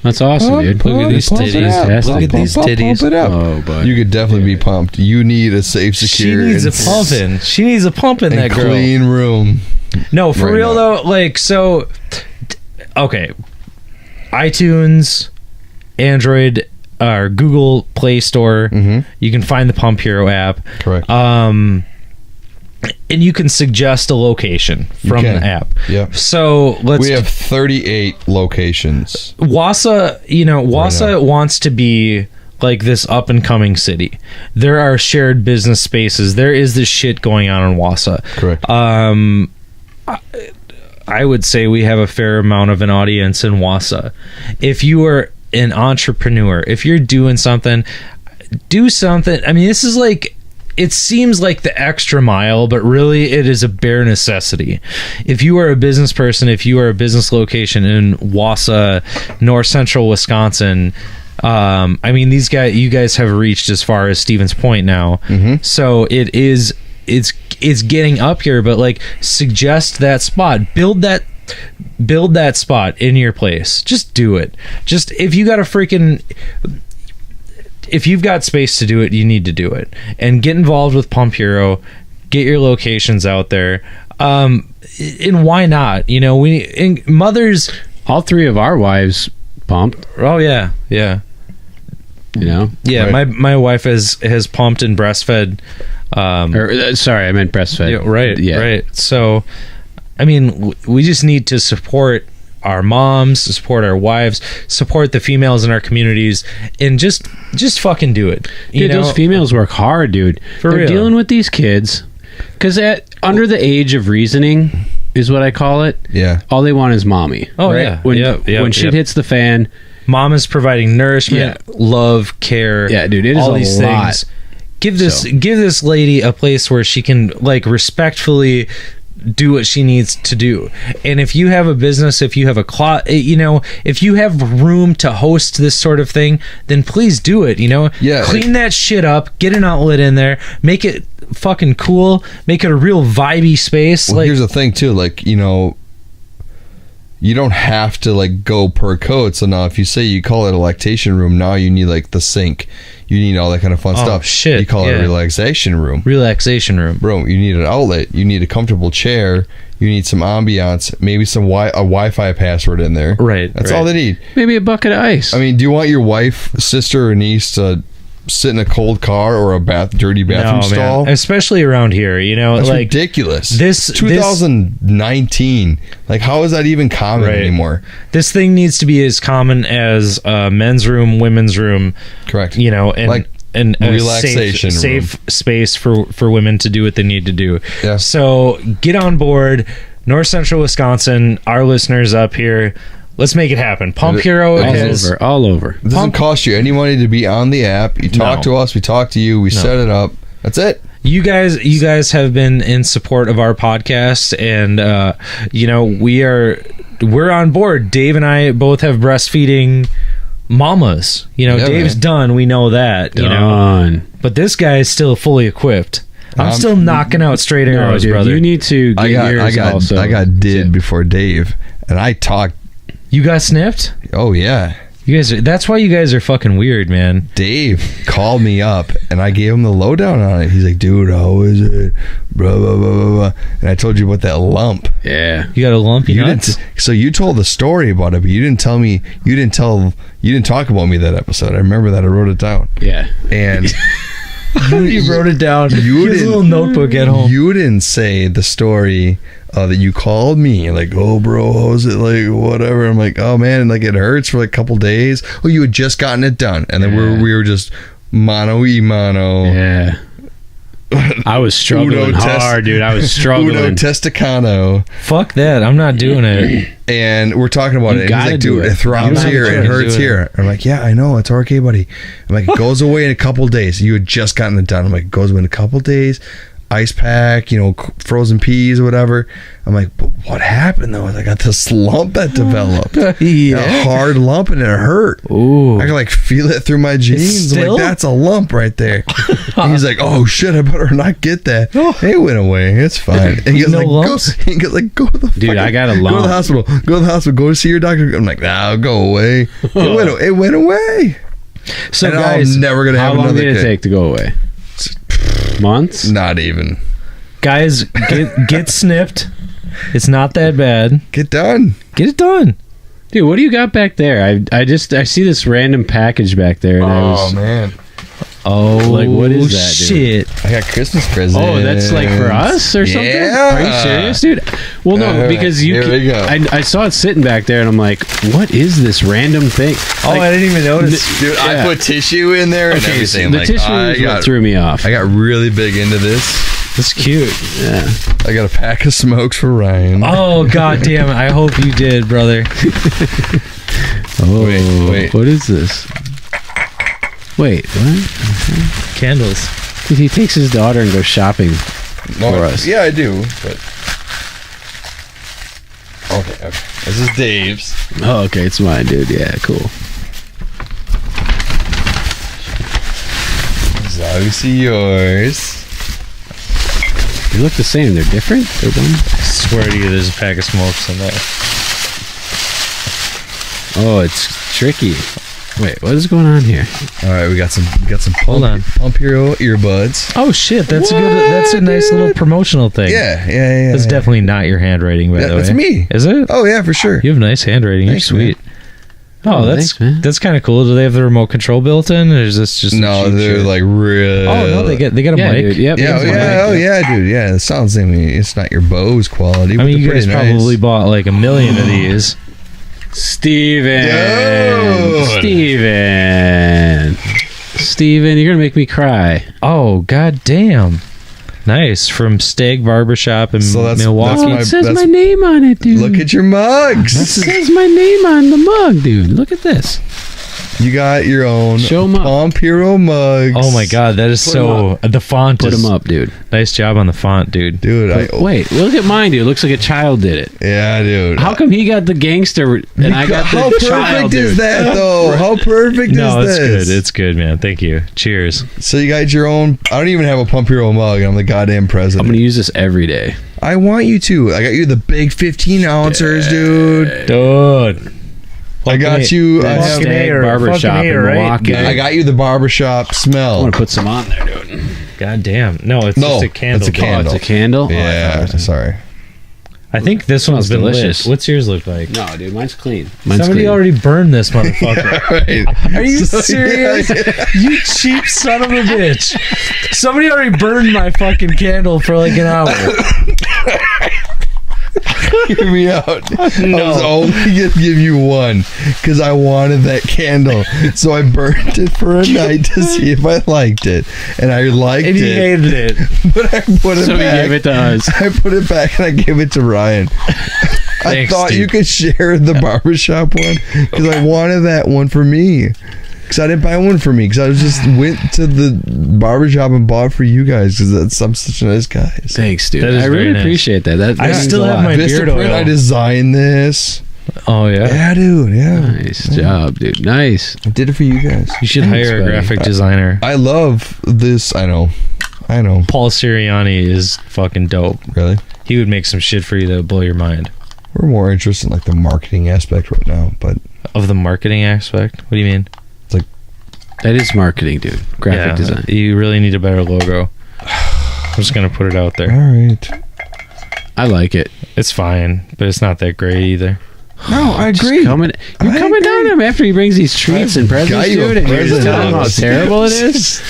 That's awesome, dude. Look at these titties. Look at these titties. Pump it up. Oh, but you could definitely be pumped. You need a safe, secure, she needs a pumping. She needs a pumping, that girl. Clean room. No, for real though. Like, so, okay, iTunes, Android, or Google Play Store. Mm-hmm. You can find the Pump Hero app. Correct. And you can suggest a location from the app. Yeah. So we have 38 locations. Wassa, wants to be like this up and coming city. There are shared business spaces. There is this shit going on in Wassa. Correct. I would say we have a fair amount of an audience in Wassa. If you are an entrepreneur, if you're doing something, do something. I mean, this is like, it seems like the extra mile, but really it is a bare necessity. If you are a business person, if you are a business location in Wassa, north central Wisconsin, I mean, you guys have reached as far as Stevens Point now. Mm-hmm. So it's getting up here, but like, suggest that spot, build that spot in your place. Just do it. Just, if you've got space to do it, you need to do it. And get involved with Pump Hero. Get your locations out there. And why not? You know, mothers... all 3 of our wives pumped. Oh, yeah. Yeah. You know? Yeah, right. my wife has pumped and breastfed. Sorry, I meant breastfed. Yeah, right, yeah. Right. So, I mean, we just need to support our moms, support our wives, support the females in our communities, and just fucking do it. Dude, those females work hard, dude. For They're real. dealing with these kids because under the age of reasoning is what I call it. Yeah. All they want is mommy. Oh, right? yeah. When shit hits the fan, mom is providing nourishment, love, care. Yeah, dude, it is all a these lot. things. Give this lady a place where she can like respectfully do what she needs to do. And if you have a business, if you have if you have room to host this sort of thing, then please do it. Yeah. Clean that shit up, get an outlet in there, make it fucking cool, make it a real vibey space. Well, here's the thing too, like, you don't have to like go per code. So now if you say you call it a lactation room, now you need like the sink, you need all that kind of fun stuff. Shit, you call it a relaxation room. Bro, you need an outlet, you need a comfortable chair, you need some ambiance, maybe some a Wi-Fi password in there. Right. That's all they need. maybe a bucket of ice. I mean, do you want your wife, sister, or niece to sit in a cold car or a dirty bathroom stall. Man. Especially around here, That's like ridiculous. This 2019. Like, how is that even common anymore? This thing needs to be as common as men's room, women's room. Correct. And like and a relaxation safe space for women to do what they need to do. Yeah. So get on board, North Central Wisconsin. Our listeners up here. Let's make it happen. Pump Hero all over. It doesn't cost you any money to be on the app. You talk to us, we talk to you, we set it up. That's it. You guys have been in support of our podcast, and we're on board. Dave and I both have breastfeeding mamas. Dave's done. We know that. Done. But this guy is still fully equipped. I'm still knocking out straight arrows, dude, brother. You need to get yours also. I got did before Dave, and I talked. You got snipped? Oh yeah. That's why you guys are fucking weird, man. Dave called me up and I gave him the lowdown on it. He's like, dude, how is it? Blah, blah, blah, blah, blah. And I told you about that lump. Yeah. You got a lump? So you told the story about it, but you didn't tell me, you didn't talk about me that episode. I remember that. I wrote it down. Yeah. And you wrote it down. You had a little notebook at home. You didn't say the story that you called me, like, oh bro, how was it, like, whatever. I'm like, oh man, and like it hurts for like a couple days. Oh, you had just gotten it done, and then we were just mano y mano. Yeah. I was struggling hard, dude. I was struggling. Uno Testacano. Fuck that. I'm not doing it. And we're talking about it. And he's like, dude, it throbs here. It hurts here. I'm like, yeah, I know. It's okay, buddy. I'm like, it goes away in a couple days. You had just gotten it done. I'm like, it goes away in a couple days. Ice pack, frozen peas or whatever. I'm like, but what happened though? I got this lump that developed. A hard lump, and it hurt. Ooh. I could like feel it through my jeans. I'm like, that's a lump right there. And he's like, oh shit, I better not get that. It went away. It's fine. And he goes, go to the dude, I got a lump. Go to the hospital. Go to the hospital. Go to see your doctor. I'm like, nah, go away. It went away. So and guys, I'm never gonna have how long another did it take to go away? Months? Not even. Guys, get snipped. It's not that bad. Get done. Get it done. Dude, what do you got back there? I see this random package back there. And man. Oh, like, what is that, dude? Shit. I got Christmas presents. Oh, that's like for us or something? Yeah. Are you serious, dude? Well, no, because here we go. I saw it sitting back there, and I'm like, what is this random thing? Like, I didn't even notice. Dude, I put tissue in there and everything. The tissue is what threw me off. I got really big into this. That's cute. Yeah. I got a pack of smokes for Ryan. Oh, god damn it. I hope you did, brother. Wait. What is this? Wait, what? Candles. Dude, he takes his daughter and goes shopping for us. Yeah, I do. But okay. This is Dave's. Oh, okay, it's mine, dude. Yeah, cool. This is obviously yours. They look the same. They're different. They're one. I swear to you, there's a pack of smokes in there. Oh, it's tricky. Wait, what is going on here? All right, we got some Hold on. Pump Hero earbuds. Oh shit, that's a nice little promotional thing. Yeah. That's definitely not your handwriting, by the way. That's me. Is it? Oh yeah, for sure. You have nice handwriting. Thanks, You're sweet. man. Oh, thanks, man. that's kind of cool. Do they have the remote control built in, or is this just No, they're like real. Oh no, they got a Yeah, mic. dude. Yep, Yeah, dude. Yeah, it sounds. I mean, it's not your Bose quality. I but mean, you they're guys pretty probably nice. bought like 1 million of these. Steven, you're gonna make me cry. Oh god damn! Nice, from Stag Barbershop in Milwaukee. Oh, it says my name on it, dude. Look at your mugs. It says my name on the mug, dude. Look at this. You got your own Show 'em up. Pump Hero mugs. Oh my god, that is so. The font Put is them up, dude. Nice job on the font, dude. Dude, Wait, look at mine, dude. It looks like a child did it. yeah, dude. How come he got the gangster and I got How the perfect child, is dude? that, though? How perfect No, is it's this? good. It's good, man. Thank you. Cheers. So you got your own. I don't even have a Pump Hero mug. I'm the goddamn president. I'm gonna use this every day. I want you to. I got you the big 15 ouncers, dude. Dude. I got you. I, That have, Stag Barbershop in Milwaukee. I got you the barbershop I smell. want to put some on there, dude. God damn. No, it's No, just a candle. it's a dog. candle. Oh, it's a candle? Yeah, sorry. I think this one's been delicious. lit. What's yours look like? No, dude, mine's clean. Somebody clean. already burned this motherfucker. Right. Are you serious? You cheap son of a bitch. Somebody already burned my fucking candle for like an hour. Hear me out. I was only gonna give you one because I wanted that candle, so I burned it for a night to see if I liked it, and I liked And he it. hated it. But I put it So he back. gave it to us. I put it back and I gave it to Ryan. I Thanks, thought dude. you could share the barbershop one because I wanted that one for me. Because I didn't buy one for me because I just went to the barbershop and bought it for you guys because I'm such a nice guy. So. Thanks, dude. That is I very really nice. appreciate that. That I means still a have lot. my beard Vistaprint, oil. I designed this. Oh yeah. Yeah, dude. Yeah. Nice job, dude. Nice. I did it for you guys. You should Thanks, hire a buddy. graphic designer. I love this. I know. Paul Sirianni is fucking dope. Really? He would make some shit for you that would blow your mind. We're more interested in like the marketing aspect right now, but Of the marketing aspect? What do you mean? That is marketing, dude. Graphic design. You really need a better logo. I'm just gonna put it out all there. right. I like it. It's fine, but it's not that great either. No, I Just agree. you're I coming agree. down to him after he brings these treats and presents, got you a dude, and you're just present. telling him how terrible it is.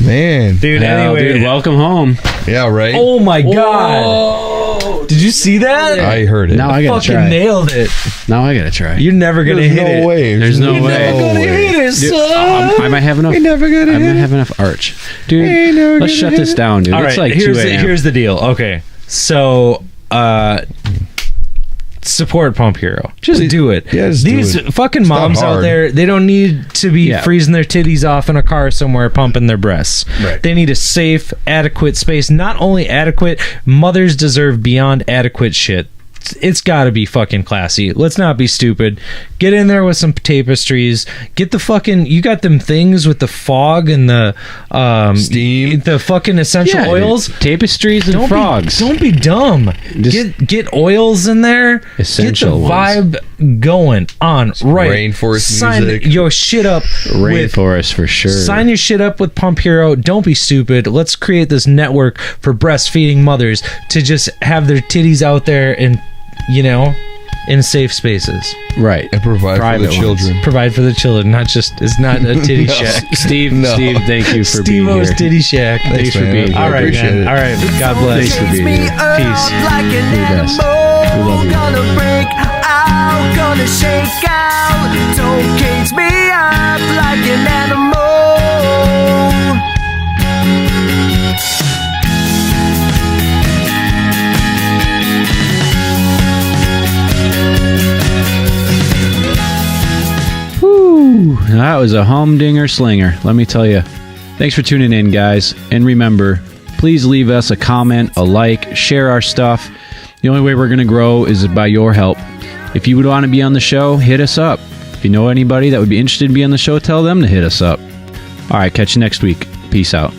Man. Dude, Hell, anyway. dude, welcome home. Yeah, right? Oh my god. Did you see that? I heard it. Now I gotta fucking try. nailed it. Now I gotta try. You're never gonna There's hit no it. way. There's no way. Never gonna hit it, Dude, son. I might have enough. never gonna I might have enough arch, dude. Let's shut this down, dude. All It's right, like 2 here's a.m. here's the deal. Okay, so support Pump Hero. Just Please. do it. Yeah, just do These it. fucking It's not moms out hard. there, they don't need to be Yeah. freezing their titties off in a car somewhere pumping their breasts. Right. They need a safe, adequate space. Not only adequate, mothers deserve beyond adequate shit. It's got to be fucking classy. Let's not be stupid. Get in there with some tapestries. Get the fucking. You got them things with the fog and the Steam. the fucking essential Yeah, dude. oils. tapestries, and frogs. Don't be dumb. Just- Get oils in there. Essential Get the ones. vibe going on. Right. rainforest Sign music. your shit up with. Rainforest for sure. Sign your shit up with Pump Hero. Don't be stupid. Let's create this network for breastfeeding mothers to just have their titties out there and, in safe spaces. Right. And provide Private for the ones. children. Provide for the children, it's not a titty No. shack. Steve, No. Steve, thank you for being Steve-O's here. titty shack. Thanks, for man. being here. I All right, appreciate man. it. All right. God bless. Thanks for being here. Peace. You're the best. We love you. Gonna break out, gonna shake out. Don't cage me up like an animal. Whew, that was a humdinger slinger, let me tell you. Thanks for tuning in, guys. And remember, please leave us a comment, a like, share our stuff. The only way we're going to grow is by your help. If you would want to be on the show, hit us up. If you know anybody that would be interested in being on the show, tell them to hit us up. All right, catch you next week. Peace out.